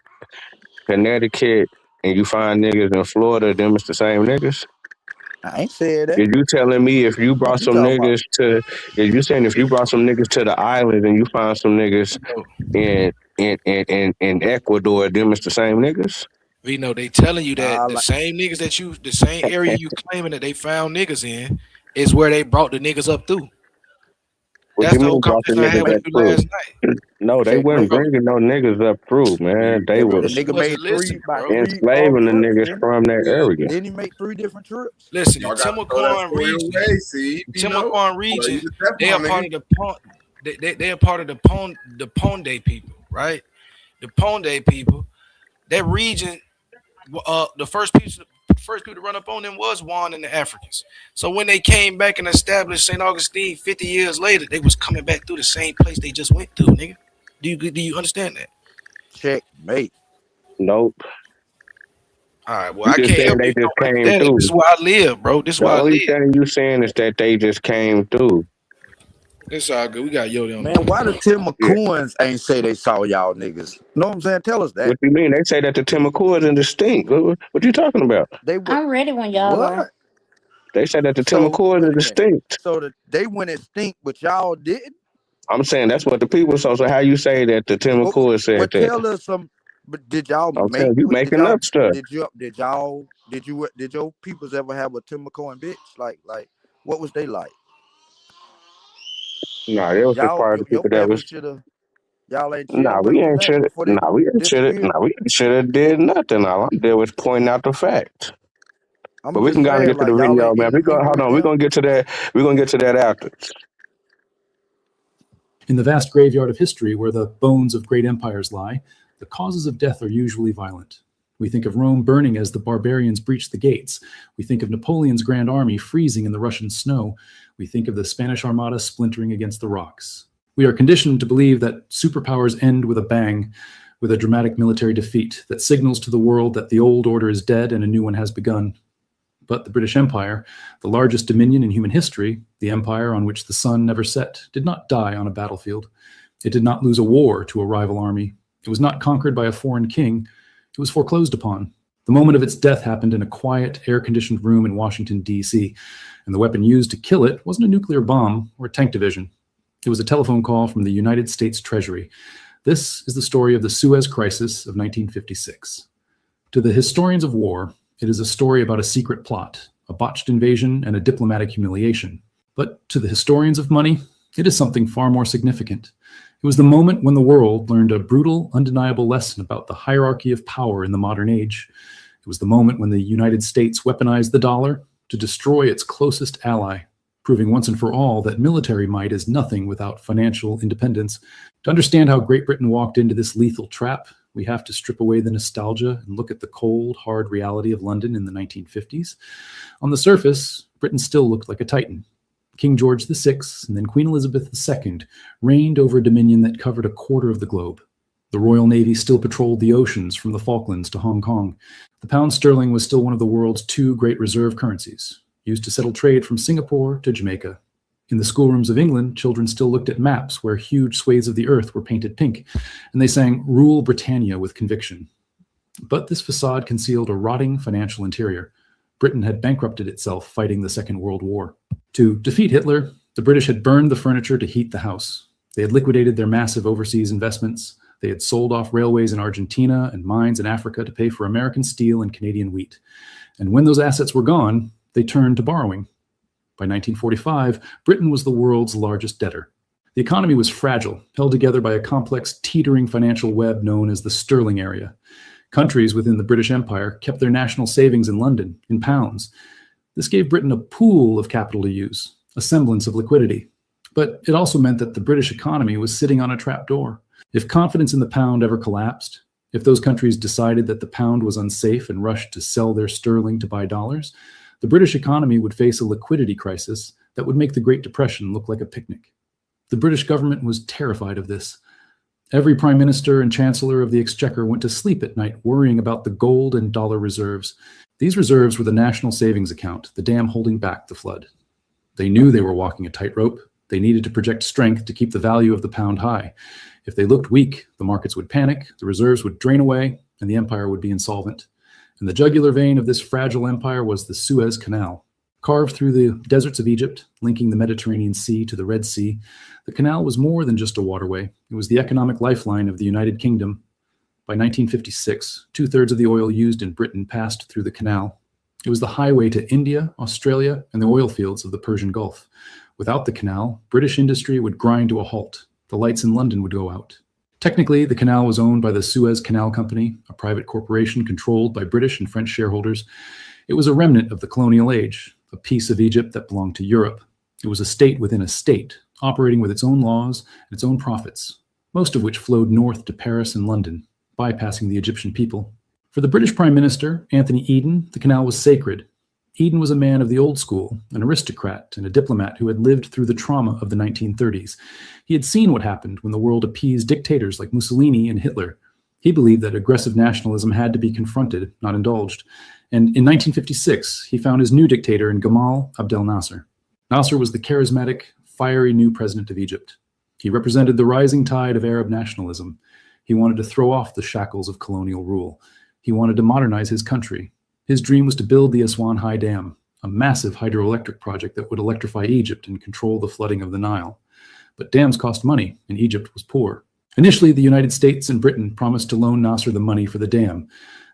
O: Connecticut and you find niggas in Florida, them is the same niggas?
L: I ain't said that.
O: Is you telling me if you
L: What
O: brought
L: you
O: some
L: talking about?
O: niggas to? Is you saying if you brought some niggas to the island and you find some niggas
M: Oh,
O: in Ecuador, them is the same niggas?
M: Vino, they telling you that
L: Nah,
M: the
L: like
M: same niggas that the same area you claiming that they found niggas in is where they brought the niggas up through.
O: What
M: That's
O: you
M: the whole
O: mean brought the
M: conversation I
L: nigga
M: had
O: niggas
M: with
L: made
O: up
M: you
O: through?
M: last night.
O: No, they
L: check
O: wasn't
L: mate.
M: Bro,
O: bringing no niggas up through, man. They
L: The
O: was
M: you
L: nigga
M: wasn't
L: made
M: listening,
L: about
M: bro.
L: three
O: enslaving the
L: trips,
O: niggas
L: didn't
O: from that
A: Yeah,
O: area.
L: he? Didn't he make 3 different trips?
M: Listen, the
A: y'all got to throw that
M: Timucuan
A: story
M: region,
A: away. See,
M: the
A: Pino,
M: Timucuan
A: well, you
M: region,
A: the
M: they are
A: Teflon
M: part
A: nigga.
M: of the they are part of the Ponde people, right? The Ponde people, that region, the first people to run up on them was Juan and the Africans. So when they came back and established St. Augustine 50 years later, they was coming back through the same place they just went through, nigga. Do you understand that?
L: Check mate.
O: Nope.
M: All right, well,
O: You
M: I
O: just
M: can't
O: saying
M: help
O: they
M: you if you
O: just
M: don't
O: came
M: understand it. This
O: through.
M: is where I live, bro. This is
O: The
M: where I
O: only
M: live.
O: thing you saying is that they just came through.
M: It's all good. We got Yodi on the
L: Man, why the
M: phone.
O: Yeah.
L: Timucuans ain't say they saw y'all niggas? Know what I'm saying? Tell us that.
O: What you mean? They say that the Timucuas are distinct. What you talking about?
L: They would
G: I'm ready when y'all are.
L: what?
O: They say that the
L: So
O: Timucuas are
L: wait a minute.
O: distinct.
L: So that they went extinct, but y'all didn't?
O: I'm saying that's what the people saw. So how you say that the Timucuas said
L: What
O: that?
L: tell us some but did y'all
O: I'm
L: make
O: saying you
L: did
O: making
L: y'all
O: up stuff.
L: did your peoples ever have a Timucuan bitch? Like what was they like?
O: Nah, they was just
L: Y'all
O: part of the
L: your
O: people that
L: family
O: was.
L: should have y'all ain't chill
O: Nah,
L: with
O: we
L: them or
O: ain't
L: nothing
O: should.
L: before they
O: Nah, we ain't should.
L: disappeared.
O: Nah, we ain't should have did nothing. All I did was pointing out the fact. But
L: I'm
O: we can
L: just
O: go and
L: saying,
O: get to the
L: like y'all
O: video,
L: ain't
O: man. We go.
L: intermingle
O: Hold
L: with
O: on. We're
L: them.
O: gonna get to that. We're gonna get to that after.
P: In the vast graveyard of history where the bones of great empires lie, the causes of death are usually violent. We think of Rome burning as the barbarians breached the gates. We think of Napoleon's grand army freezing in the Russian snow. We think of the Spanish Armada splintering against the rocks. We are conditioned to believe that superpowers end with a bang, with a dramatic military defeat that signals to the world that the old order is dead and a new one has begun. But the British Empire, the largest dominion in human history, the empire on which the sun never set, did not die on a battlefield. It did not lose a war to a rival army. It was not conquered by a foreign king. It was foreclosed upon. The moment of its death happened in a quiet, air-conditioned room in Washington, D.C., and the weapon used to kill it wasn't a nuclear bomb or a tank division. It was a telephone call from the United States Treasury. This is the story of the Suez Crisis of 1956. To the historians of war, it is a story about a secret plot, a botched invasion, and a diplomatic humiliation. But to the historians of money, it is something far more significant. It was the moment when the world learned a brutal, undeniable lesson about the hierarchy of power in the modern age. It was the moment when the United States weaponized the dollar to destroy its closest ally, proving once and for all that military might is nothing without financial independence. To understand how Great Britain walked into this lethal trap, we have to strip away the nostalgia and look at the cold, hard reality of London in the 1950s. On the surface, Britain still looked like a titan. King George VI and then Queen Elizabeth II reigned over a dominion that covered a quarter of the globe. The Royal Navy still patrolled the oceans from the Falklands to Hong Kong. The pound sterling was still one of the world's 2 great reserve currencies, used to settle trade from Singapore to Jamaica. In the schoolrooms of England, children still looked at maps where huge swathes of the earth were painted pink, and they sang "Rule Britannia" with conviction. But this facade concealed a rotting financial interior. Britain had bankrupted itself fighting the Second World War. To defeat Hitler, the British had burned the furniture to heat the house. They had liquidated their massive overseas investments. They had sold off railways in Argentina and mines in Africa to pay for American steel and Canadian wheat. And when those assets were gone, they turned to borrowing. By 1945, Britain was the world's largest debtor. The economy was fragile, held together by a complex, teetering financial web known as the sterling area. Countries within the British Empire kept their national savings in London, in pounds. This gave Britain a pool of capital to use, a semblance of liquidity. But it also meant that the British economy was sitting on a trapdoor. If confidence in the pound ever collapsed, if those countries decided that the pound was unsafe and rushed to sell their sterling to buy dollars, the British economy would face a liquidity crisis that would make the Great Depression look like a picnic. The British government was terrified of this. Every prime minister and chancellor of the exchequer went to sleep at night worrying about the gold and dollar reserves. These reserves were the national savings account, the dam holding back the flood. They knew they were walking a tightrope. They needed to project strength to keep the value of the pound high. If they looked weak, the markets would panic, the reserves would drain away, and the empire would be insolvent. And the jugular vein of this fragile empire was the Suez Canal. Carved through the deserts of Egypt, linking the Mediterranean Sea to the Red Sea, the canal was more than just a waterway. It was the economic lifeline of the United Kingdom. By 1956, 2/3 of the oil used in Britain passed through the canal. It was the highway to India, Australia, and the oil fields of the Persian Gulf. Without the canal, British industry would grind to a halt. The lights in London would go out. Technically, the canal was owned by the Suez Canal Company, a private corporation controlled by British and French shareholders. It was a remnant of the colonial age, a piece of Egypt that belonged to Europe. It was a state within a state, operating with its own laws and its own profits, most of which flowed north to Paris and London, bypassing the Egyptian people. For the British Prime Minister, Anthony Eden, the canal was sacred. Eden was a man of the old school, an aristocrat and a diplomat who had lived through the trauma of the 1930s. He had seen what happened when the world appeased dictators like Mussolini and Hitler. He believed that aggressive nationalism had to be confronted, not indulged. And in 1956, he found his new dictator in Gamal Abdel Nasser. Nasser was the charismatic, fiery new president of Egypt. He represented the rising tide of Arab nationalism. He wanted to throw off the shackles of colonial rule. He wanted to modernize his country. His dream was to build the Aswan High Dam, a massive hydroelectric project that would electrify Egypt and control the flooding of the Nile. But dams cost money, and Egypt was poor. Initially, the United States and Britain promised to loan Nasser the money for the dam.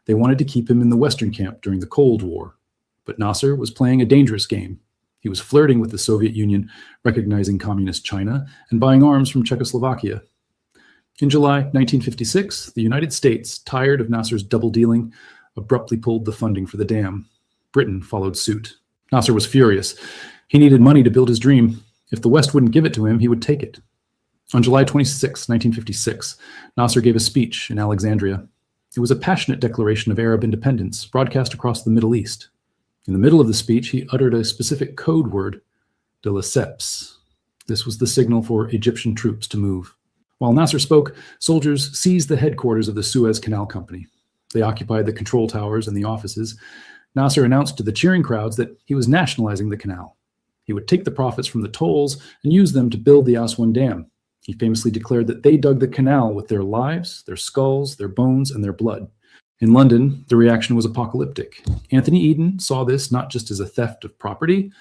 P: They wanted to keep him in the Western camp during the Cold War. But Nasser was playing a dangerous game. He was flirting with the Soviet Union, recognizing communist China, and buying arms from Czechoslovakia. In July 1956, the United States, tired of Nasser's double dealing, abruptly pulled the funding for the dam. Britain followed suit. Nasser was furious. He needed money to build his dream. If the West wouldn't give it to him, he would take it. On July 26, 1956, Nasser gave a speech in Alexandria. It was a passionate declaration of Arab independence, broadcast across the Middle East. In the middle of the speech, he uttered a specific code word, de lesseps. This was the signal for Egyptian troops to move. While Nasser spoke, soldiers seized the headquarters of the Suez Canal Company. They occupied the control towers and the offices. Nasser announced to the cheering crowds that he was nationalizing the canal. He would take the profits from the tolls and use them to build the Aswan Dam. He famously declared that they dug the canal with their lives, their skulls, their bones, and their blood. In London, the reaction was apocalyptic. Anthony Eden saw this not just as a theft of property,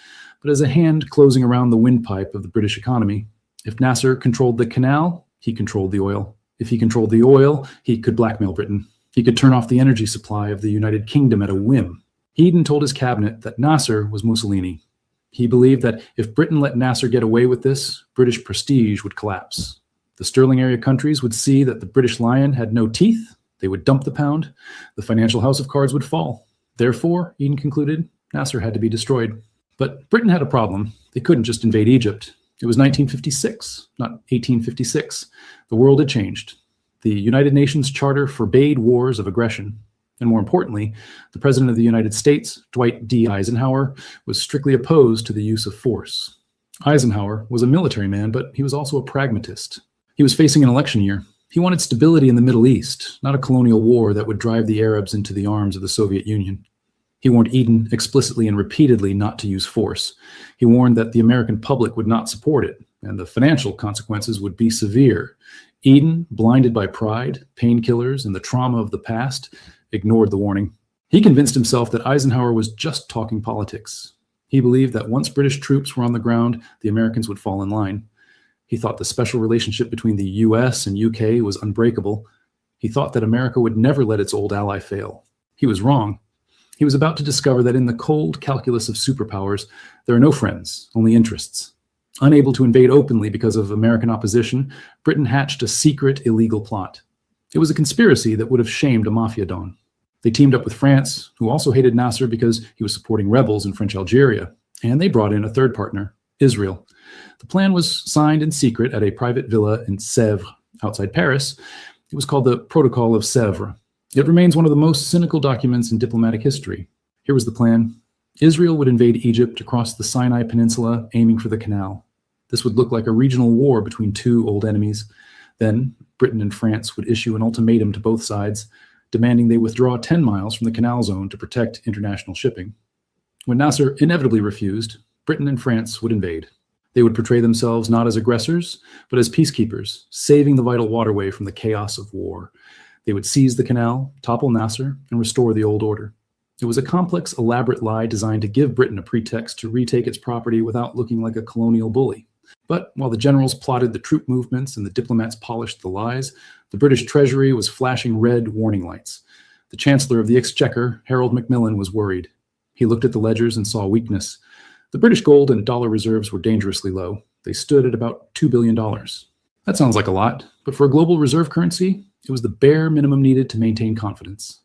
P: but as a hand closing around the windpipe of the British economy. If Nasser controlled the canal, he controlled the oil. If he controlled the oil, he could blackmail Britain. He could turn off the energy supply of the United Kingdom at a whim. Eden told his cabinet that Nasser was Mussolini. He believed that if Britain let Nasser get away with this, British prestige would collapse. The Sterling area countries would see that the British lion had no teeth. They would dump the pound. The financial house of cards would fall. Therefore, Eden concluded, Nasser had to be destroyed. But Britain had a problem. They couldn't just invade Egypt. It was 1956, not 1856. The world had changed. The United Nations Charter forbade wars of aggression. And more importantly, the President of the United States, Dwight D. Eisenhower, was strictly opposed to the use of force. Eisenhower was a military man, but he was also a pragmatist. He was facing an election year. He wanted stability in the Middle East, not a colonial war that would drive the Arabs into the arms of the Soviet Union. He warned Eden explicitly and repeatedly not to use force. He warned that the American public would not support it, and the financial consequences would be severe. Eden, blinded by pride, painkillers, and the trauma of the past, ignored the warning. He convinced himself that Eisenhower was just talking politics. He believed that once British troops were on the ground, the Americans would fall in line. He thought the special relationship between the US and UK was unbreakable. He thought that America would never let its old ally fail. He was wrong. He was about to discover that in the cold calculus of superpowers, there are no friends, only interests. Unable to invade openly because of American opposition, Britain hatched a secret, illegal plot. It was a conspiracy that would have shamed a mafia don. They teamed up with France, who also hated Nasser because he was supporting rebels in French Algeria, and they brought in a third partner, Israel. The plan was signed in secret at a private villa in Sèvres, outside Paris. It was called the Protocol of Sèvres. It remains one of the most cynical documents in diplomatic history. Here was the plan. Israel would invade Egypt across the Sinai Peninsula, aiming for the canal. This would look like a regional war between two old enemies. Then Britain and France would issue an ultimatum to both sides, demanding they withdraw 10 miles from the canal zone to protect international shipping. When Nasser inevitably refused, Britain and France would invade. They would portray themselves not as aggressors, but as peacekeepers, saving the vital waterway from the chaos of war. They would seize the canal, topple Nasser, and restore the old order. It was a complex, elaborate lie designed to give Britain a pretext to retake its property without looking like a colonial bully. But while the generals plotted the troop movements and the diplomats polished the lies, the British Treasury was flashing red warning lights. The Chancellor of the Exchequer, Harold Macmillan, was worried. He looked at the ledgers and saw weakness. The British gold and dollar reserves were dangerously low. They stood at about $2 billion. That sounds like a lot, but for a global reserve currency, it was the bare minimum needed to maintain confidence.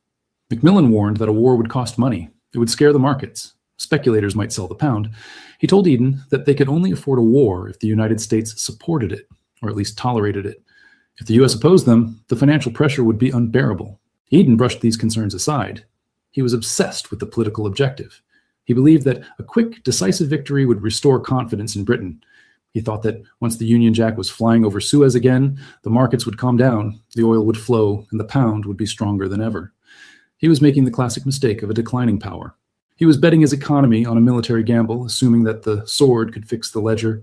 P: Macmillan warned that a war would cost money. It would scare the markets. Speculators might sell the pound. He told Eden that they could only afford a war if the United States supported it, or at least tolerated it. If the U.S. opposed them, the financial pressure would be unbearable. Eden brushed these concerns aside. He was obsessed with the political objective. He believed that a quick, decisive victory would restore confidence in Britain. He thought that once the Union Jack was flying over Suez again, the markets would calm down, the oil would flow, and the pound would be stronger than ever. He was making the classic mistake of a declining power. He was betting his economy on a military gamble, assuming that the sword could fix the ledger.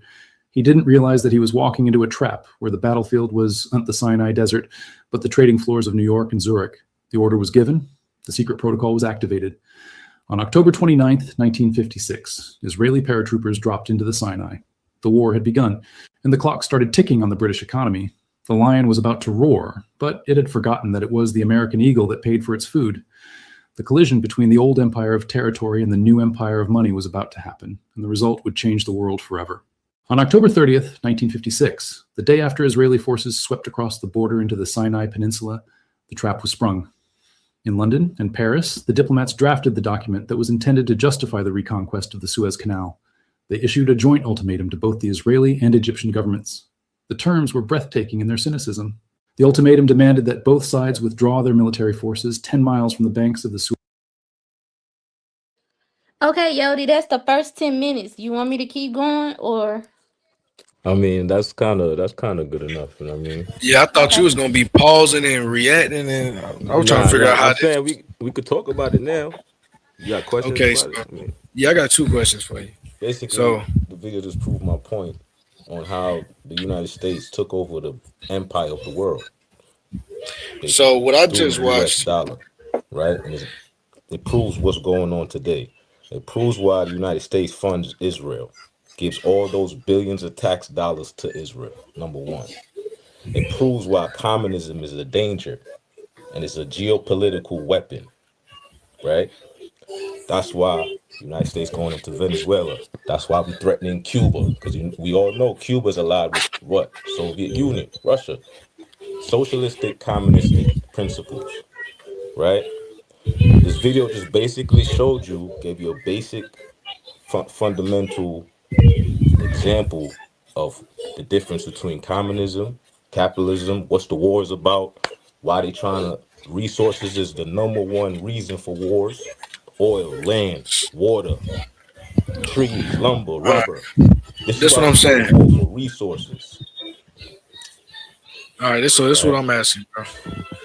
P: He didn't realize that he was walking into a trap where the battlefield was not the Sinai Desert, but the trading floors of New York and Zurich. The order was given. The secret protocol was activated. On October 29th, 1956, Israeli paratroopers dropped into the Sinai. The war had begun, and the clock started ticking on the British economy. The lion was about to roar, but it had forgotten that it was the American eagle that paid for its food. The collision between the old empire of territory and the new empire of money was about to happen, and the result would change the world forever. On October 30th, 1956, the day after Israeli forces swept across the border into the Sinai Peninsula, the trap was sprung. In London and Paris, the diplomats drafted the document that was intended to justify the reconquest of the Suez Canal. They issued a joint ultimatum to both the Israeli and Egyptian governments. The terms were breathtaking in their cynicism. The ultimatum demanded that both sides withdraw their military forces 10 miles from the banks of the Suez.
G: Okay, Yodi, that's the first 10 minutes. You want me to keep going or?
B: I mean, that's kind of good enough. You know what I mean?
M: Yeah, I thought you was gonna be pausing and reacting, and I was trying to figure out how.
B: I'm saying we could talk about it now. You got questions?
M: Okay,
B: about it? I mean,
M: yeah, I got two questions for you.
B: basically,
M: So,
B: the video just proved my point on how the United States took over the empire of the world.
M: so what I
B: Through
M: just
B: the US
M: watched.
B: dollar, right? And it proves what's going on today. It proves why the United States funds Israel, gives all those billions of tax dollars to Israel, number one. It proves why communism is a danger and it's a geopolitical weapon, right? That's why the United States going into Venezuela. That's why we're threatening Cuba, because we all know Cuba's allied with what? Soviet Union, Russia. Socialistic, communistic principles, right? This video just basically showed you, gave you a basic fundamental example of the difference between communism, capitalism, what's the wars about, why they trying to, resources is the number one reason for wars, oil, land, water, trees, lumber, rubber. This
M: That's
B: is
M: what
B: why
M: I'm
B: we
M: saying.
B: go for resources.
M: All right, this is what I'm asking, bro.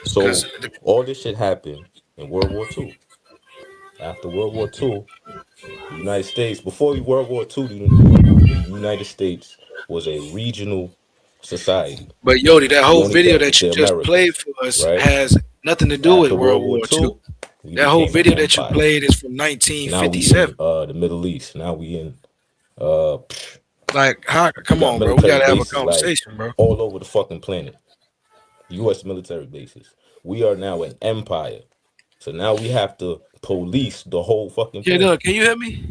B: So
M: 'Cause
B: all this shit happened in World War II. After World War II, the United States, before World War II, the United States was a regional society.
M: But Yodi, that
B: We
M: whole
B: only
M: video
B: dealt with
M: that you
B: the
M: just
B: Americas,
M: played for us
B: right?
M: has nothing to do with
B: After
M: World War II.
B: we
M: That whole
B: became
M: video
B: an
M: that you
B: empire.
M: played is from
B: Now we in
M: 1957.
B: the Middle East. Now we in uh
M: Like, how?
B: we
M: Come
B: got
M: on, bro. We
B: military
M: gotta have a
B: bases like
M: conversation, bro.
B: all over the fucking planet. U.S. military bases. We are now an empire. So now we have to police the whole fucking
M: Yeah,
B: planet.
M: Doug, can you hear me?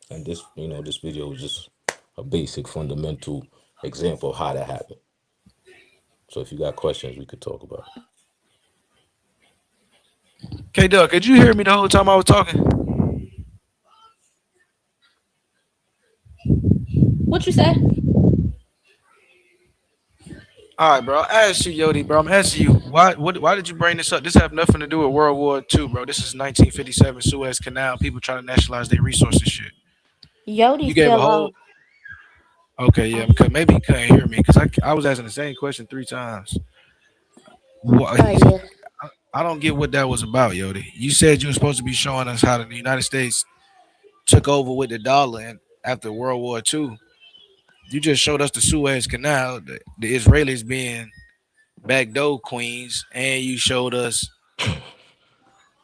B: And this, this video is just a basic fundamental example of how that happened. So if you got questions, we could talk about it.
M: Okay, Doug, could you hear me the whole time I was talking?
G: What you say?
M: All right, bro. I asked you, Yodi, bro. I'm asking you, why did you bring this up? This have nothing to do with World War II, bro. This is 1957 Suez Canal. People trying to nationalize their resources, shit.
G: Yodi
M: You gave a
G: fell
M: whole.
G: off.
M: Okay, yeah, because maybe he couldn't hear me because I was asking the same question 3 times. What,
G: Oh yeah.
M: I don't get what that was about, Yodi. You said you were supposed to be showing us how the United States took over with the dollar and after World War II. You just showed us the Suez Canal, the Israelis being backdoor queens, and you showed us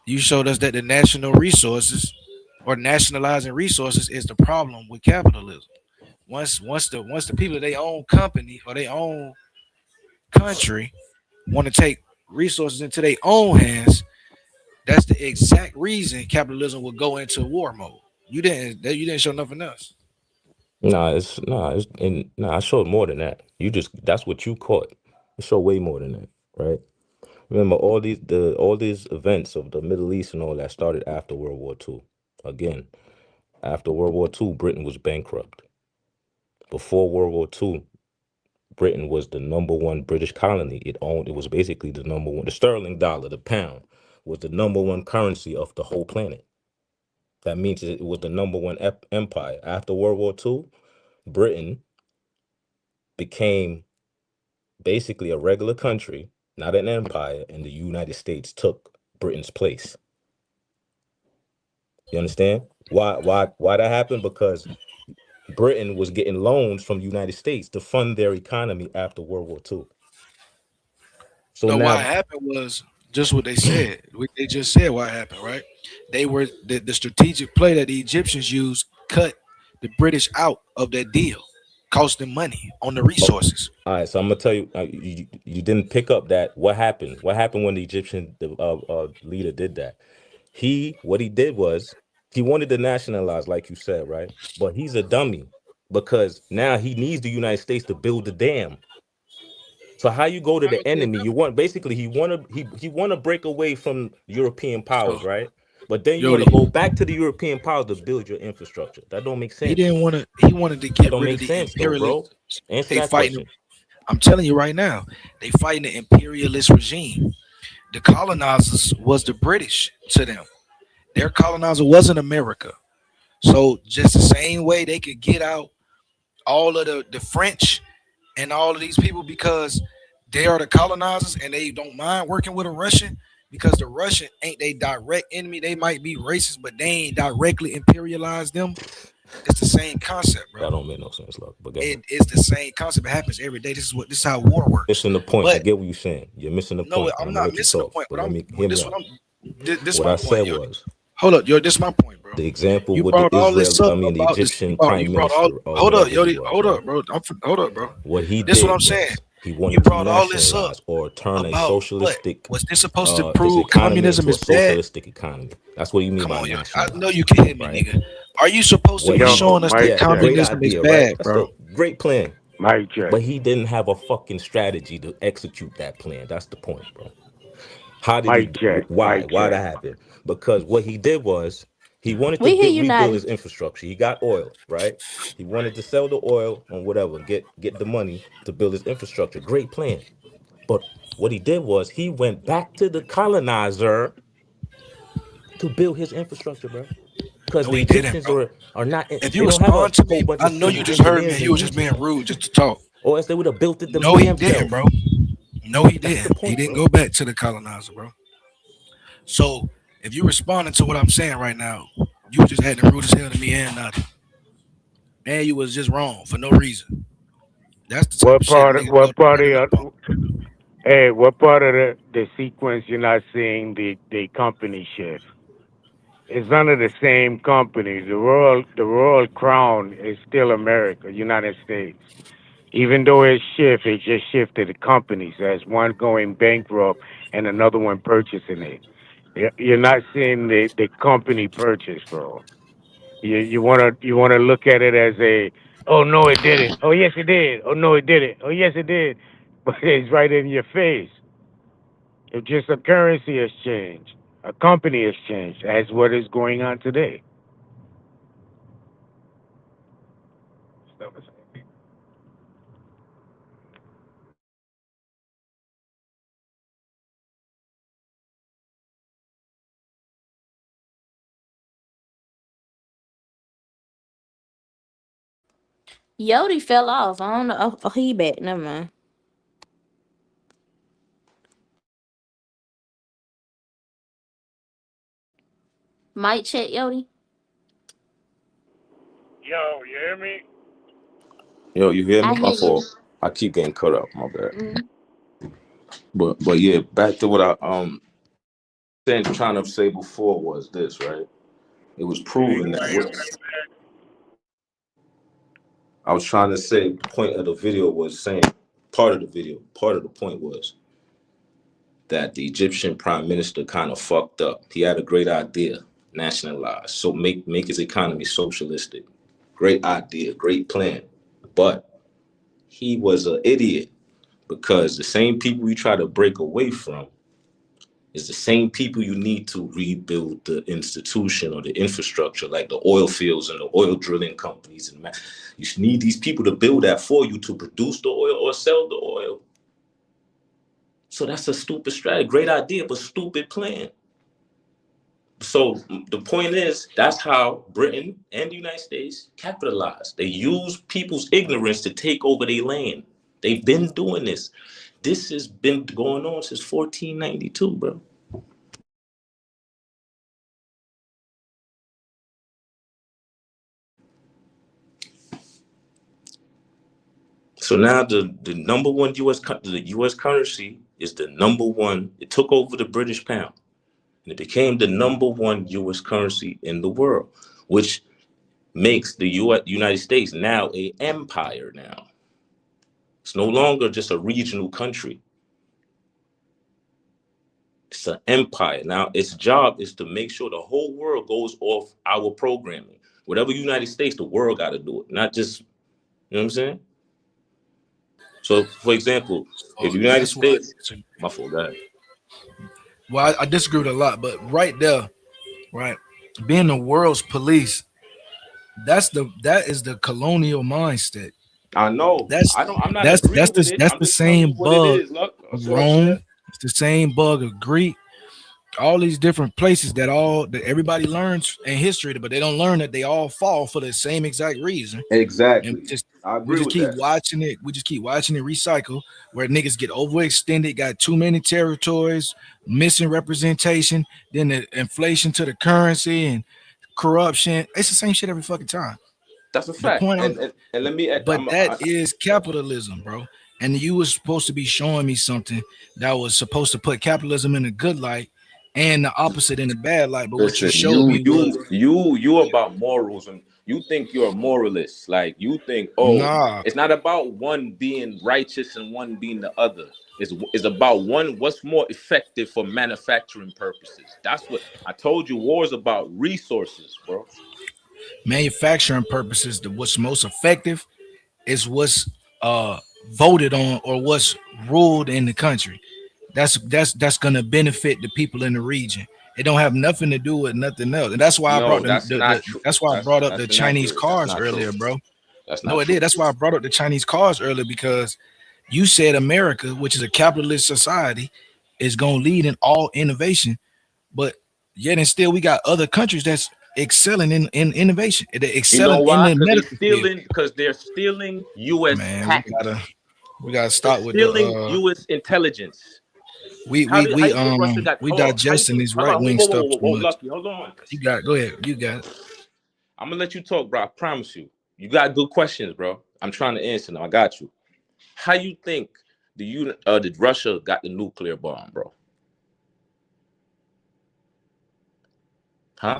M: that the national resources or nationalizing resources is the problem with capitalism. Once the people of their own company or their own country want to take resources into their own hands, that's the exact reason capitalism will go into war mode. You didn't show nothing else.
B: I showed more than that. That's what you caught. It showed way more than that, right? Remember all these events of the Middle East and all that started after World War II. Again, after World War II, Britain was bankrupt. Before World War II, Britain was the number one British colony. It was basically the number one. The sterling dollar, the pound, was the number one currency of the whole planet. That means it was the number one empire. After World War II, Britain became basically a regular country, not an empire, and the United States took Britain's place. You understand? Why that happened? Because Britain was getting loans from the United States to fund their economy after World War II. So
M: No, what
B: now,
M: happened was just what they said. They just said what happened, right? They were the strategic play that the Egyptians used cut the British out of that deal, cost them money on the
B: oh,
M: resources.
B: all right. So I'm gonna tell you, you didn't pick up that. What happened? What happened when the Egyptian leader did that? What he did was he wanted to nationalize, like you said, right? But he's a dummy because now he needs the United States to build the dam. So how you go to the enemy? You want basically he want to break away from European
M: So,
B: powers, right? But then you want
M: Yodi,
B: to go back to the European powers to build your infrastructure. That don't make
M: he
B: sense.
M: didn't want to. He wanted to
B: That
M: get
B: don't
M: rid of
B: make
M: the
B: sense though,
M: imperialist.
B: bro. Answer
M: They
B: that
M: fighting.
B: question.
M: I'm telling you right now, they fighting the imperialist regime. The colonizers was the British to them. Their colonizer wasn't America. So just the same way they could get out all of the French and all of these people because they are the colonizers and they don't mind working with a Russian because the Russian ain't they direct enemy. They might be racist, but they ain't directly imperialize them. It's the same concept, bro.
B: That don't make no sense, look. But go ahead.
M: It is the same concept. It happens every day. This is how war works.
B: Missing the point. I
M: But
B: get what you're saying. You're missing the
M: no,
B: point, and
M: I'm
B: I'm gonna
M: not
B: let you
M: missing the
B: talk.
M: point.
B: But let me hear me
M: This
B: out.
M: what I'm this
B: What
M: my
B: I
M: point,
B: said
M: yo.
B: was
M: Hold up, yo. This my point, bro.
B: the example
M: You
B: with the
M: brought all this up
B: the
M: about this.
B: Egyptian prime
M: You brought all.
B: minister or
M: Hold up,
B: whatever
M: yo.
B: he was,
M: Hold
B: right?
M: up, bro. Hold up, bro.
B: What he
M: This what I'm
B: did
M: saying.
B: was he
M: You
B: wanted to
M: brought all this up
B: nationalize or turn a
M: about what?
B: socialistic
M: Was this supposed to
B: his
M: prove
B: economy
M: communism
B: into a
M: is bad?
B: socialistic economy. That's what you mean
M: Come
B: by
M: on, yo. I know
B: nationalize,
M: you can hear me,
B: right?
M: nigga. Are you supposed to
B: What
M: be
B: he
K: Yo,
M: showing us that
K: mic
B: Yeah,
K: check,
B: great
M: communism is
B: idea, right?
M: bad,
B: That's
M: bro?
B: the great plan.
K: mic check.
B: But he didn't have a fucking strategy to execute that plan. That's the point, bro. How did he
K: Mic check,
B: why?
K: mic
B: Why
K: check.
B: that happened? Because what he did was he wanted to
G: We hear you,
B: rebuild
G: Naughty.
B: his infrastructure. He got oil, right? He wanted to sell the oil and whatever, get the money to build his infrastructure. Great plan. But what he did was he went back to the colonizer to build his infrastructure, bro. Because
M: No,
B: the
M: he didn't,
B: Egyptians
M: bro.
B: are not
M: If
B: they
M: you
B: don't have a
M: respond to
B: whole
M: me,
B: bunch
M: I
B: of
M: know you
B: civil
M: just heard me
B: engineers
M: and
B: in
M: you was just
B: Egypt,
M: being rude just to talk.
B: or else they would have built it
M: No, he didn't,
B: themselves.
M: bro. No, he
B: That's the
M: didn't. He
B: point,
M: didn't
B: bro.
M: go back to the colonizer, bro. So if you responding to what I'm saying right now, you just had the rude as hell to me and nothing. And you was just wrong for no reason. That's the type
K: What
M: of shit
K: part?
M: niggas go
K: What
M: to
K: part of
M: running up on.
K: your? Hey, what part of the sequence you're not seeing the company shift? It's under the same company. The royal crown is still America, United States. Even though it just shifted the companies as one going bankrupt and another one purchasing it. You're not seeing the company purchase, bro. You wanna look at it as a, oh no it didn't, oh yes it did, oh no it didn't, oh yes it did, but it's right in your face. It's just a currency exchange, a company exchange, as what is going on today.
G: Yodi fell off. I don't know. Oh, he back. Never mind. Mic check, Yodi.
H: Yo, you hear me?
B: Yo, you hear me?
G: I
B: My
G: hear you.
B: fault. I keep getting cut up. My bad.
G: Mm.
B: But yeah, back to what I trying to say before was this, right? It was proven that what I was trying to say. The point of the video was saying part of the point was that the Egyptian prime minister kind of fucked up. He had a great idea, nationalize, so make his economy socialistic. Great idea, great plan, but he was an idiot because the same people you try to break away from is the same people you need to rebuild the institution or the infrastructure, like the oil fields and the oil drilling companies. And you need these people to build that for you to produce the oil or sell the oil. So that's a stupid strategy. Great idea, but stupid plan. So the point is, that's how Britain and the United States capitalized. They use people's ignorance to take over their land. They've been doing this. This has been going on since 1492, bro. So now the number one the U.S. currency is the number one. It took over the British pound, and it became the number one U.S. currency in the world, which makes the United States now an empire now. It's no longer just a regional country. It's an empire. Now, its job is to make sure the whole world goes off our programming. Whatever United States, the world got to do it, not just, you know what I'm saying? So, for example, if the United States, my fault, go ahead.
M: Well, I disagree with a lot, but right there, right, being the world's police, that is the colonial mindset.
B: I know. I'm not
M: that's
B: the
M: same bug of Rome. It's the same bug of Greek. All these different places that everybody learns in history, but they don't learn that they all fall for the same exact reason.
B: Exactly.
M: And we just keep watching it. We just keep watching it recycle, where niggas get overextended, got too many territories, missing representation, then the inflation to the currency and corruption. It's the same shit every fucking time.
B: That's a fact. And let me add,
M: that is capitalism, bro. And you was supposed to be showing me something that was supposed to put capitalism in a good light and the opposite in a bad light. But what you showed me was
B: you about morals, and you think you're a moralist. Like you think, it's not about one being righteous and one being the other. It's about what's more effective for manufacturing purposes. That's what I told you. War is about resources, bro.
M: Manufacturing purposes, what's most effective is what's voted on or what's ruled in the country. That's gonna benefit the people in the region. It don't have nothing to do with nothing else, and that's why I brought up the Chinese cars earlier, bro. It did. That's why I brought up the Chinese cars earlier, because you said America, which is a capitalist society, is gonna lead in all innovation, but yet and still we got other countries that's excelling in innovation. They're excelling in the medical field.
B: Because they're stealing U.S. patents.
M: We gotta stop with
B: stealing U.S. intelligence.
M: We digesting these right wing stuff too much.
B: Hold on.
M: You got it. Go ahead. You got it.
B: I'm gonna let you talk, bro. I promise you. You got good questions, bro. I'm trying to answer them. I got you. How you think did Russia got the nuclear bomb, bro? Huh?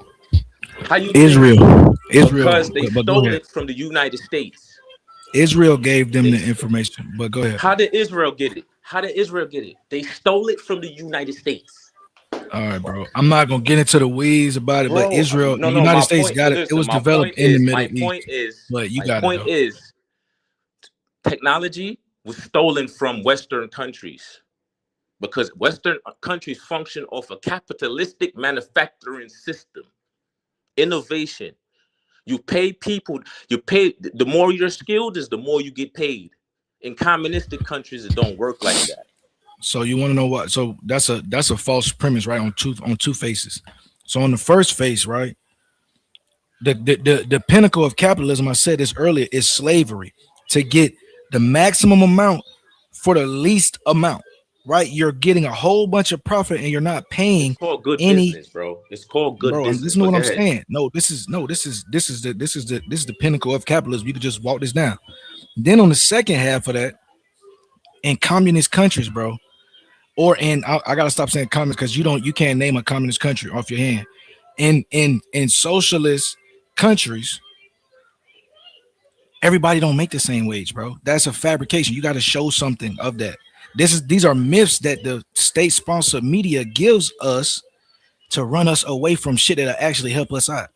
B: How you
M: Israel
B: because they stole it from the United States.
M: Israel gave them the information, but go ahead.
B: How did Israel get it? They stole it from the United States.
M: All right, bro. I'm not gonna get into the weeds about it, but Israel, the United States got it. It was developed in the Middle East. But you got it. My point
B: is, technology was stolen from Western countries because Western countries function off a capitalistic manufacturing system. Innovation. You pay people, the more you're skilled is the more you get paid. In communistic countries, it don't work like that.
M: So you want to know what? So that's a false premise, right? On two faces. So on the first face, right? the pinnacle of capitalism, I said this earlier, is slavery. To get the maximum amount for the least amount, right? You're getting a whole bunch of profit and you're not paying
B: It's called good
M: any.
B: business, bro. It's called good
M: Bro,
B: business.
M: listen to
B: But
M: what
B: go
M: I'm
B: ahead.
M: saying. No, this is the pinnacle of capitalism. You could just walk this down. Then on the second half of that, in communist countries, bro, or in I gotta stop saying communist because you can't name a communist country off your hand. In socialist countries, everybody don't make the same wage, bro. That's a fabrication. You got to show something of that. These are myths that the state-sponsored media gives us to run us away from shit that'll actually help us out.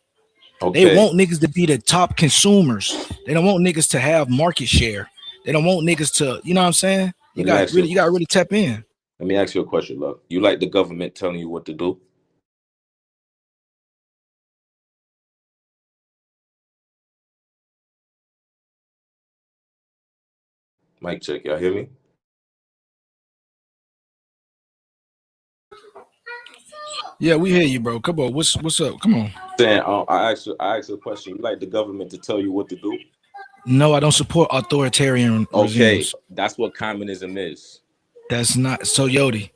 B: Okay.
M: They want niggas to be the top consumers. They don't want niggas to have market share. They don't want niggas to, you know what I'm saying? You got really tap in.
B: Let me ask you a question, look. You like the government telling you what to do? Mic check, y'all hear me?
M: Yeah, we hear you, bro. Come on, what's up? Come on.
B: Saying, I asked you a question. You like the government to tell you what to do?
M: No, I don't support authoritarian regimes.
B: That's what communism is.
M: That's not so. Yodi,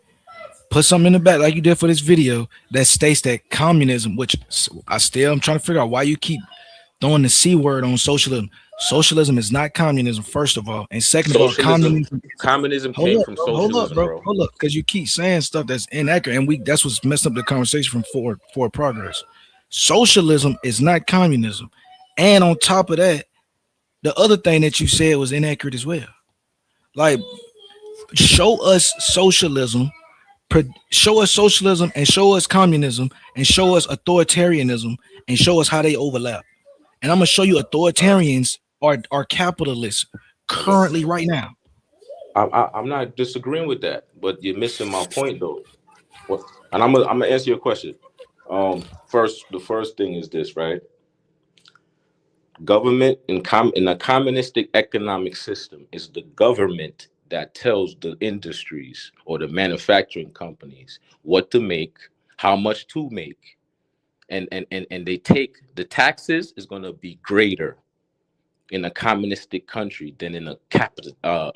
M: put something in the back like you did for this video that states that communism, which I'm trying to figure out why you keep throwing the C word on socialism. Socialism is not communism, first of all, and second of all,
B: communism came from socialism, bro.
M: Hold up, because you keep saying stuff that's inaccurate, and that's what's messed up the conversation from Forward Progress. Socialism is not communism, and on top of that, the other thing that you said was inaccurate as well. Like, show us socialism and show us communism and show us authoritarianism and show us how they overlap. And I'm gonna show you authoritarians are capitalists currently right now.
B: I'm not disagreeing with that, but you're missing my point though. And I'm gonna answer your question. The first thing is this, right? Government in a communistic economic system is the government that tells the industries or the manufacturing companies what to make, how much to make, and they take the taxes is going to be greater in a communistic country than in a capital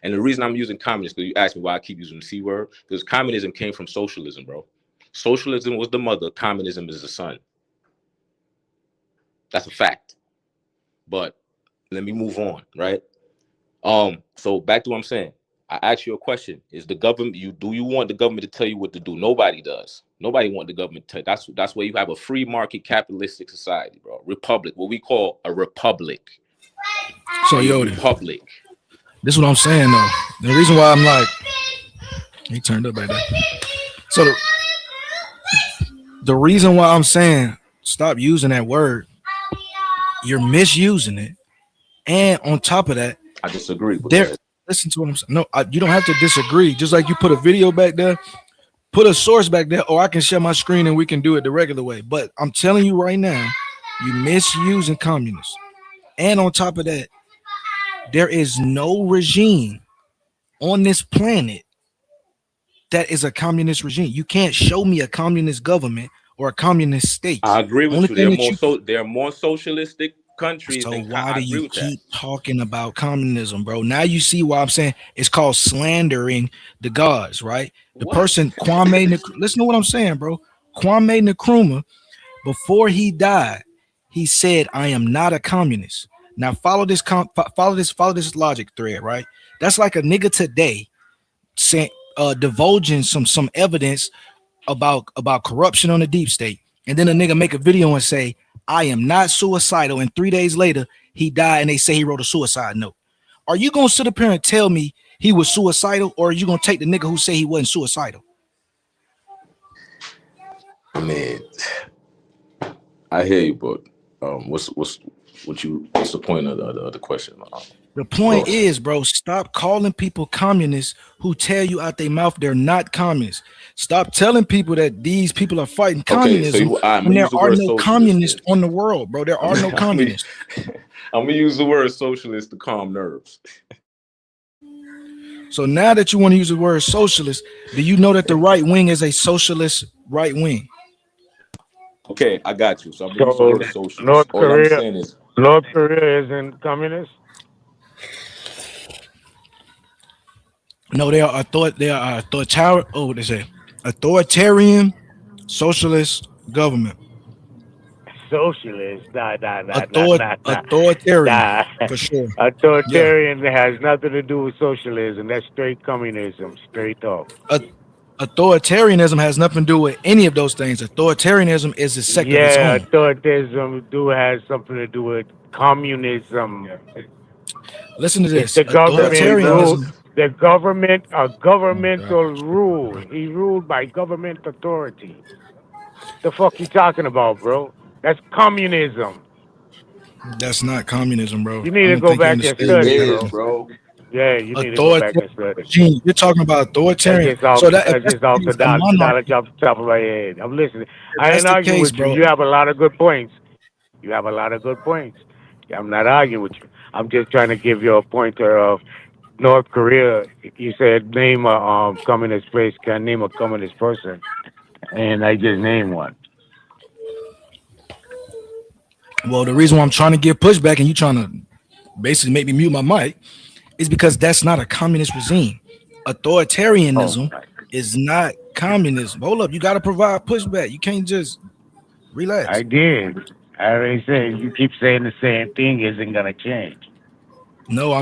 B: and the reason I'm using communist, because you asked me why I keep using the C word, because communism came from socialism, bro. Socialism was the mother, communism is the son. That's a fact. But let me move on, right? So back to what I'm saying. I asked you a question. Is the government, do you want the government to tell you what to do? Nobody does. Nobody wants the government to tell you. That's why you have a free market capitalistic society, bro. Republic, what we call a republic.
M: So Yodi,
B: republic.
M: This is what I'm saying though. The reason why I'm like, he turned up right there. So the reason why I'm saying stop using that word, you're misusing it, and on top of that,
B: I disagree with that.
M: Listen to what I'm saying. No, you don't have to disagree. Just like you put a video back there, put a source back there, or I can share my screen and we can do it the regular way. But I'm telling you right now, you misusing communists, and on top of that, there is no regime on this planet that is a communist regime. You can't show me a communist government or a communist state.
B: I agree with you. There are more socialistic countries.
M: So why do you keep talking about communism, bro? Now you see why I'm saying it's called slandering the gods, right? The person Kwame, listen to what I'm saying, bro. Kwame Nkrumah, before he died, he said, "I am not a communist." Now follow this logic thread, right? That's like a nigga today saying, divulging some evidence about corruption on the deep state, and then a nigga make a video and say, "I am not suicidal," and 3 days later he died and they say he wrote a suicide note. Are you gonna sit up here and tell me he was suicidal, or are you gonna take the nigga who say he wasn't suicidal?
B: I mean, I hear you, but what's the point of the question?
M: The point is, bro, stop calling people communists who tell you out their mouth they're not communists. Stop telling people that these people are fighting communism when there are no communists on the world, bro. There are no communists.
B: I'm gonna use the word socialist to calm nerves.
M: So now that you want to use the word socialist, do you know that the right wing is a socialist right wing?
B: Okay, I got you. So I'm gonna use the
K: So
B: word socialist.
K: North
B: All I'm
K: Korea,
B: saying is
K: North Korea isn't communist.
M: No, they are authoritarian. Oh, what they say? Authoritarian socialist government.
K: Socialist, nah.
M: Authoritarian
K: Nah.
M: for sure. Yeah.
K: Authoritarian has nothing to do with socialism. That's straight communism, straight up.
M: Authoritarianism has nothing to do with any of those things. Authoritarianism is a sect of its
K: Yeah,
M: own.
K: authoritarianism has something to do with communism.
M: Listen to
K: It's
M: this.
K: the government rule.
M: Authoritarianism.
K: The government, a
M: Oh,
K: governmental rule. He ruled by government authority. The fuck you talking about, bro? That's communism.
M: that's not communism, bro.
K: You need
M: I
K: to
M: don't
K: go
M: think you
K: back and
M: understand
B: it
M: that
K: study,
M: right
B: is,
K: bro.
M: there.
B: bro.
K: Yeah, you need to go back
M: Authoritarian
K: and study.
M: regime. You're talking about
K: That's
M: authoritarian.
K: just off.
M: So that if
K: That's
M: that's
K: just
M: the
K: off the
M: case, a monarchy.
K: knowledge off the top of my head. I'm listening.
M: If
K: I
M: that's
K: ain't
M: the
K: arguing
M: case,
K: with you.
M: bro.
K: You have a lot of good points. You have a lot of good points. I'm not arguing with you. I'm just trying to give you a pointer of North Korea. You said name a communist place. Can name a communist person, and I just named one.
M: Well, the reason why I'm trying to give pushback and you trying to basically make me mute my mic is because that's not a communist regime.
K: Oh,
M: Authoritarianism is not communism. Hold up, you got to provide pushback. You can't just relax.
K: I did. I already said you keep saying the same thing isn't gonna change.
M: No,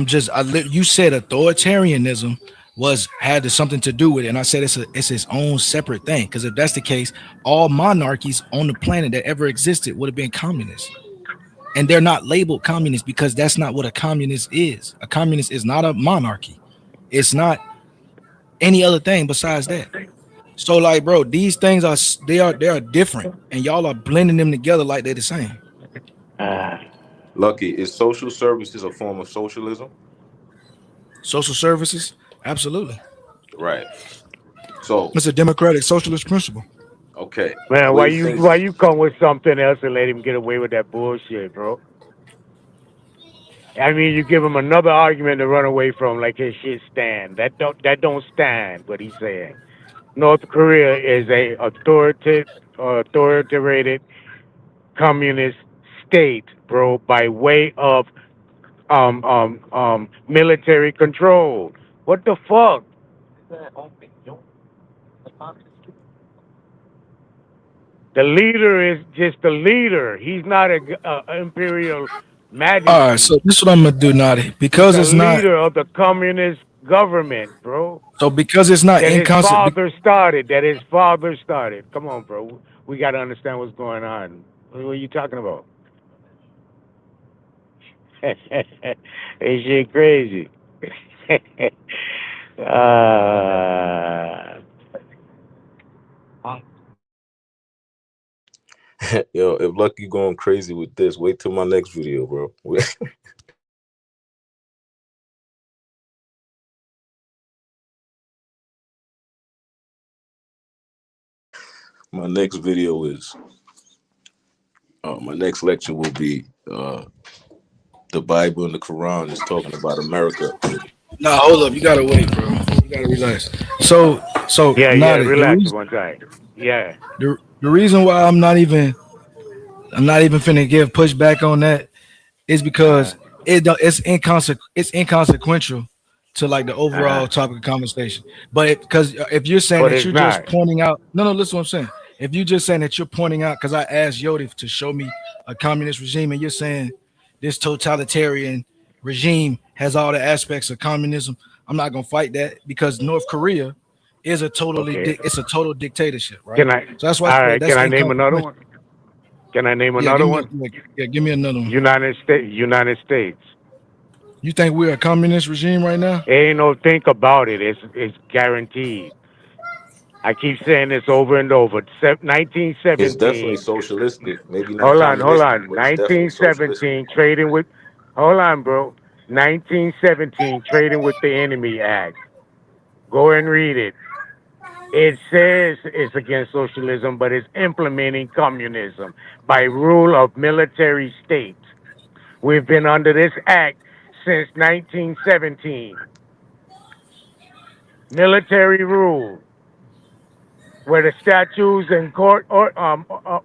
M: you said authoritarianism had something to do with it, and I said it's its own separate thing. Because if that's the case, all monarchies on the planet that ever existed would have been communist, and they're not labeled communist because that's not what a communist is. A communist is not a monarchy. It's not any other thing besides that. So, like, bro, these things they are different, and y'all are blending them together like they're the same.
B: Lucky, is social services a form of socialism?
M: Social services, absolutely.
B: Right. So
M: It's a democratic socialist principle.
B: okay.
K: Man,
B: What
K: why
B: he's saying,
K: you come with something else and let him get away with that bullshit, bro? I mean, you give him another argument to run away from, like his shit stand. That don't stand. What he's saying. North Korea is a authoritarian communist state, bro, by way of military control. What the fuck? The leader is just the leader. He's not a imperial majesty.
M: All right, so this is what I'm gonna do, Naughty, because
K: He's
M: it's
K: the
M: not.
K: leader of the communist government, bro.
M: So because it's not
K: That his
M: inconsequential.
K: father started. Come on, bro. We got to understand what's going on. What are you talking about? This shit crazy.
B: yo, if Lucky going crazy with this, wait till my next video, bro. My next video is my next lecture will be the Bible and the Quran is talking about America.
M: Nah, hold up, you gotta wait, bro. You gotta relax. So
K: yeah,
M: Naughty,
K: relax one time. Yeah.
M: The reason why I'm not even finna give pushback on that is because it's inconsequential to like the overall topic of conversation. But because if you're saying
K: But
M: that
K: it's
M: you're
K: not.
M: just pointing out, no, listen what I'm saying. If you're just saying that you're pointing out, because I asked Yodi to show me a communist regime, and you're saying this totalitarian regime has all the aspects of communism, I'm not gonna fight that because North Korea is a it's a total dictatorship, right?
K: Can I?
M: So that's why
K: All right.
M: that's
K: Can I name another
M: inconsequential.
K: one? Can I name
M: Yeah,
K: another one?
M: give me another one.
K: United States.
M: You think we're a communist regime right now?
K: Ain't no think about it. It's guaranteed. I keep saying this over and over.
B: It's definitely
K: 1917.
B: socialistic, maybe not
K: Hold
B: communistic,
K: on.
B: but it's definitely socialistic.
K: 1917 trading with. Hold on, bro. 1917 trading with the enemy act. Go and read it. It says it's against socialism, but it's implementing communism by rule of military state. We've been under this act since 1917. Military rule.
H: where the statutes and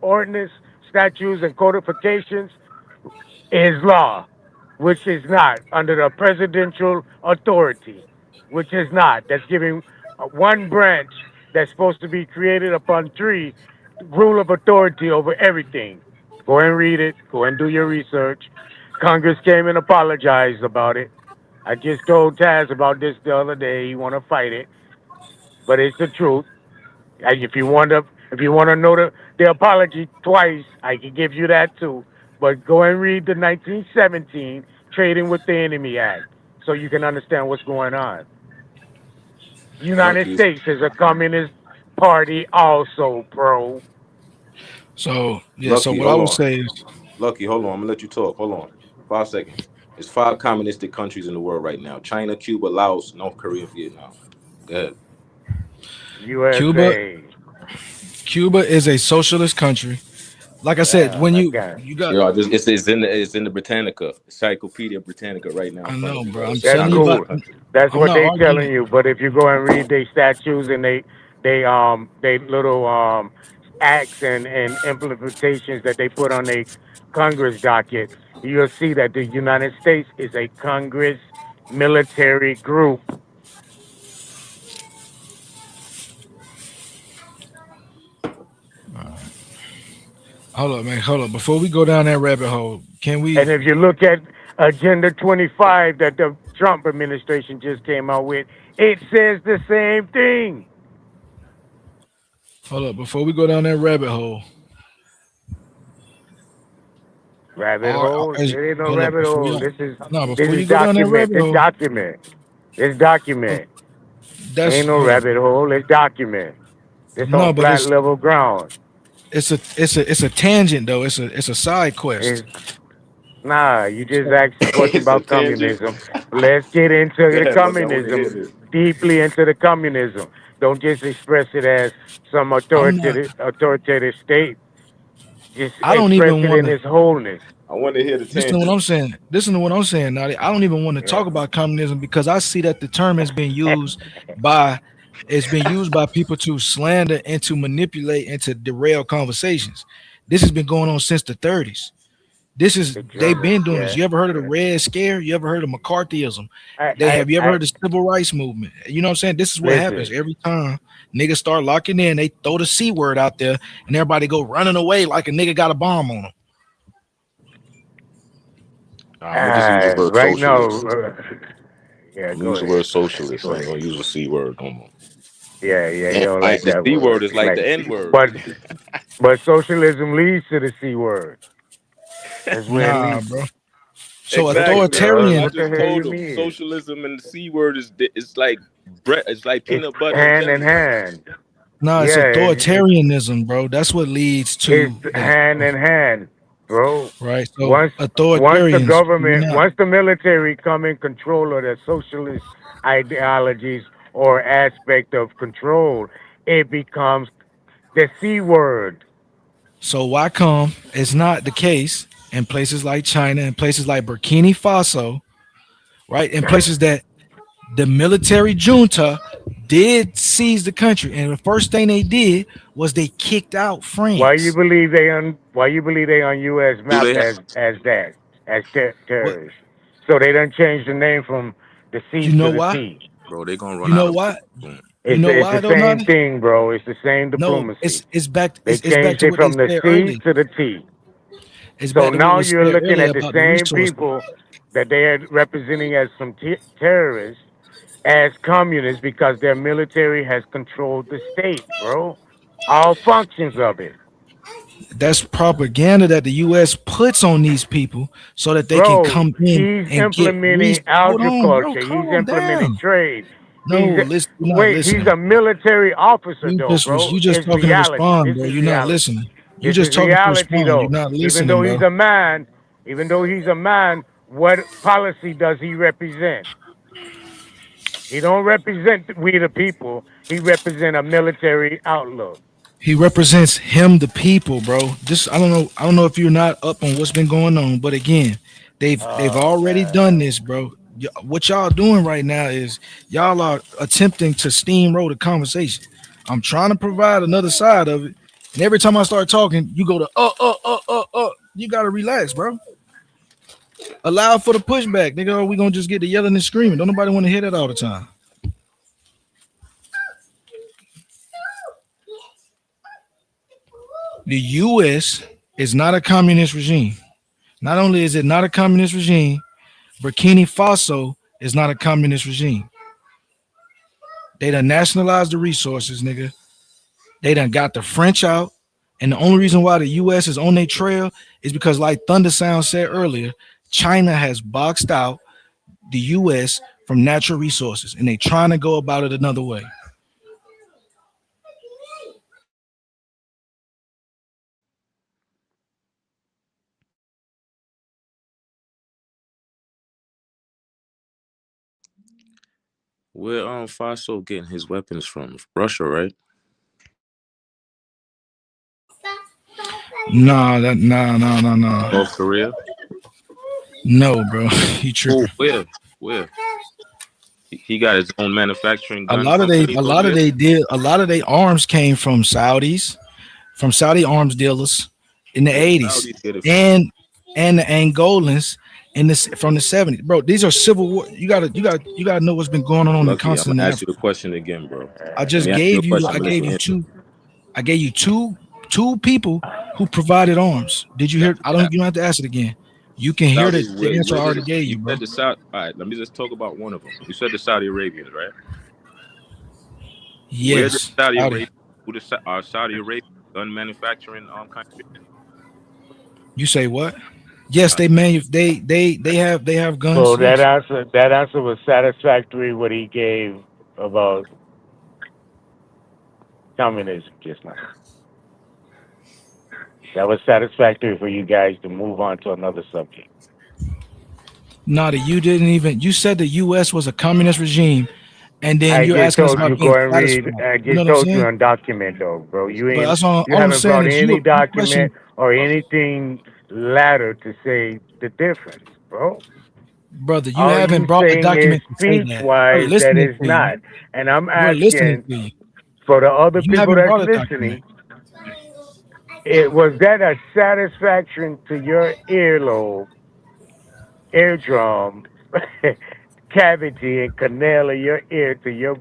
H: ordinance, statutes and codifications is law, which is not under the presidential authority, which is not. That's giving one branch that's supposed to be created upon three rule of authority over everything. Go and read it. Go and do your research. Congress came and apologized about it. I just told Taz about this the other day. He want to fight it, but it's the truth. If you want to know the apology twice, I can give you that too. But go and read the 1917 Trading with the Enemy Act so you can understand what's going on. United
B: Lucky.
H: States is a communist party also, bro.
M: So yeah, so
B: Lucky,
M: what I
B: hold
M: would
B: on.
M: say is,
B: Lucky, hold on. I'm gonna let you talk. Hold on. 5 seconds. There's 5 communistic countries in the world right now: China, Cuba, Laos, North Korea, Vietnam. Go ahead.
H: USA.
M: Cuba is a socialist country. Like I said, when you got,
B: It's in the Britannica, Encyclopedia Britannica right now.
M: I know, bro. I'm
H: That's
M: telling you
H: cool.
M: about.
H: That's
M: I'm
H: what
M: not
H: they
M: arguing
H: telling you. But if you go and read their statutes and they little acts and implementations that they put on their Congress docket, you'll see that the United States is a Congress military group.
M: Hold up, man. Hold up. Before we go down that rabbit hole, can we?
H: And if you look at Agenda 25 that the Trump administration just came out with, it says the same thing.
M: Hold up. Before we go down that rabbit hole.
H: Rabbit hole? There ain't no rabbit hole. This is document. It's document. It's document. Ain't no rabbit hole. It's document. It's on flat level ground.
M: It's a tangent though. It's a side quest.
H: Nah, you just asked a question about communism. Let's get into the communism, deeply into the communism. Don't just express it as some authoritative state. Just
M: I don't
H: express
M: even
H: it in its wholeness.
B: I want to hear the
M: Listen to what I'm saying. Listen to what I'm saying, Nadi. I don't even want to talk about communism because I see that the term has been used by people to slander and to manipulate and to derail conversations. This has been going on since the 30s. They've been doing this. You ever heard of the Red Scare? You ever heard of McCarthyism? Have you ever heard of the Civil Rights Movement? You know what I'm saying? This is what happens every time niggas start locking in. They throw the C word out there, and everybody go running away like a nigga got a bomb on them.
H: Right now,
B: use the word socialist. I ain't gonna use the C word no more.
H: Yeah, you don't like
B: the
H: that
B: C
H: word.
B: word is like the N word.
H: But socialism leads to the C word. That's where it leads.
M: Bro. So
B: exactly,
M: authoritarian.
B: I just told him socialism and the C word it's like bread. It's like peanut butter.
H: Hand in hand.
M: No, it's authoritarianism, bro. That's what leads to
H: hand in hand, bro.
M: Right. So
H: once the government, once the military come in control of the socialist ideologies or aspect of control, it becomes the C word.
M: So why come it's not the case in places like China and places like Burkina Faso, right? In places that the military junta did seize the country, and the first thing they did was they kicked out France.
H: Why you believe they on U.S. map as terrorists? So they done changed the name from the C to the T.
B: Bro, they gonna run.
M: You know what?
H: It's the same thing, bro. It's the same diplomacy.
M: No, it's back.
H: They changed it from the C to the T. So now you're looking at the same people that they are representing as some terrorists as communists because their military has controlled the state, bro. All functions of it.
M: That's propaganda that the U.S. puts on these people so that they can come in.
H: He's implementing agriculture. He's implementing trade. He's a military officer, though, bro.
M: You just talking to respond, bro. You're not listening. You just talking to respond. You're not listening,
H: even though he's a man, what policy does he represent? He don't represent we the people. He represents a military outlook.
M: He represents him, the people, bro. I don't know if you're not up on what's been going on, but again, they've already done this, bro. What y'all doing right now is y'all are attempting to steamroll the conversation. I'm trying to provide another side of it. And every time I start talking, you go to You gotta relax, bro. Allow for the pushback, nigga. Or we gonna just get to yelling and screaming. Don't nobody want to hear that all the time. The U.S. is not a communist regime. Not only is it not a communist regime, Burkina Faso is not a communist regime. They done nationalized the resources, nigga. They done got the French out. And the only reason why the U.S. is on their trail is because, like Thunder Sound said earlier, China has boxed out the U.S. from natural resources, and they trying to go about it another way.
B: Where Faso getting his weapons from? Russia, right?
M: Nah.
B: North Korea?
M: No, bro. He tripping.
B: Oh, where? He got his own manufacturing.
M: A lot of they arms came from Saudis, from Saudi arms dealers in the 80s, and the Angolans from the 70s. Bro, these are civil war. You gotta know what's been going on in the continent.
B: I'm gonna ask you the question again, bro.
M: I gave you two people who provided arms. Did you hear? You don't have to ask it again. You can hear the answer I already gave you, bro.
B: All right, let me just talk about one of them. You said the Saudi Arabians, right?
M: Yes.
B: Where the Saudi Arabia? Who the Saudi Arabia gun manufacturing country?
M: You say what? Yes, they have guns.
K: So that answer was satisfactory. What he gave about communism just now. That was satisfactory for you guys to move on to another subject.
M: Nada, you didn't even. You said the U.S. was a communist regime, and then you're asking us about being satisfied.
K: I just told you on document, though, bro. You haven't brought any document or anything latter to say the difference, bro.
M: Brother, you haven't brought the document to say that.
K: That is not. And I'm asking for the other people that's listening. Was that a satisfaction to your eardrum, cavity, and canal of your ear to your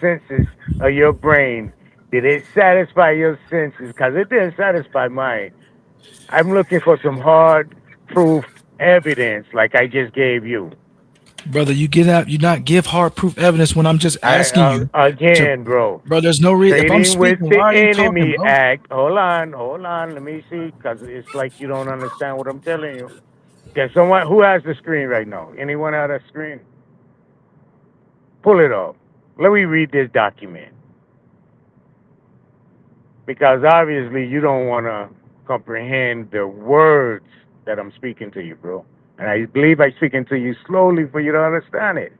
K: senses of your brain? Did it satisfy your senses? Because it didn't satisfy mine. I'm looking for some hard proof evidence, like I just gave you.
M: Brother, you not give hard proof evidence when I'm just asking you
K: again, bro.
M: Bro, there's no reason. If I'm
K: speaking, with the Enemy Act. Hold on. Let me see, because it's like you don't understand what I'm telling you. There's someone who has the screen right now. Anyone have a screen? Pull it up. Let me read this document, because obviously you don't want to comprehend the words that I'm speaking to you, bro. And I believe I'm speaking to you slowly for you to understand it.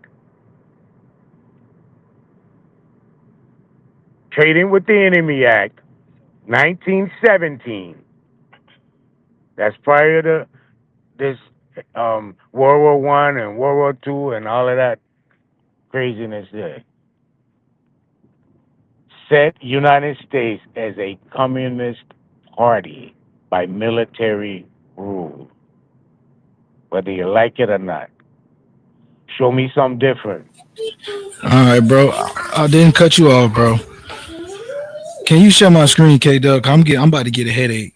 K: Trading with the Enemy Act, 1917. That's prior to this World War I and World War II and all of that craziness there. Set United States as a communist party by military rule, whether you like it or not. Show me something different.
M: All right, bro. I didn't cut you off, bro. Can you share my screen, K-Duck? I'm about to get a headache.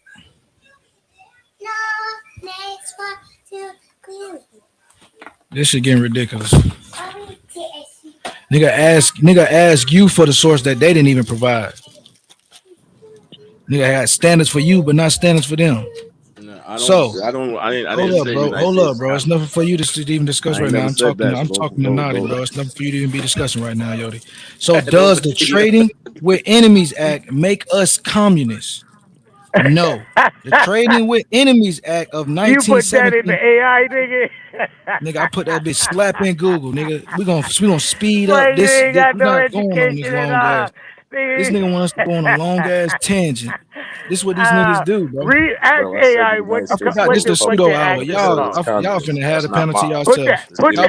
M: This shit getting ridiculous. Nigga ask you for the source that they didn't even provide. Nigga had standards for you, but not standards for them. Hold up, bro. It's nothing for you to even discuss right now. I'm talking to Naughty, bro. It's nothing for you to even be discussing right now, Yodi. So does the Trading with Enemies Act make us communists? No. The Trading with Enemies Act of 1970. You put that in the
K: AI, nigga.
M: Nigga, I put that bitch slap in Google, nigga. We gonna speed up this. We're not going on this long ass. This nigga want us to go on a long ass tangent. This is what these niggas do, bro.
K: Ask AI
M: I forgot this the pseudo hour. Y'all finna have the penalty yourself.
K: Put the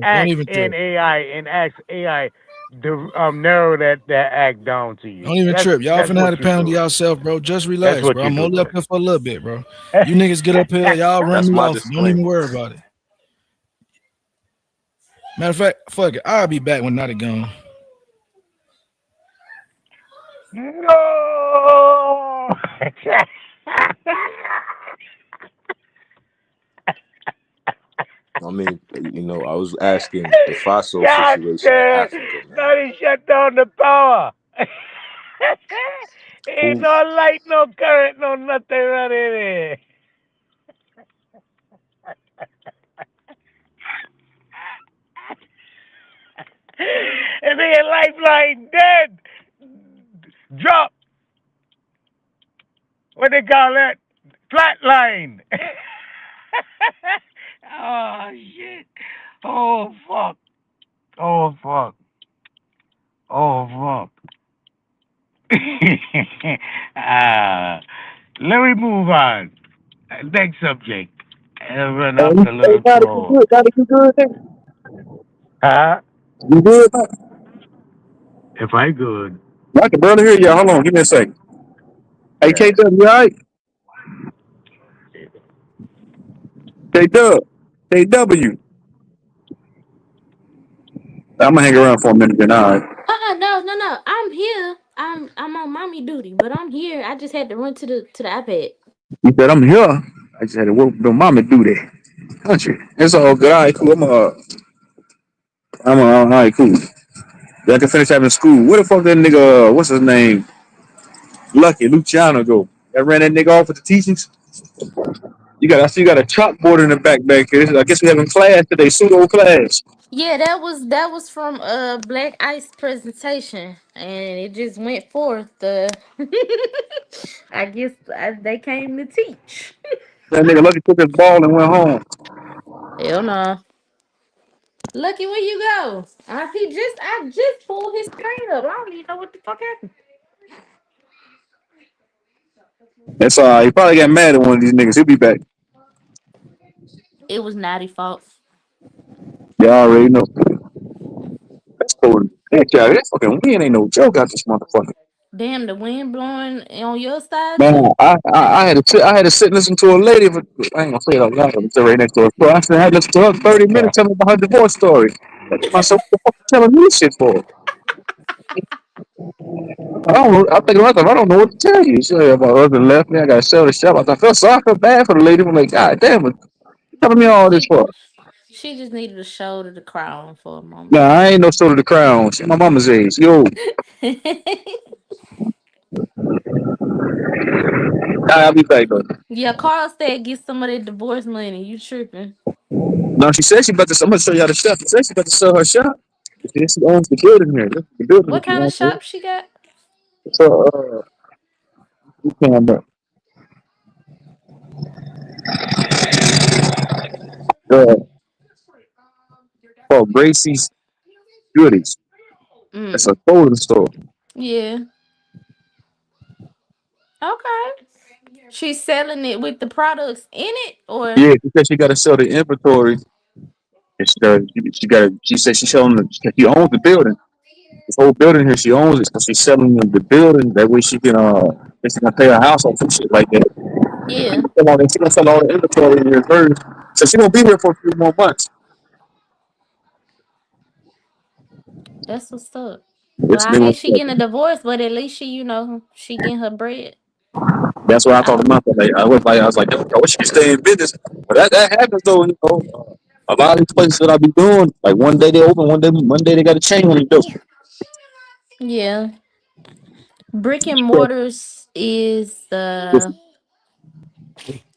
K: act in AI and ask AI, narrow that act down to you.
M: Don't even trip. Y'all
K: That's
M: finna
K: what
M: have the
K: you
M: panel to
K: do.
M: yourself, bro. Just
K: That's
M: relax,
K: what
M: bro.
K: you
M: I'm
K: do,
M: only up
K: bro.
M: here for a little bit, bro. You niggas get up here, y'all run
D: That's
M: me
D: my
M: off. Don't even
D: disclaimer.
M: worry about it. Matter of fact, fuck it. I'll be back when Naughty gone.
K: No.
Q: I mean, I was asking the fossil
K: God
Q: situation in
K: damn.
Q: Africa, man.
K: Now they shut down the power. Ain't
Q: Who?
K: no light, no current, no nothing running there. And then lifeline dead. Drop. What they call that? Flatline. Oh shit. Oh fuck. Oh fuck. Oh fuck. Let me move on. Next subject. I'll run
J: Hey,
K: off the
J: hey,
K: little
J: Gotti, you
K: floor.
J: good? Gotti, you good? Nigga?
K: Huh?
J: You good, man?
K: If I could.
J: I can barely hear you. Hold on, give me a second. Hey,
K: Yeah.
J: K-Dub, you all right? K-Dub, KW. I'm gonna hang around for a minute then, all right.
G: No. I'm here. I'm on mommy duty, but I'm here. I just had to run to the iPad.
J: He said, I'm here. I just had to work with my mama do that. Country. It's all good. All right, cool. All right, cool. I can finish having school. Where the fuck that nigga, what's his name? Lucky, Luciano go. That ran that nigga off with the teachings. I see you got a chalkboard in the back here. I guess we having class today, pseudo class.
G: Yeah, that was from Black Ice presentation, and it just went forth. I guess they came to teach.
J: That nigga Lucky took his ball and went home.
G: Hell no. Lucky, where you go? I just pulled his screen up. I don't even know what the fuck happened.
J: That's he probably got mad at one of these niggas. He'll be back.
G: It was Natty fault.
J: Y'all already know. That's cool. Heck yeah, this fucking wind ain't no joke out this motherfucker.
G: Damn, the wind blowing on your side
J: Man,
G: too.
J: I had to sit and listen to a lady, but I ain't gonna say it out loud. I'm sitting right next to her. So I had to listen to her 30 minutes telling me about her divorce story. Myself, what the fuck you telling me this shit for? I don't know. I'm thinking myself, I don't know what to tell you. She like, my husband left me. I got to sell the shop. I felt sorry, I felt bad for the lady. I'm like, God damn it. You telling me all this
G: She
J: for?
G: she just needed a shoulder to cry on for a moment.
J: Nah, I ain't no soda the crown. She my mama's age. Yo, I'll be back though.
G: Yeah, Carl said get some of that divorce money. You tripping?
J: No, she said she about to. I'm gonna show y'all the shop. She said she about to sell her shop. She owns the building here. The building
G: What
J: that she
G: kind of
J: owns here.
G: shop she got?
J: So, we can't, uh, called Gracie's Goodies. It's a
G: Mm.
J: clothing store.
G: Yeah. Okay. She's selling it with the products in it, or
J: Yeah, because she got to sell the inventory. And she said she's selling she owns the building. This whole building here, she owns it. So she's selling the building. That way she can pay her house off and shit like that.
G: yeah,
J: She gonna sell all the inventory in here first. So she gonna be here for a few more months.
G: that's what's up. Well,
J: It's
G: I
J: been
G: hate
J: like
G: she
J: that.
G: getting a divorce, but at least she getting her bread.
J: That's why I
G: I
J: thought about that. Like, I was like, I wish she could stay in business. But that happens though, you know. A lot of these places that I be doing, like one day they open, one day they got a chain on the door.
G: Yeah, brick and mortars is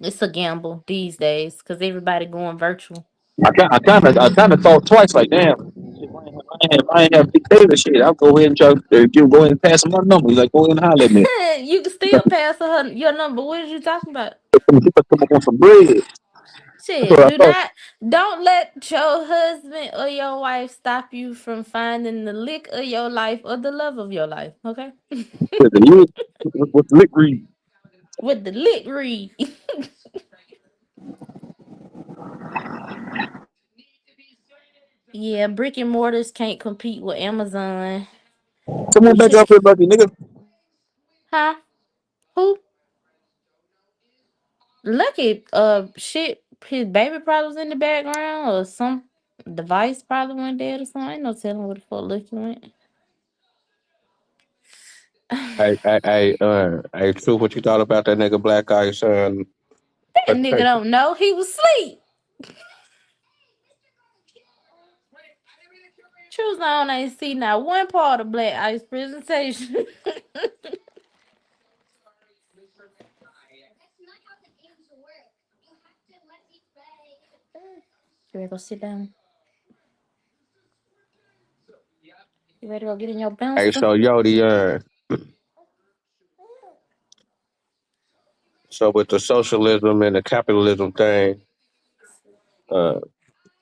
G: it's a gamble these days because everybody going virtual.
J: I kind of thought twice, like, damn, I ain't have big data shit. I'll go ahead and try to go ahead and pass them my number. He's like, go ahead and holler at me.
G: You can still pass her your number. What are you talking about?
J: She come up on some bread. That's
G: Shit,
J: what I thought.
G: don't let your husband or your wife stop you from finding the lick of your life or the love of your life, okay?
J: With the lick, with the lick read.
G: With the lick read. Yeah, brick and mortars can't compete with Amazon.
J: Come on back up here, Lucky nigga.
G: Huh? Who? Lucky, shit, his baby probably was in the background or some device probably went dead or something. Ain't no telling where the fuck Lucky went.
O: Hey, True, what you thought about that nigga Black Eye son
G: That nigga
O: presentation?
G: don't know. He was asleep. Choose on ain't see not one part of Black Ice presentation. You ready to go sit down? You ready to go get in your
O: Hey,
G: bouncer?
O: so Yodi, so with the socialism and the capitalism thing,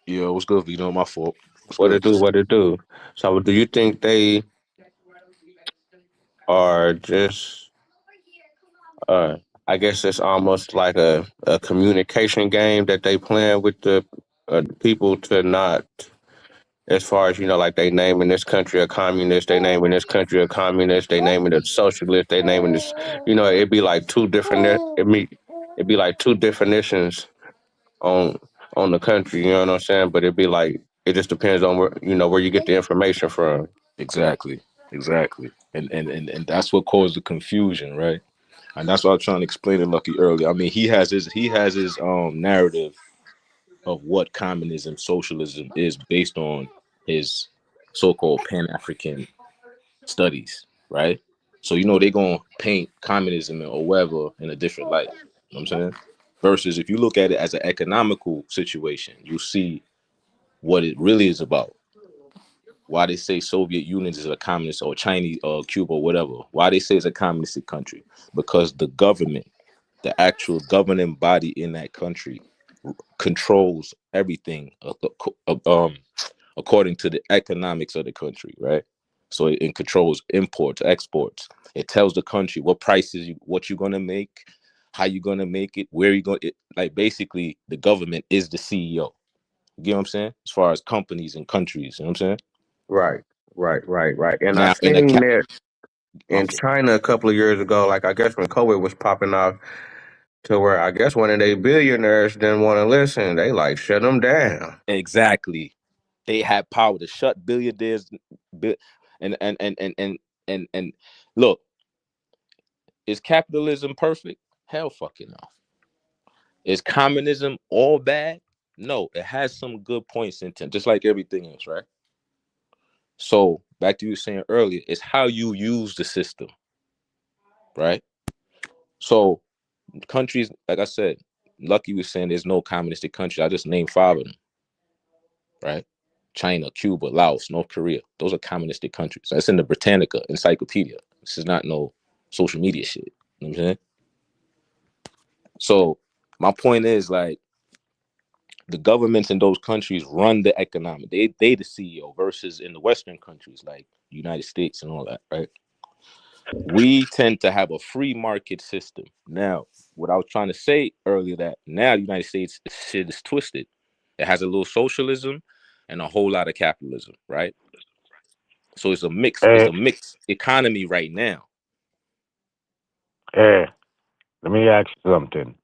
Q: Yeah, what's good, Vito? My fault. What's
O: what
Q: good?
O: it do? So do you think they are just I guess it's almost like a communication game that they playing with the people to not, as far as like they naming this country a communist, they naming this country a communist, they naming it socialist, they naming this, it'd be like two different, it'd be like two definitions on the country, you know what I'm saying? But it'd be like it just depends on where you get the information from.
Q: Exactly. And that's what caused the confusion, right? And that's what I was trying to explain to Lucky earlier. I mean, he has his narrative of what communism, socialism is based on his so-called Pan-African studies, right? So they're gonna paint communism or whatever in a different light. You know what I'm saying? Versus if you look at it as an economical situation, you see what it really is about. Why they say Soviet Union is a communist or Chinese or Cuba or whatever. Why they say it's a communistic country? Because the government, the actual governing body in that country, controls everything according to the economics of the country, right? So it controls imports, exports. It tells the country what prices, what you're gonna make, how you're gonna make it, where you're going. Like basically, the government is the CEO. You get what I'm saying? As far as companies and countries, you know what I'm saying?
O: Right. And I
Q: Now in a
O: seen
Q: cap,
O: that in China a couple of years ago, like I guess when COVID was popping off, to where I guess one of they billionaires didn't want to listen. They like shut them down.
Q: exactly. They had power to shut billionaires, and look, is capitalism perfect? Hell, fucking no. Is communism all bad? No, it has some good points in it, just like everything else, right? So back to you saying earlier, it's how you use the system, right? So countries, like I said, Lucky was saying there's no communistic country. I just named 5 of them, right? China, Cuba, Laos, North Korea. Those are communistic countries. That's in the Britannica Encyclopedia. This is not no social media shit. You know what I'm saying? So my point is, like, the governments in those countries run the economic. They the CEO versus in the Western countries like United States and all that, right? We tend to have a free market system. Now, what I was trying to say earlier, that now the United States shit is twisted. It has a little socialism and a whole lot of capitalism, right? So it's a mix. It's a mixed economy right now.
K: Hey, let me ask you something.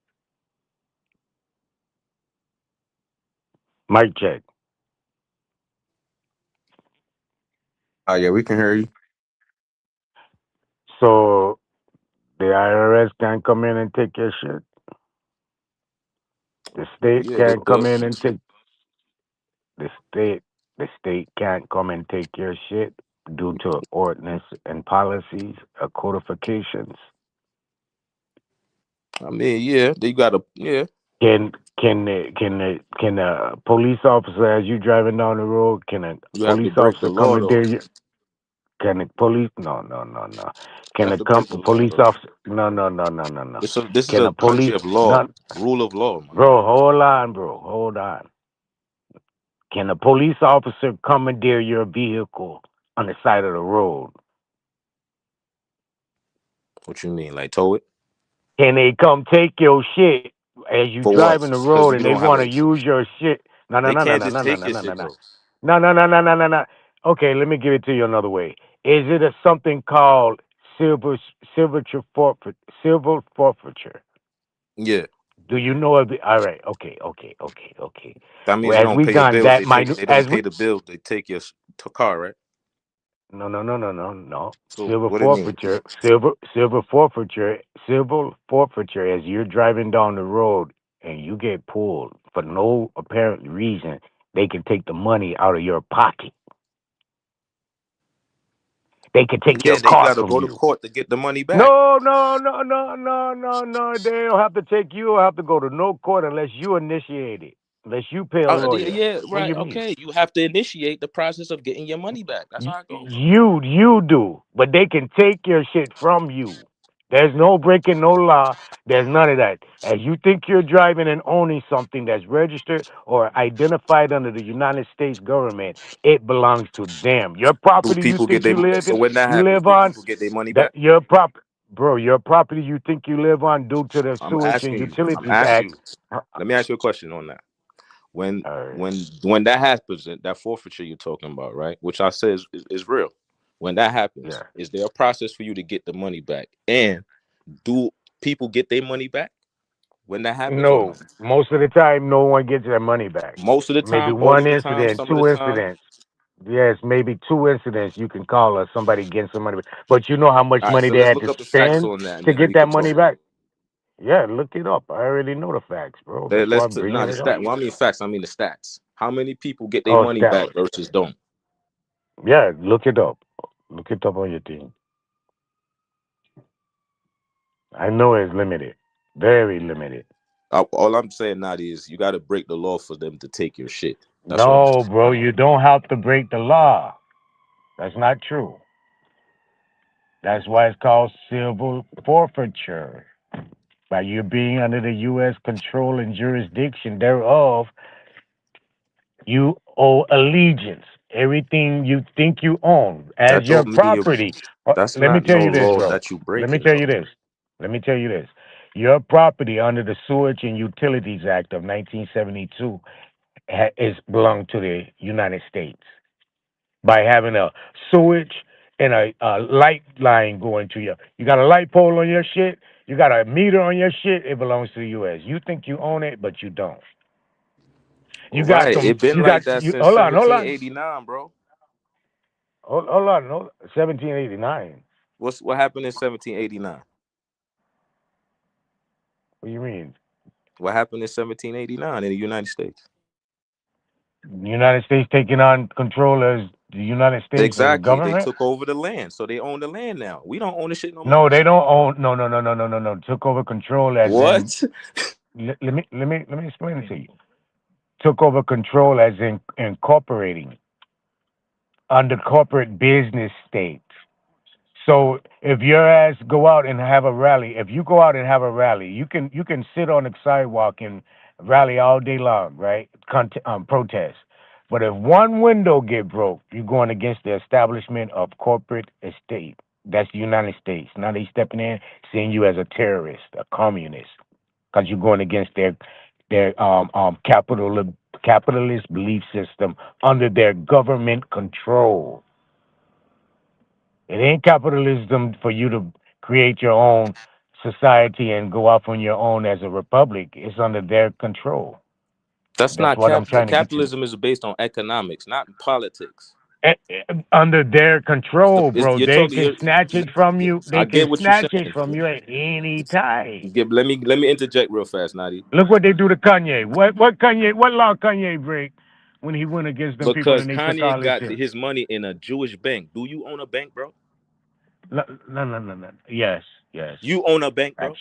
K: Mic check.
O: Oh yeah, we can hear you.
K: So the IRS can't come in and take your shit. The state
Q: Yeah,
K: can't come in and take the state can't come and take your shit due to ordinance and policies or codifications.
Q: I mean, yeah, they got a
K: Can a police officer, as you driving down the road, can a
Q: You have to
K: police
Q: break the
K: officer
Q: law,
K: commandeer
Q: though.
K: you? Can a police? No.
Q: You
K: Can
Q: have
K: a
Q: to break the law,
K: police
Q: though.
K: officer? No.
Q: This is
K: Can
Q: a
K: a police?
Q: country of law,
K: No,
Q: rule of law, my nigga.
K: bro. Hold on. Can a police officer commandeer your vehicle on the side of the road?
Q: What you mean, like tow it?
K: Can they come take your shit as you
Q: For what?
K: driving the
Q: Because
K: road
Q: you
K: and they
Q: don't have
K: want to
Q: a.
K: use your shit? No.
Q: They can't just take your shit, though.
K: No. Okay, let me give it to you another way. Is it something called silver forfeiture?
Q: Yeah,
K: Do you know of the? All right. Okay.
Q: that means
K: Well,
Q: you
K: as
Q: don't
K: we
Q: pay your
K: gone
Q: bills.
K: that
Q: They take.
K: minute,
Q: They don't
K: as we
Q: pay the bills. They take your car, right?
K: no.
Q: So
K: Silver
Q: what it mean?
K: forfeiture. Silver forfeiture. As you're driving down the road and you get pulled for no apparent reason, they can take the money out of your pocket. They can take
Q: Yeah,
K: your
Q: they
K: car
Q: got to
K: from
Q: go to
K: you.
Q: court to get the money back.
K: No. They don't have to take you. Don't have to go to no court unless you initiate it. Unless you pay a lawyer.
Q: Yeah,
K: What do
Q: right.
K: you mean?
Q: Okay, you have to initiate the process of getting your money back. That's how it goes.
K: You do, but they can take your shit from you. There's no breaking no law. There's none of that. As you think you're driving and owning something that's registered or identified under the United States government, it belongs to them. Your
Q: Do
K: property you
Q: people get
K: think
Q: their
K: you live
Q: so
K: in,
Q: when that
K: you
Q: happens?
K: live
Q: Do
K: on,
Q: people get their money
K: that
Q: back?
K: your your property you think you live on due to the
Q: I'm
K: Sewage and
Q: asking you. I'm
K: Utilities
Q: asking
K: Act.
Q: you. Let me ask you a question on that. When
K: All right.
Q: when that happens, that forfeiture you're talking about, right? Which I say is real. When that happens,
K: Yeah.
Q: is there a process for you to get the money back? And do people get their money back when that happens or
K: No,
Q: no?
K: most of the time, no one gets their money back.
Q: Most of the
K: Maybe
Q: time, all
K: one
Q: of the time,
K: incident,
Q: some of the
K: two
Q: time.
K: incidents. Yes, maybe two incidents you can call us somebody getting some money back. But you know how much
Q: All right,
K: money
Q: so
K: they
Q: let's
K: had
Q: look
K: to
Q: up the facts
K: spend
Q: on that, and
K: to
Q: then
K: get
Q: we
K: that
Q: could
K: money
Q: talk.
K: back? Yeah, look it up. I already know the facts, bro. That's why I'm
Q: Nah,
K: bringing
Q: the
K: it up.
Q: stat. Well, I mean facts. I mean the stats. How many people get their
K: Oh,
Q: money
K: stat.
Q: back versus don't?
K: Yeah, look it up. Look it up on your thing. I know it's limited, very limited.
Q: All I'm saying now is you got to break the law for them to take your shit. That's all I'm
K: No,
Q: saying.
K: bro, you don't have to break the law. That's not true. That's why it's called civil forfeiture. By you being under the U.S. control and jurisdiction thereof, you owe allegiance. Everything you think you own as
Q: That
K: your
Q: don't mean you.
K: property.
Q: That's
K: Let me
Q: not
K: tell
Q: no
K: you this,
Q: law
K: bro.
Q: that you
K: Let me
Q: breaking
K: tell you
Q: though.
K: this. Let me tell you this. Your property under the Sewage and Utilities Act of 1972 is belong to the United States by having a sewage and a light line going to you. You got a light pole on your shit. You got a meter on your shit. It belongs to the U.S. You think you own it, but you don't. You got
Q: Right.
K: some.
Q: It been
K: You got
Q: like that
K: you.
Q: since
K: Hold on.
Q: 1789, bro.
K: Hold on. 1789.
Q: What happened in 1789?
K: What do you mean?
Q: What happened in 1789 in the United States?
K: The United States taking on control as the United States as a
Q: Exactly. They
K: government?
Q: took over the land, so they own the land now. We don't own the shit no more.
K: No, they don't own. No. Took over control as in.
Q: What?
K: Let me explain it to you. Took over control as in incorporating under corporate business state. So if your ass go out and have a rally, if you go out and have a rally, you can sit on the sidewalk and rally all day long, right? Protest. But if one window get broke, you're going against the establishment of corporate estate. That's the United States. Now they stepping in, seeing you as a terrorist, a communist, because you're going against their capitalist belief system under their government control. It ain't capitalism for you to create your own society and go off on your own as a republic. It's under their control.
Q: That's
K: That's
Q: not
K: what I'm trying to get you.
Q: capitalism is based on economics, not politics.
K: Under their control, bro.
Q: You're
K: They
Q: talking.
K: can snatch it from you.
Q: I
K: They
Q: get
K: can
Q: what you're
K: snatch it
Q: saying.
K: from you at any time.
Q: Let me interject real fast, Nadi.
K: Look what they do to Kanye. What law Kanye break when he went against them people
Q: Because
K: and they took
Q: Kanye
K: all his
Q: got
K: shit?
Q: his money in a Jewish bank. Do you own a bank, bro?
K: No. Yes.
Q: You own a bank, bro?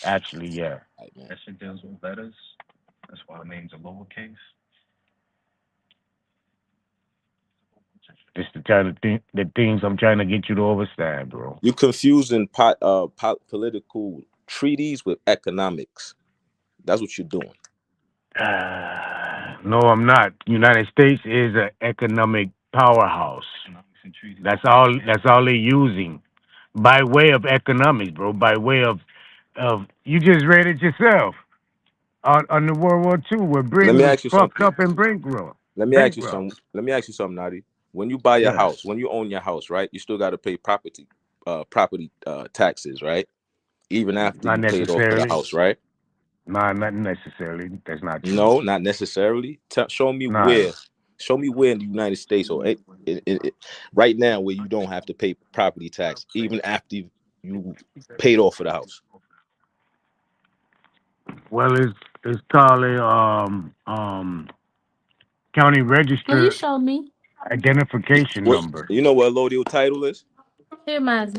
K: Actually, yeah.
Q: Right, man.
P: That shit deals with letters. That's why the names are lowercase.
K: It's the kind of the things I'm trying to get you to understand, bro.
Q: You confusing political treaties with economics. That's what you're doing.
K: No, I'm not. United States is an economic powerhouse. That's all they're using. By way of economics, bro. By way of you just read it yourself on the World War II where
Q: Let
K: Britain
Q: me
K: was
Q: ask you
K: fucked
Q: something.
K: up in bankrupt.
Q: Let me ask you
K: bankrupt.
Q: something. Let me ask you something, Nadi. When you buy your
K: Yes.
Q: house, when you own your house, right? You still got to pay property taxes, right? Even after
K: Not
Q: you paid off for the
K: necessarily.
Q: house, right?
K: Nah, not necessarily. That's not true.
Q: No, not necessarily. Show me
K: Nah.
Q: where. Show me where in the United States or right now where you don't have to pay property tax even after you paid off for the house.
K: Well, it's called a county
G: No, you
K: register
G: showed me.
K: identification
Q: What
K: number.
Q: you know what allodial title is?
G: Here, mine.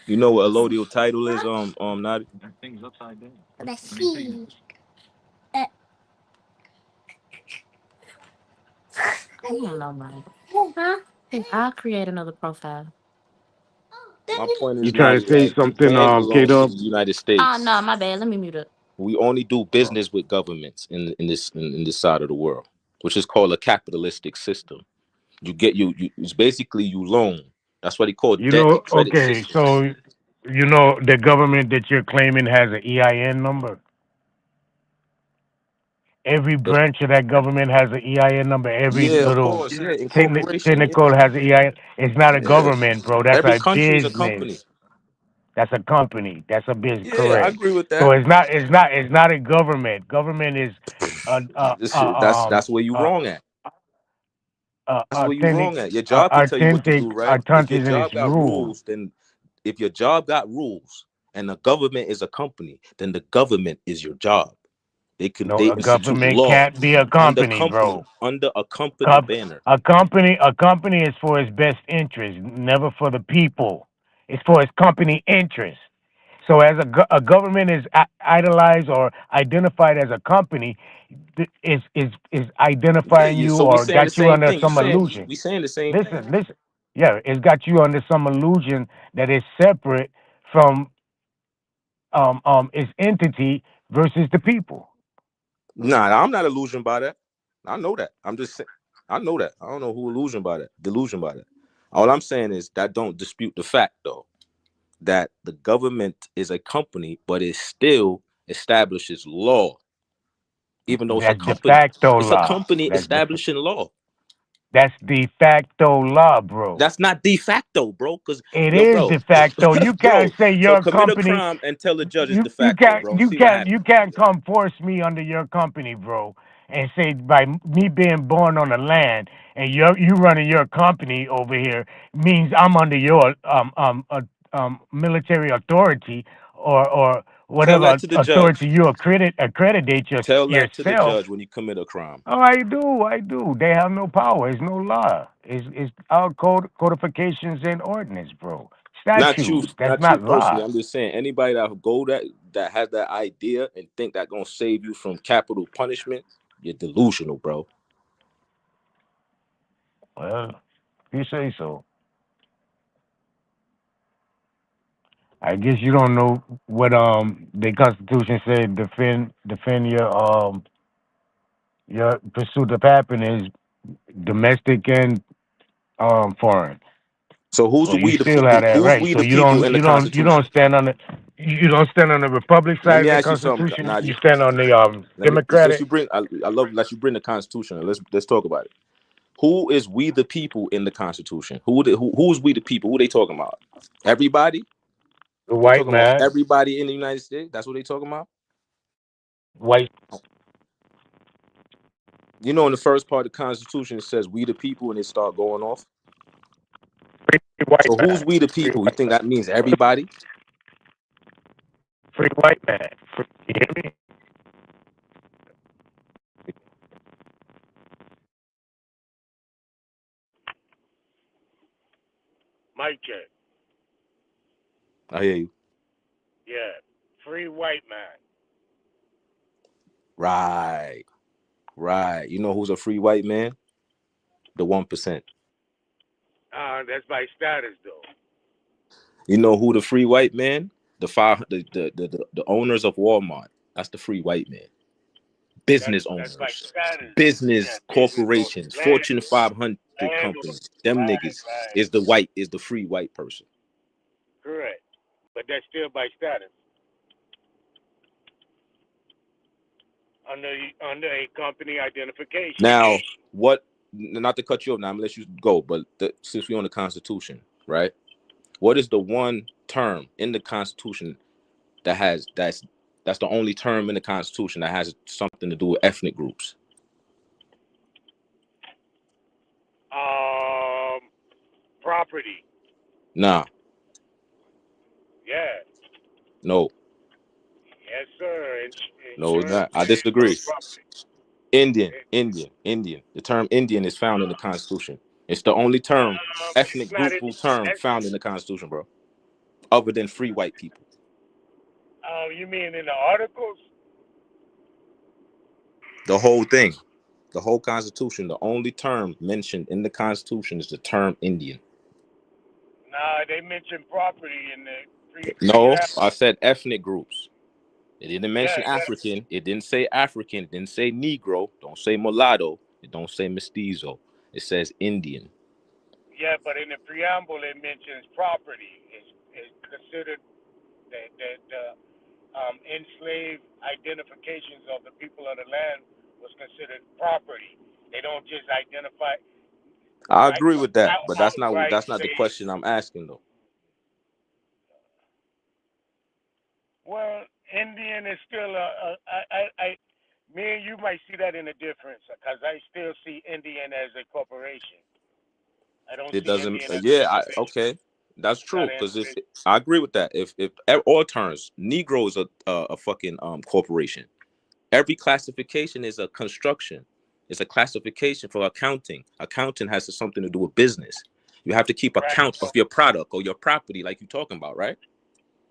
Q: You know what allodial title is? Nadi?
G: Let's see. I don't know, mine. Huh? I'll create another profile.
Q: My point
K: You
Q: is,
K: trying
Q: Nadi,
K: to say
Q: right? This
K: something,
Q: land belongs to
K: K-Dub?
Q: the United
G: Oh
Q: States.
G: no, my bad. Let me mute up.
Q: We only do business with governments in this side of the world, which is called a capitalistic system. You it's basically you loan. That's what he called
K: You
Q: debt
K: know,
Q: and credit
K: okay,
Q: systems.
K: so you know the government that you're claiming has an EIN number. Every
Q: The-
K: branch of that government has an EIN number. Every
Q: yeah, of
K: little
Q: course, yeah, incorporation,
K: technical has an EIN. It's not a
Q: yeah.
K: government, bro. That's
Q: Every
K: a
Q: country is a
K: business.
Q: company.
K: That's a company. That's a business.
Q: Yeah, I
K: Correct.
Q: agree with
K: So
Q: that.
K: it's not a government. Government is
Q: That's where you wrong at. That's where you
K: authentic
Q: wrong at. Your job can tell you what to do, right? If your
K: in its
Q: job got
K: rules.
Q: rules, then if your job got rules and the government is a company, then the government is your job. They
K: No, a
Q: institute
K: government
Q: law
K: can't be a company, bro.
Q: under a company banner.
K: A company is for its best interest, never for the people. It's for its company interest. So as a government is idolized or identified as a company, is identifying
Q: Yeah.
K: you
Q: So we
K: or
Q: saying the
K: got you
Q: same
K: under
Q: thing.
K: some illusion.
Q: We saying the same thing.
K: Listen. Yeah, it's got you under some illusion that is separate from its entity versus the people.
Q: Nah, I'm not illusioned by that. I know that. I'm just saying. I know that. I don't know who delusion by that. All I'm saying is that don't dispute the fact, though, that the government is a company, but it still establishes law, even though it's a
K: That's de
Q: company.
K: facto
Q: It's a
K: law.
Q: company establishing law.
K: That's de facto law, bro.
Q: That's not de facto, bro. Because
K: It is de facto. You can't
Q: bro.
K: say
Q: So
K: your
Q: commit a
K: company.
Q: crime and tell the judge it's
K: You
Q: de facto, bro. See what happens.
K: you can't come force me under your company, bro, and say by me being born on the land and you running your company over here means I'm under your military authority or
Q: Tell
K: whatever
Q: that to the
K: authority
Q: judge.
K: you accreditate
Q: Tell that to the
K: yourself.
Q: judge when you commit a crime.
K: Oh, I do. They have no power. It's no law. It's our codifications and ordinance, bro. Statutes. That's
Q: Not you
K: not
Q: personally.
K: law.
Q: I'm just saying anybody that has that idea and think that gonna save you from capital punishment, you're delusional, bro.
K: Well, you say so. I guess you don't know what the Constitution said. Defend your pursuit of happiness, domestic and foreign.
Q: So who's
K: So you
Q: we the
K: still have
Q: people?
K: that
Q: Who's
K: right.
Q: we
K: So
Q: the people in the
K: you don't
Q: Constitution?
K: stand on the Republic
Q: Let
K: side
Q: me
K: of the
Q: ask you something,
K: Constitution. You
Q: Nadia.
K: stand on the
Q: Since you
K: Democratic.
Q: bring, I love that you bring the Constitution. Let's talk about it. Who is we the people in the Constitution? Who's we the people? Who they talking about? Everybody?
K: The
Q: They
K: white
Q: talking about
K: man,
Q: everybody in the United States? That's what they talking about?
K: white
Q: You know, in the first part of the Constitution, it says we the people, and it start going off.
K: white
Q: So who's
K: man,
Q: we the people? You think that means everybody?
K: free white man. You hear me?
H: Mic check.
Q: I hear you.
H: Yeah. Free white man.
Q: Right. You know who's a free white man? The 1%.
H: That's by status though.
Q: You know who the free white man? The owners of Walmart. That's the free white man. Business
H: That's by
Q: owners,
H: status.
Q: business
H: Yeah, business
Q: corporations,
H: owners,
Q: Fortune 500
H: landlords.
Q: companies. Them niggas is the free white person.
H: Correct. But that's still by status. under a company identification.
Q: Now, what? Not to cut you off. Now I'm gonna let you go, but since we're on the Constitution, right? What is the one term in the Constitution that's the only term in the Constitution that has something to do with ethnic groups?
H: Property.
Q: Nah.
H: Yeah.
Q: No.
H: Yes, sir.
Q: No, it's
H: Insurance.
Q: not. I disagree. Indian. The term Indian is found in the Constitution. It's the only term, ethnic group term found in the Constitution, bro. Other than free white people.
H: You mean in the articles?
Q: The whole thing. The whole Constitution. The only term mentioned in the Constitution is the term Indian.
H: Nah, they mentioned property in the
Q: No, I said ethnic groups. It didn't mention African.
H: Yeah.
Q: It didn't say African. It didn't say Negro. Don't say mulatto. It don't say mestizo. It says Indian.
H: Yeah, but in the preamble it mentions property. It's considered that enslaved identifications of the people of the land was considered property. They don't just identify.
Q: I agree with that, but that's not the question I'm asking though.
H: Well, Indian is still me and you might see that in a difference because I still see Indian as a corporation. I don't.
Q: It
H: see
Q: doesn't.
H: Indian as
Q: Okay, that's true. Because if I agree with that, if all terms, Negro is a fucking corporation. Every classification is a construction. It's a classification for accounting. Accounting has something to do with business. You have to keep account of your product or your property, like you're talking about, right?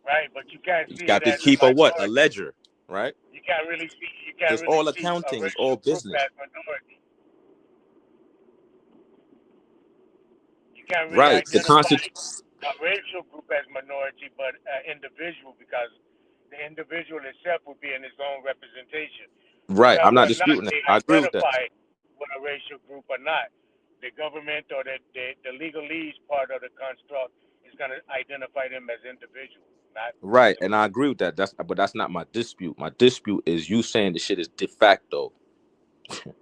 H: Right, but you can't see.
Q: You got to keep a what? A ledger, right?
H: You can't really see. You can't
Q: it's
H: really
Q: all
H: see
Q: accounting. It's all business.
H: You can't really
Q: right. The
H: Constitution. A racial group as minority, but individual, because the individual itself would be in its own representation.
Q: Right. I'm not disputing that. I agree with that.
H: With a racial group or not, the government or the legalese part of the construct is going to identify them as individuals.
Q: Right, and I agree with that. But that's not my dispute. My dispute is you saying the shit is de facto.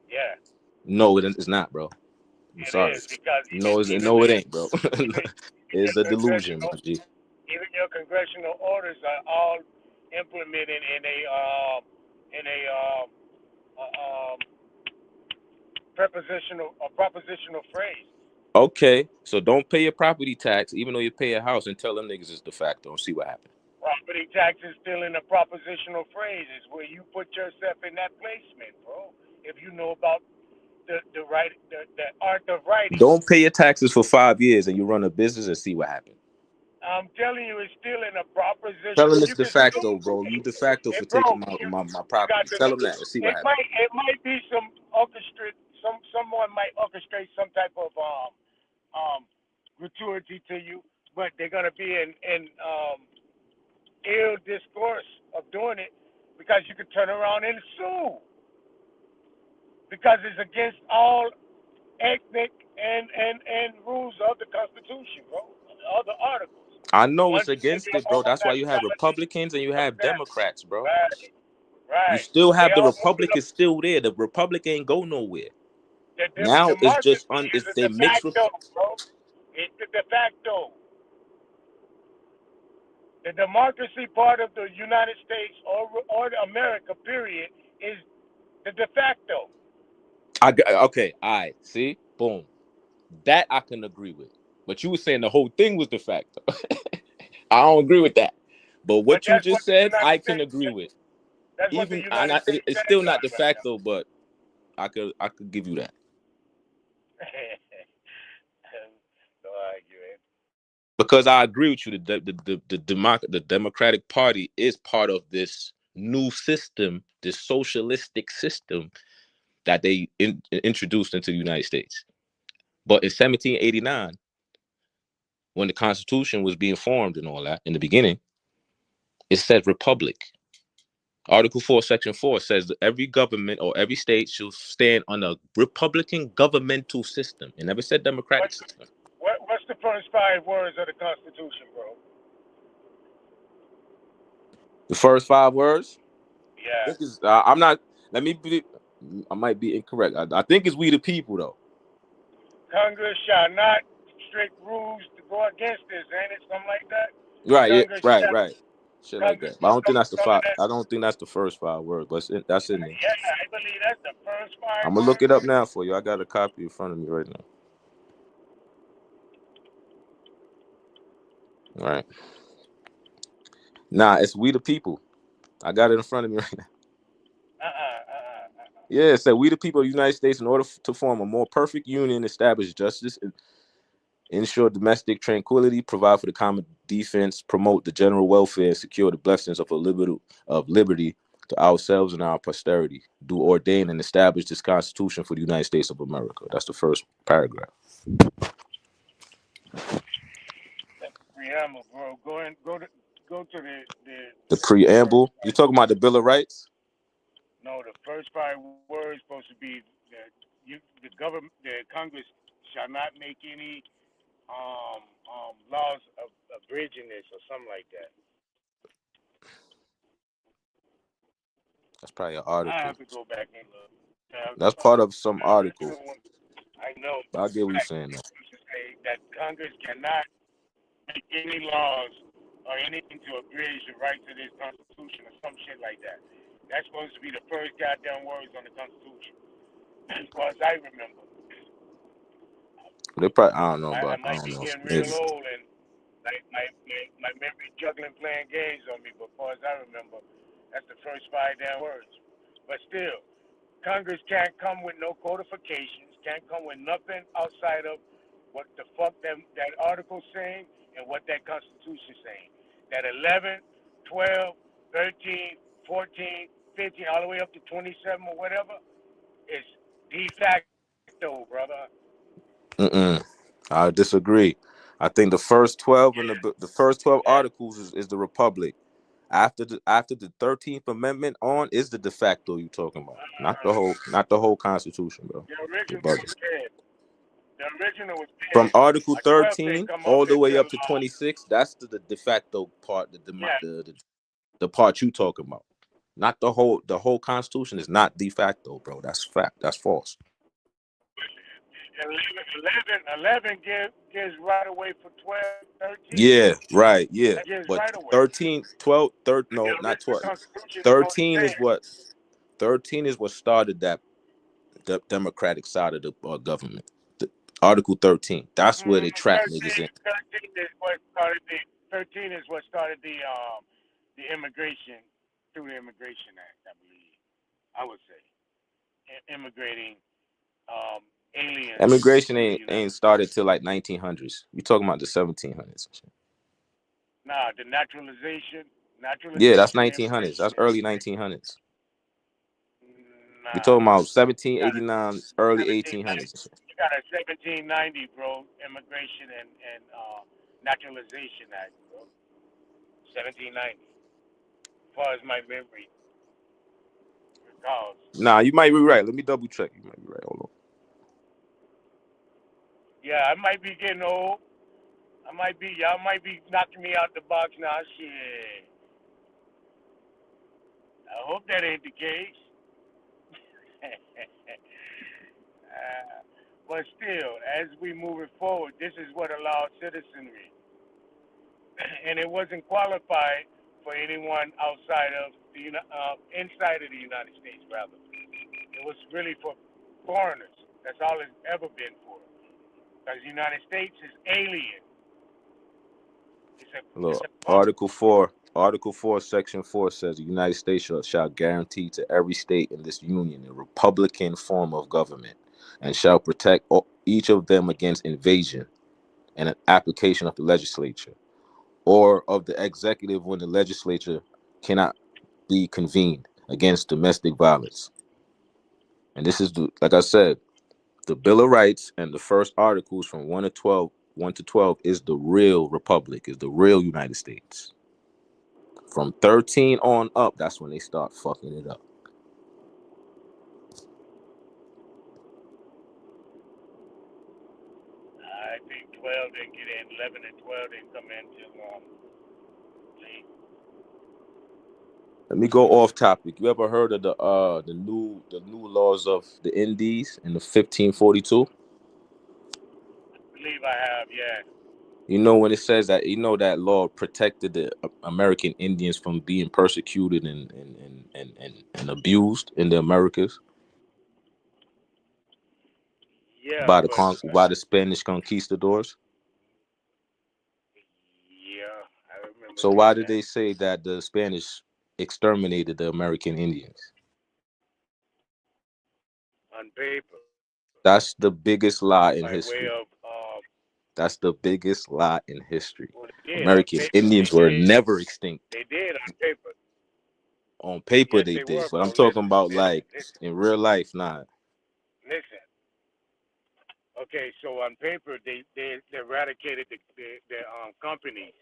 H: Yeah.
Q: No, it's not, bro. I'm sorry.
H: Is because
Q: it ain't, bro. It's a delusion, my G.
H: Even your congressional orders are all implemented in a propositional phrase.
Q: Okay, so don't pay your property tax, even though you pay a house, and tell them niggas it's de facto and see what happens.
H: Property tax is still in a propositional phrase. It's where you put yourself in that placement, bro. If you know about the art of writing.
Q: Don't pay your taxes for 5 years and you run a business and see what happens.
H: I'm telling you, it's still in a proposition.
Q: Tell them it's de facto, bro. You de facto for taking my property. Tell them that and see what happens.
H: It might be some orchestrate. Someone might orchestrate some type of gratuity to you, but they're gonna be in ill discourse of doing it because you could turn around and sue because it's against all ethnic and rules of the Constitution, bro. All the articles.
Q: I know it's against it, bro. That's why you have Republicans and you have Democrats, bro.
H: Right.
Q: You still have the Republic is still there. The Republic ain't go nowhere. Now it's just they mix with.
H: It's the de facto. The democracy part of the United States or America, period, is the de facto.
Q: Okay, all right. See, boom. That I can agree with. But you were saying the whole thing was de facto. I don't agree with that. But what you just said, I can agree with. Even it's still not de facto, but I could give you that.
H: No arguing.
Q: Because I agree with you. The Democratic Party is part of this new system, this socialistic system that they introduced into the United States. But in 1789, when the Constitution was being formed and all that, in the beginning, it said republic. Article 4, Section 4 says that every government or every state shall stand on a republican governmental system. It never said democratic system.
H: What's the first 5 words of the Constitution, bro?
Q: The first 5 words?
H: Yeah.
Q: I'm not. Let me be. I might be incorrect. I think it's we the people though.
H: Congress shall not strict rules to go against this, ain't it? Something like that.
Q: Right. Yeah.
H: Congress
Q: Right.
H: shall.
Q: Right. Shit like
H: Congress.
Q: that. But I don't think that's the
H: Some of
Q: five.
H: that.
Q: I don't think that's the first 5 words. But that's in there.
H: Yeah, I believe that's the first 5
Q: I'm gonna look it up now for you. I got a copy in front of me right now. All right. Nah, it's we the people. I got it in front of me right now. Yeah, it said we the people of the United States, in order to form a more perfect union, establish justice, ensure domestic tranquility, provide for the common defense, promote the general welfare, and secure the blessings of liberty to ourselves and our posterity. Do ordain and establish this Constitution for the United States of America. That's the first paragraph.
H: Preamble, bro. Go to
Q: The preamble. You talking about the Bill of Rights?
H: No, the first 5 words supposed to be that the government, the Congress shall not make any laws of abridging this or something like that.
Q: That's probably an article.
H: I have to go back and look.
Q: That's part of some article.
H: I know.
Q: But I get what you're saying though.
H: That Congress cannot make any laws or anything to abridge the rights of this Constitution or some shit like that. That's supposed to be the first goddamn words on the Constitution, as far as I remember.
Q: They probably, I don't know, but
H: I might be getting real old and like my memory juggling playing games on me, but as far as I remember, that's the first 5 damn words. But still, Congress can't come with no codifications, can't come with nothing outside of what the fuck that article's saying and what that Constitution's saying. That 11, 12, 13, 14, 15, all the way up to 27 or whatever is de facto, brother.
Q: I disagree. I think the first 12 and the first 12 articles is the Republic. After the 13th Amendment on is the de facto you talking about, not the whole Constitution, bro.
H: The original was dead. The original was dead.
Q: From Article 13 all the way up to
H: until,
Q: 26, that's the de facto part. The part you talking about, not the whole Constitution is not de facto, bro. That's fact. That's false.
H: 11 gives right away for 12, 13.
Q: Yeah, right, yeah. But
H: right
Q: 13, 12, no, not 12. 13 is what started that the Democratic side of the government. Article 13. That's where they trap niggas in.
H: 13 is what started the immigration through the Immigration Act, I believe. I would say immigrating aliens.
Q: Immigration ain't started till like 1900s. You talking about the 1700s?
H: Nah, the naturalization.
Q: Yeah, that's 1900s. That's early 1900s. You talking about 1789, early 1800s.
H: You got a 1790, bro, Immigration and Naturalization Act, bro. 1790. As far as my memory recalls.
Q: Nah, you might be right. Let me double check. You might be right. Hold on.
H: Yeah, I might be getting old. Y'all might be knocking me out the box now. Shit. I hope that ain't the case. But still, as we move it forward, this is what allowed citizenry. And it wasn't qualified for anyone outside of inside of the United States, rather. It was really for foreigners. That's all it's ever been for. Because the United States is alien.
Q: Look, Article 4, Section 4 says the United States shall guarantee to every state in this union a republican form of government and shall protect each of them against invasion and an application of the legislature or of the executive when the legislature cannot be convened against domestic violence. And this is, like I said, the Bill of Rights and the first articles from 1 to 12 is the real republic, is the real United States. From 13 on up, that's when they start fucking it up.
H: I think 12 didn't get in. 11 and 12 didn't come in till late.
Q: Let me go off topic. You ever heard of the new laws of the Indies in the 1542?
H: Believe I have, yeah.
Q: You know when it says that, you know, that law protected the American Indians from being persecuted and abused in the Americas
H: Yeah,
Q: by
H: but
Q: by the Spanish conquistadors.
H: yeah, I remember
Q: So why
H: reading
Q: did
H: that
Q: they say that the Spanish exterminated the American Indians?
H: on paper
Q: That's the biggest lie in
H: by way
Q: history.
H: of
Q: That's the biggest lie in history.
H: well, they did on
Q: American
H: paper.
Q: Indians were never extinct.
H: They did on paper.
Q: On paper
H: Yes,
Q: they
H: they
Q: did,
H: were,
Q: but I'm
H: bro.
Q: talking
H: Listen,
Q: about
H: listen,
Q: like
H: listen,
Q: in real life, nah.
H: listen. Okay, so on paper they eradicated the companies.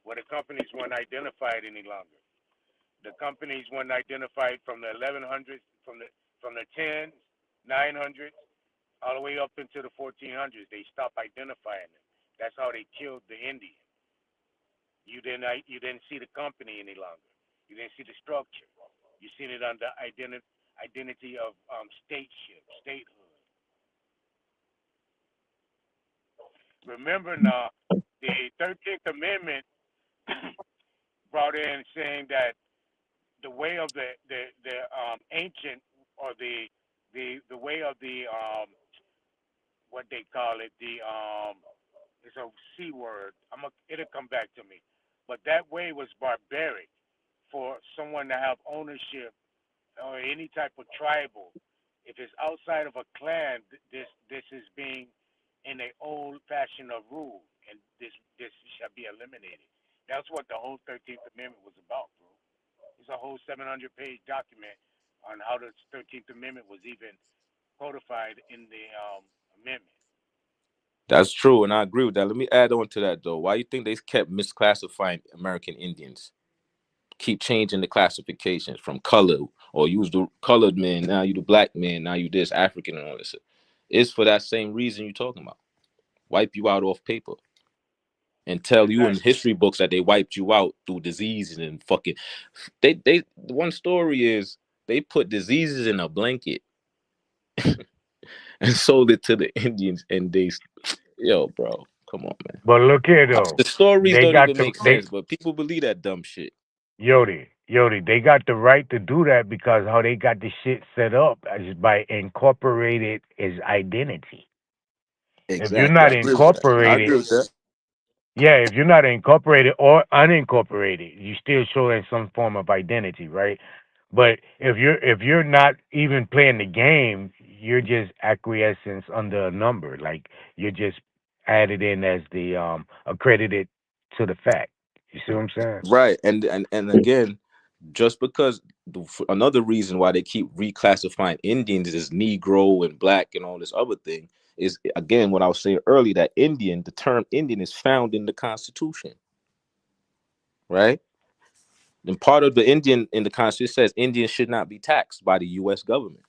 H: Where the companies weren't identified any longer. The companies weren't identified from the 1100s, from the 10s, 900s, all the way up into the 1400s. They stopped identifying them. That's how they killed the Indian. You didn't see the company any longer. You didn't see the structure. You seen it under identity of statehood. Remember now, the 13th Amendment brought in saying that the way of the ancient, or the way of the what they call it, it's a C word. It'll come back to me. But that way was barbaric for someone to have ownership or any type of tribal. If it's outside of a clan, this is being in an old fashion of rule, and this shall be eliminated. That's what the whole 13th Amendment was about, bro. It's a whole 700-page document on how the 13th Amendment was even codified in the amendment.
Q: That's true, and I agree with that. Let me add on to that though. Why you think they kept misclassifying American Indians? Keep changing the classifications from color, or use the colored man, now you the black man, now you this African and all this. It's for that same reason you're talking about. Wipe you out off paper. And tell you in
H: Exactly.
Q: history books that they wiped you out through diseases and fucking they one story is they put diseases in a blanket and sold it to the Indians, and yo, bro, come on, man.
H: But look here though,
Q: The stories
H: they
Q: don't
H: got
Q: even make sense, but people believe that dumb shit.
H: Yodi, they got the right to do that because how they got the shit set up is by incorporated as identity. If you're
Q: Exactly.
H: not
Q: I agree with that. I
H: incorporated,
Q: agree with that.
H: yeah, if you're not incorporated or unincorporated, you still showing some form of identity, right? But if you're not even playing the game, you're just acquiescence under a number. Like you're just added in as the accredited to the fact. You see what I'm saying?
Q: Right. And again, just because another reason why they keep reclassifying Indians as Negro and black and all this other thing is, again, what I was saying earlier, that the term Indian is found in the Constitution, right? And part of the Indian in the Constitution says Indians should not be taxed by the U.S. government.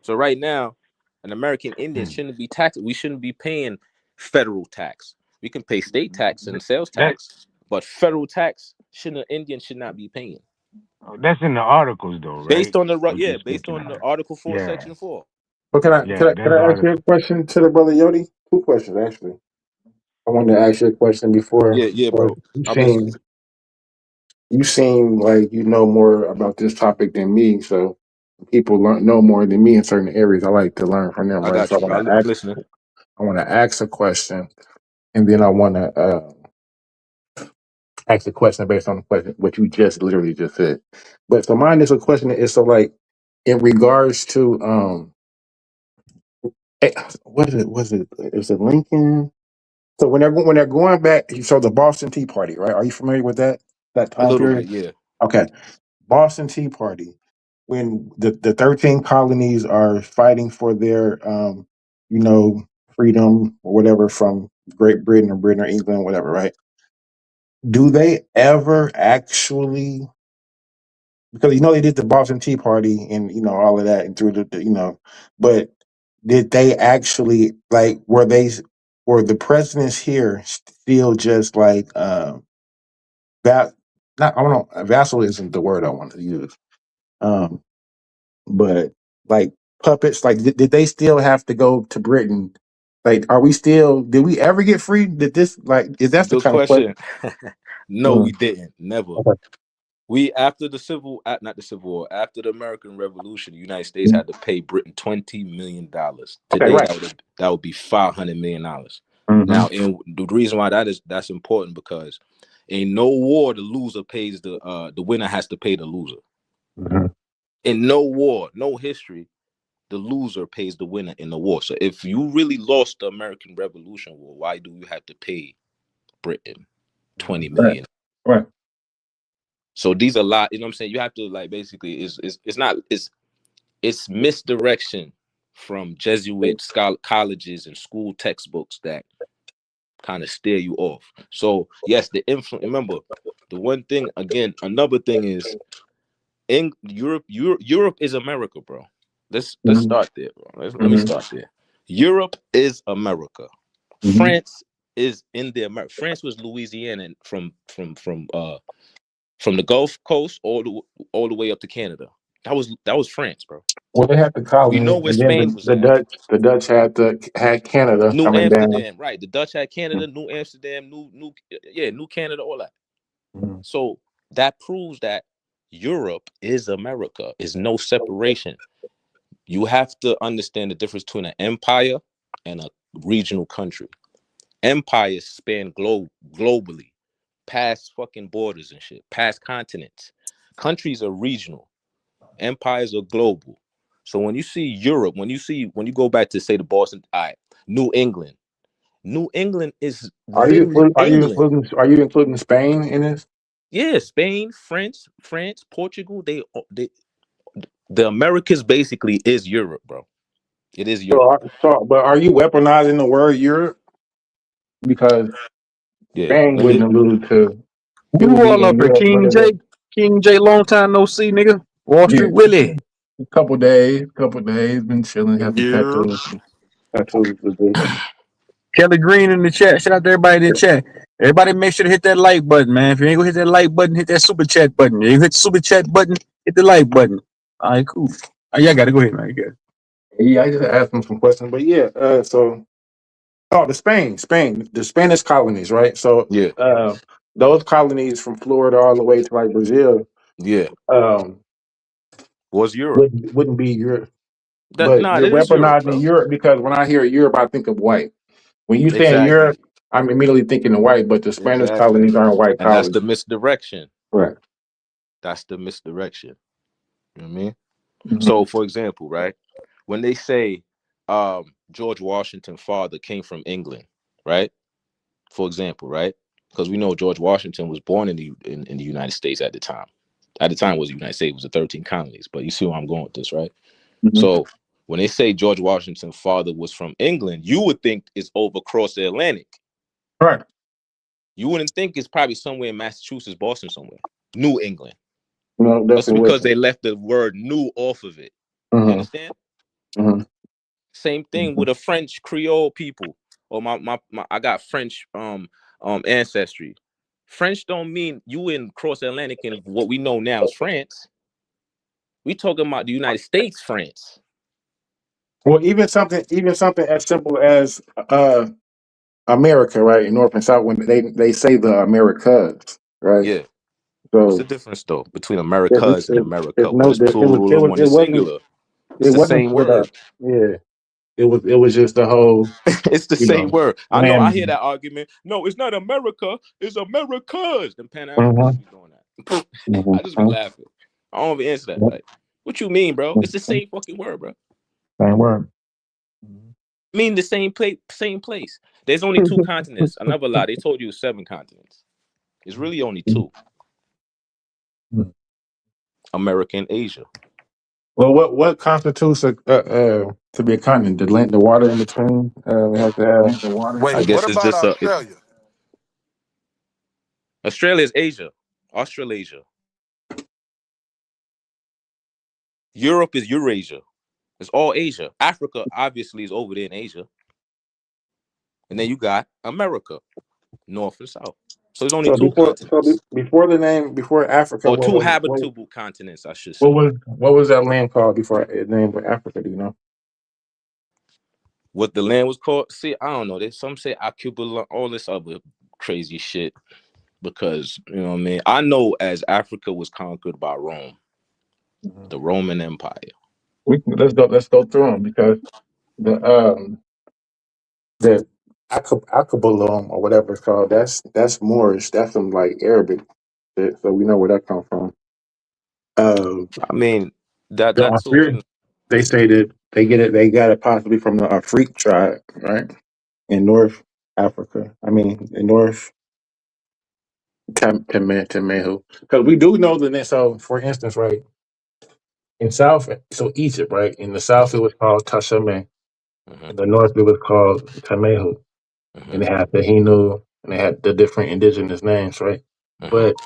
Q: So right now, an American Indian shouldn't be taxed. We shouldn't be paying federal tax. We can pay state tax and sales
H: That
Q: tax, but federal tax an Indian should not be paying.
H: that's in the articles though, right?
Q: Based on the
H: What you're
Q: based
H: speaking
Q: on the
H: of.
Q: Article 4,
H: Yeah,
Q: Section 4.
J: But
H: yeah,
J: can
H: that's
J: I ask you
H: article.
J: a question to the brother Yodi? Two questions actually. I wanted to ask you a question
Q: Yeah,
J: before
Q: yeah, bro. I'm listening.
J: you seem like you know more about this topic than me. So people know more than me in certain areas. I like to learn from them,
Q: I
J: right?
Q: got
J: So
Q: you, bro. I'm listening.
J: I want to ask a question, and then I want to ask a question based on the question what you just literally just said. But so my initial question is, so like in regards to eh, what is it? Was it? Is it Lincoln? So when they're going back, so the Boston Tea Party, right? Are you familiar with that
Q: A
J: time
Q: little bit,
J: period?
Q: yeah.
J: Okay, Boston Tea Party, when the 13 colonies are fighting for their freedom or whatever from Great Britain or Britain or England, whatever, right? Do they ever actually, because they did the Boston Tea Party and all of that and through but did they actually, like, were the presidents here still just like that
R: not I don't know, vassal isn't the word I want to use. But like puppets, like did they still have to go to Britain? Like, are we still? Did we ever get free? Did this is that's the
Q: Good
R: kind of question?
Q: question. No, we didn't. Never.
R: Okay.
Q: We after the not the Civil War, after the American Revolution, the United States had to pay Britain $20 million.
R: Okay,
Q: Today,
R: right.
Q: that would be $500 million.
R: Mhm.
Q: Now, and the reason why that's important because in no war the loser pays the winner has to pay the loser.
R: Mhm.
Q: In no war, no history, the loser pays the winner in the war. So if you really lost the American Revolution War, why do you have to pay Britain $20 million?
R: Right.
Q: So these are a lot, you know what I'm saying? You have to like basically it's misdirection from Jesuit colleges and school textbooks that kind of steer you off. So yes, the influence. Remember, the one thing again, another thing is in Europe. Europe is America, bro. Let's start there, bro. Let me start there. Europe is America. France is in the America. France was Louisiana from the Gulf Coast all the way up to Canada. That was France, bro.
R: Well, they had the
Q: We know
R: colonies,
Q: where
R: and then
Q: Spain was
R: the
Q: at.
R: Dutch had Canada
Q: New
R: coming down.
Q: Amsterdam, right? The Dutch had Canada, New Amsterdam, New Canada, all that.
R: Mhm.
Q: So that proves that Europe is America. Is no separation. You have to understand the difference between an empire and a regional country. Empires span globally, past fucking borders and shit, past continents. Countries are regional. Empires are global. So when you see Europe, when you go back to say the Boston, New England. New England is literally England.
R: Are you including Spain in this?
Q: Yeah, Spain, France, Portugal, they the Americas basically is Europe, bro. It is Europe.
R: But are you weaponizing the word Europe? Because
Q: Yeah.
R: Spain
Q: Let me
R: wouldn't allude to it
J: Who
R: would be
J: all
R: in
J: up here?
R: Europe, but
J: King
R: it
J: J.
R: would
J: King J. Long time no see, nigga. Wall
R: yeah.
J: Street Willie.
R: A couple days, been chilling, have some
S: Yeah.
R: tattoos to do.
J: Kelly Green in the chat. Shout out to everybody in the chat. Everybody make sure to hit that like button, man. If you ain't gonna hit that like button, hit that super chat button. If you hit the super chat button, hit the like button. All right, cool. Yeah, I gotta go ahead, man. You got it.
R: Yeah, I just asked him some questions, but yeah, the Spanish colonies, right? So
Q: Yeah.
R: those colonies from Florida all the way to like Brazil,
Q: Yeah.
R: um,
Q: Was Europe.
R: wouldn't be Europe.
Q: That
R: But
Q: that
R: you're
Q: is Europe,
R: weaponizing
Q: bro.
R: Europe because when I hear Europe, I think of white. When you say
Q: Exactly.
R: Europe, I'm immediately thinking of white, but the Spanish
Q: Exactly.
R: colonies aren't white
Q: And that's
R: colonies.
Q: the misdirection.
R: Right.
Q: That's the misdirection. You know what I mean?
R: Mhm.
Q: So for example, right, when they say George Washington's father came from England, right? For example, right? Because we know George Washington was born in the United States at the time. At the time was the United States, it was the 13 colonies. But you see where I'm going with this, right?
R: Mhm.
Q: So when they say George Washington's father was from England, you would think it's over across the Atlantic.
R: Right.
Q: You wouldn't think it's probably somewhere in Massachusetts, Boston, somewhere. New England.
R: No,
Q: That's
R: definitely
Q: because
R: wasn't.
Q: they left the word new off of it. You
R: Mhm.
Q: understand?
R: Mhm.
Q: Same thing with a French Creole people. Or my I got French ancestry. French don't mean you in cross Atlantic and what we know now is France. We talking about the United States, France.
R: Well, even something as simple as America, right? North and South, when they say the Americas, right?
Q: Yeah. What's the
R: So
Q: difference though between
R: it,
Q: Americas and America?
R: it's
Q: One
R: no,
Q: is plural and one
R: it
Q: is
R: wasn't
Q: singular. It's the same
R: with a
Q: word.
R: yeah. It was just the whole
Q: It's the same word. I know I hear
R: land.
Q: that argument. No, it's not America, it's Americas. Them Pan Africans
R: Mhm.
Q: be doing that. I just be
R: Mhm.
Q: laughing. I don't even answer that.
R: Yep.
Q: Like, what you mean, bro? It's the
R: Mhm.
Q: same fucking word, bro.
R: Same word.
Q: Mean the same place, same place. There's only two continents. I never lie. They told you 7 continents. It's really only 2. America and Asia.
R: Well, what constitutes to be a continent? The land, the water in between. We have to have.
Q: I
S: Wait, what
Q: guess it's
S: about
Q: just
S: Australia?
Q: Australia is Asia. Australasia. Europe is Eurasia. It's all Asia. Africa obviously is over there in Asia. And then you got America, North and South.
B: So there's only
R: So
B: two continents,
R: before the name before Africa,
B: or two habitable continents, I should say.
R: what was that land called before it named Africa? Do you know?
B: What the land was called? See, I don't know. There's some say Archipelago, all this other crazy shit. Because you know what I mean. I know as Africa was conquered by Rome, the Roman Empire.
R: Let's go through them because the Akabalum or whatever it's called. That's Moorish. That's some like Arabic shit. So we know where that comes from.
B: I mean,
R: The
B: that's all.
R: Afri- they say that they get it. They got it possibly from the Afrik tribe, right, in North Africa. I mean, in North Temehu. Because we do know the next. So, for instance, right in South, so Egypt, right in the South, it was called Tashame. In the North, it was called Temehu, and they had the Hinu, and they had the different indigenous names, right? But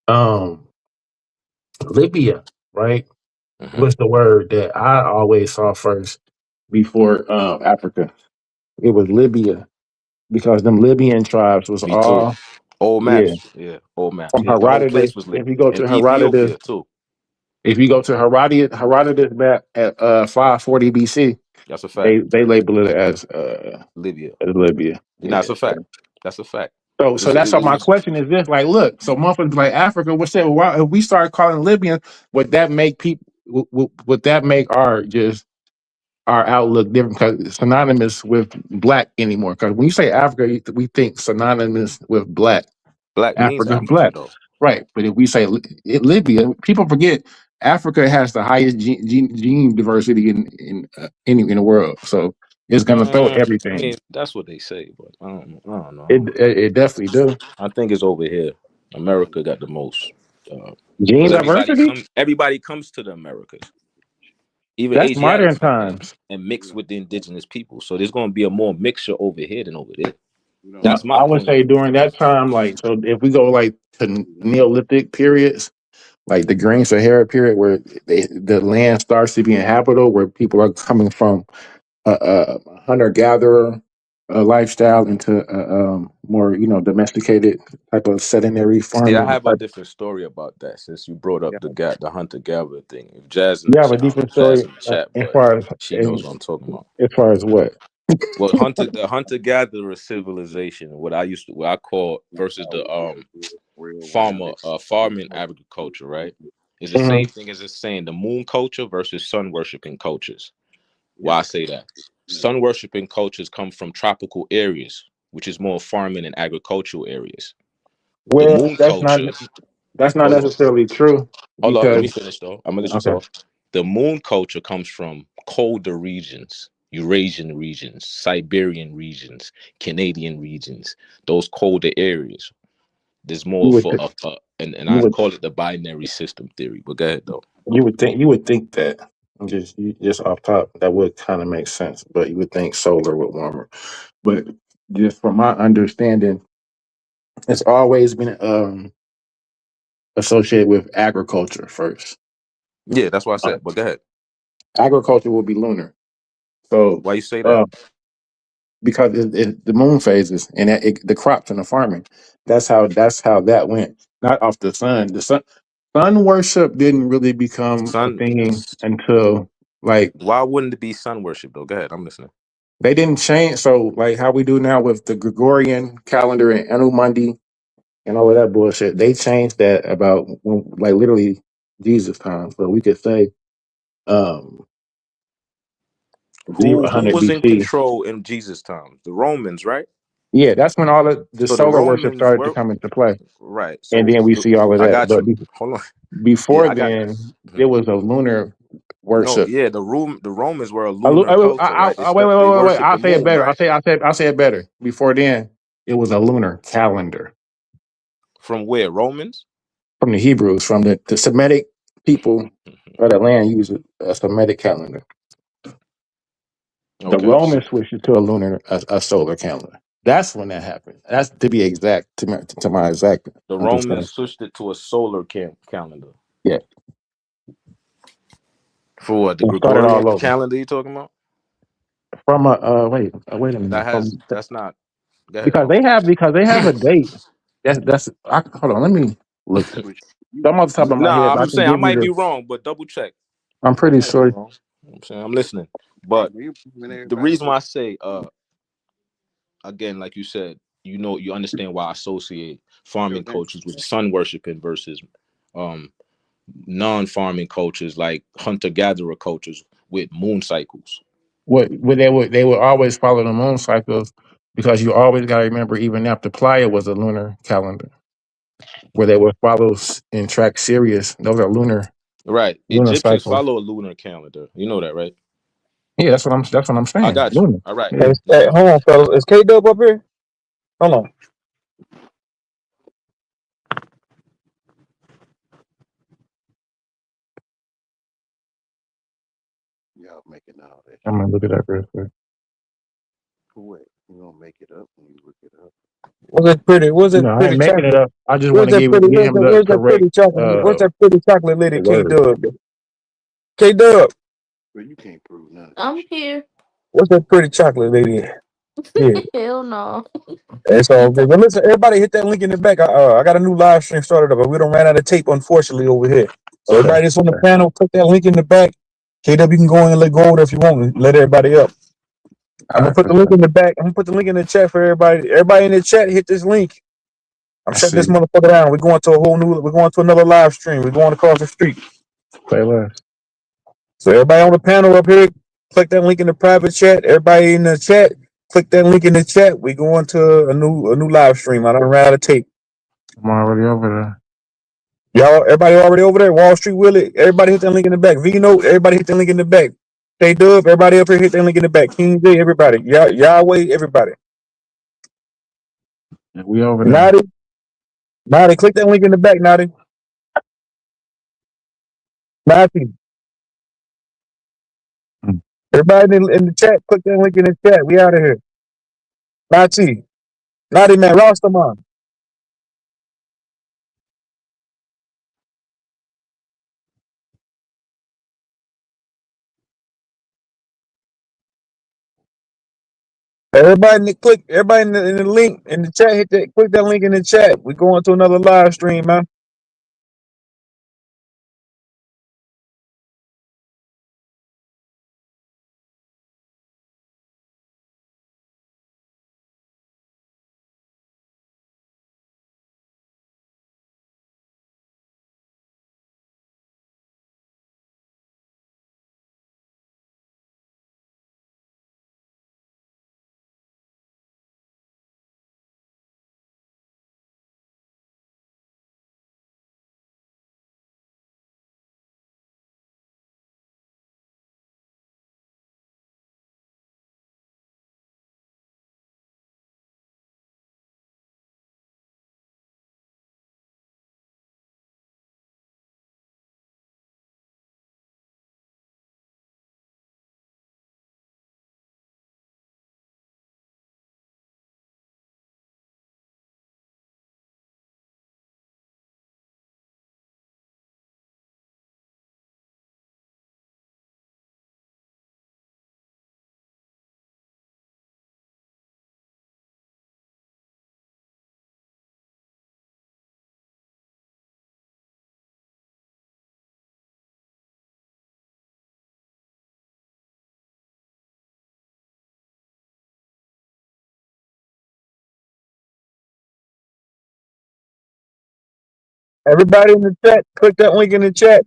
R: um, Libya, right, was the word that I always saw first before Africa. It was Libya because them Libyan tribes was
B: Me too.
R: all
B: Old
R: yeah
B: maps, yeah, old maps.
R: from
B: Yeah, the whole
R: Herodotus.
B: place was
R: If you
B: Libya
R: go to
B: and
R: Herodotus,
B: Ethiopia too.
R: if you go to Herodotus map at 540 BC,
B: That's a fact.
R: they label it
B: Libya.
R: as Libya.
B: You know, that's
R: Yeah.
B: a fact. That's a fact.
R: So that's why my question is this: like, look, so motherfuckers like Africa, what's that? Why, if we start calling Libyan, would that make people? Would that make our outlook different? Because it's synonymous with black anymore. Because when you say Africa, we think synonymous with black.
B: Black means
R: Africa's
B: Africa,
R: black,
B: though.
R: right? But if we say Libya, people forget Africa has the highest gene diversity in the world. So it's gonna throw
B: I
R: everything.
B: mean, that's what they say, but I don't know.
R: It definitely do.
B: I think it's over here. America got the most.
R: Gene
B: Because
R: diversity.
B: everybody comes to the Americas. Even
R: That's modern
B: Asiatics come here
R: times.
B: and mix with the indigenous people. So there's going to be a more mixture over here than over there. That's my
R: I would
B: point of
R: say
B: view.
R: during that time, like, so if we go like to Neolithic periods, like the Green Sahara period, where the land starts to be inhabitable, where people are coming from a hunter gatherer lifestyle into more domesticated type of sedentary
B: See, I
R: farming
B: have a
R: type.
B: different story about that since you brought up the hunter gatherer thing. If Jazz in
R: You
B: the
R: have a
B: chat, I don't know
R: different
B: if Jazz
R: story
B: in the chat,
R: as
B: but
R: far as
B: she knows what I'm talking about.
R: as far as what?
B: Well, the hunter gatherer civilization, what I call versus the farming agriculture, right? Is the same thing as it's saying the moon culture versus sun worshiping cultures. Why I say that? Sun worshiping cultures come from tropical areas, which is more farming and agricultural areas. The
R: Well,
B: moon culture,
R: that's not
B: hold on,
R: necessarily true
B: let
R: because
B: me finish though. I'm gonna let you
R: okay.
B: talk. The moon culture comes from colder regions, Eurasian regions, Siberian regions, Canadian regions, those colder areas. There's more
R: You would
B: for
R: th-
B: and
R: you
B: I
R: would
B: call it the binary system theory. But go ahead though.
R: you would think that just off top that would kind of make sense, but you would think solar would warmer. But just from my understanding, it's always been associated with agriculture first.
B: Yeah, that's what I said. But go ahead.
R: Agriculture will be lunar. So
B: Why you say that?
R: because the moon phases and the crops and the farming, that's how that went. Not off the sun. Sun worship didn't really become a
B: Sun.
R: thing until like
B: Why wouldn't it be sun worship though? Go ahead. I'm listening.
R: they didn't change. So like how we do now with the Gregorian calendar and Anu Mundi and all of that bullshit, they changed that about like literally Jesus time. So we could say um
B: Who
R: 100
B: was in
R: BC.
B: control in Jesus' time? The Romans, right?
R: Yeah, that's when all of the
B: So the
R: solar worship
B: Romans
R: started to
B: were
R: come into play.
B: right.
R: And
B: So
R: then we see all of
B: I
R: that.
B: got
R: But
B: you. Hold on. Yeah,
R: before
B: I got.
R: then, it was a lunar
B: No,
R: worship.
B: yeah, the Romans were a lunar culture, right?
R: Wait.
B: They
R: I'll say it
B: moon,
R: better.
B: right?
R: I'll say it better. Before then, it was a lunar calendar
B: From where? Romans?
R: from the Hebrews, from the Semitic people of the land used a Semitic calendar. The
B: Okay.
R: Romans switched it to a solar calendar. That's when that happened. That's to be exact, to my exact
B: The
R: understanding.
B: Romans switched it to a solar calendar.
R: Yeah.
B: For what? The
R: And started
B: Gregorian
R: all over.
B: calendar you talking about?
R: From wait a minute.
B: That's not. Go ahead
R: Because
B: though.
R: they have a date. Hold on. Let me look.
L: But
R: I'm off the top of my head,
Q: Nah,
R: but I
Q: I'm
R: can
Q: saying I
R: give you
Q: might be
R: the.
Q: wrong, but double check.
R: I'm
Q: I
R: pretty
Q: might be
R: sure.
Q: wrong. I'm saying I'm listening.
L: I
Q: But
L: mean, when
Q: the
L: everybody
Q: reason
L: say,
Q: why I say again, like you said, you understand why I associate
L: yo,
Q: farming
L: damn,
Q: cultures with sun worshiping versus um non-farming cultures like hunter-gatherer cultures with moon cycles.
R: What they would always follow the moon cycles because you always got to remember, even after Playa was a lunar calendar where they would follow and track Sirius. Those are
Q: Right.
R: lunar
Q: Egyptians
R: cycles.
Q: follow a lunar calendar. You know that, right?
R: Yeah, that's what I'm
Q: I
R: saying.
Q: got you.
R: Lunar.
Q: All right.
R: Yeah.
C: Hey, hold on, fellas. Is K Dub up here? Hold on.
L: y'all making all that
R: I'm
L: shit
R: gonna look
L: up.
R: it up real quick.
L: Wait, you gonna make it up when you look it up?
C: Was it pretty? Was
R: No,
C: it
R: I
C: pretty
R: ain't making it
C: chocolate?
R: up. I just want
C: Where's
R: to
C: that pretty?
R: give him the
C: Where's that
R: correct
C: pretty chocolate? Where's that pretty chocolate lady? K
R: word.
C: Dub. K Dub.
L: But you can't prove none of that
G: I'm
L: shit.
G: here.
C: What's that pretty chocolate lady? Yeah.
G: Hell no.
C: It's all good. But listen, everybody hit that link in the back. I got a new live stream started up, but we don't ran out of tape, unfortunately, over here. So
R: Okay.
C: everybody that's on the panel, click that link in the back. KW, you can go in and go over there if you want and let everybody up. I'm gonna put the link in the back. I'm gonna put the link in the chat for everybody. Everybody in the chat, hit this link. I'm
R: I
C: shutting
R: see.
C: this motherfucker down. We're going to a whole new. We're going to another live stream. We're going across the street.
R: Play less.
C: So everybody on the panel up here, click that link in the private chat. Everybody in the chat, click that link in the chat. We going to a new live stream. I don't ran out of tape.
R: I'm already over there.
C: Y'all, everybody already over there. Wall Street Willie. Everybody hit that link in the back. Vino, everybody hit that link in the back. K Dub, everybody up here hit that link in the back. King J, everybody. Yahweh, everybody.
R: Yeah, we over there.
C: Naughty, click that link in the back, Naughty. Naughty. Everybody in the chat, click that link in the chat. We out of here. Naughty man, Rastaman. Everybody in the link in the chat, click that link in the chat. We going to another live stream, man. Everybody in the chat, click that link in the chat.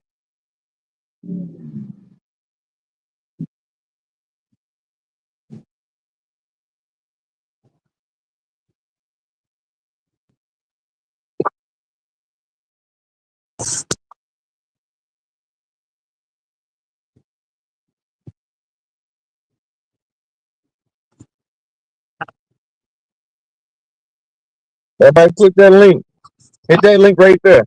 C: Everybody click that link. Hit that link right there.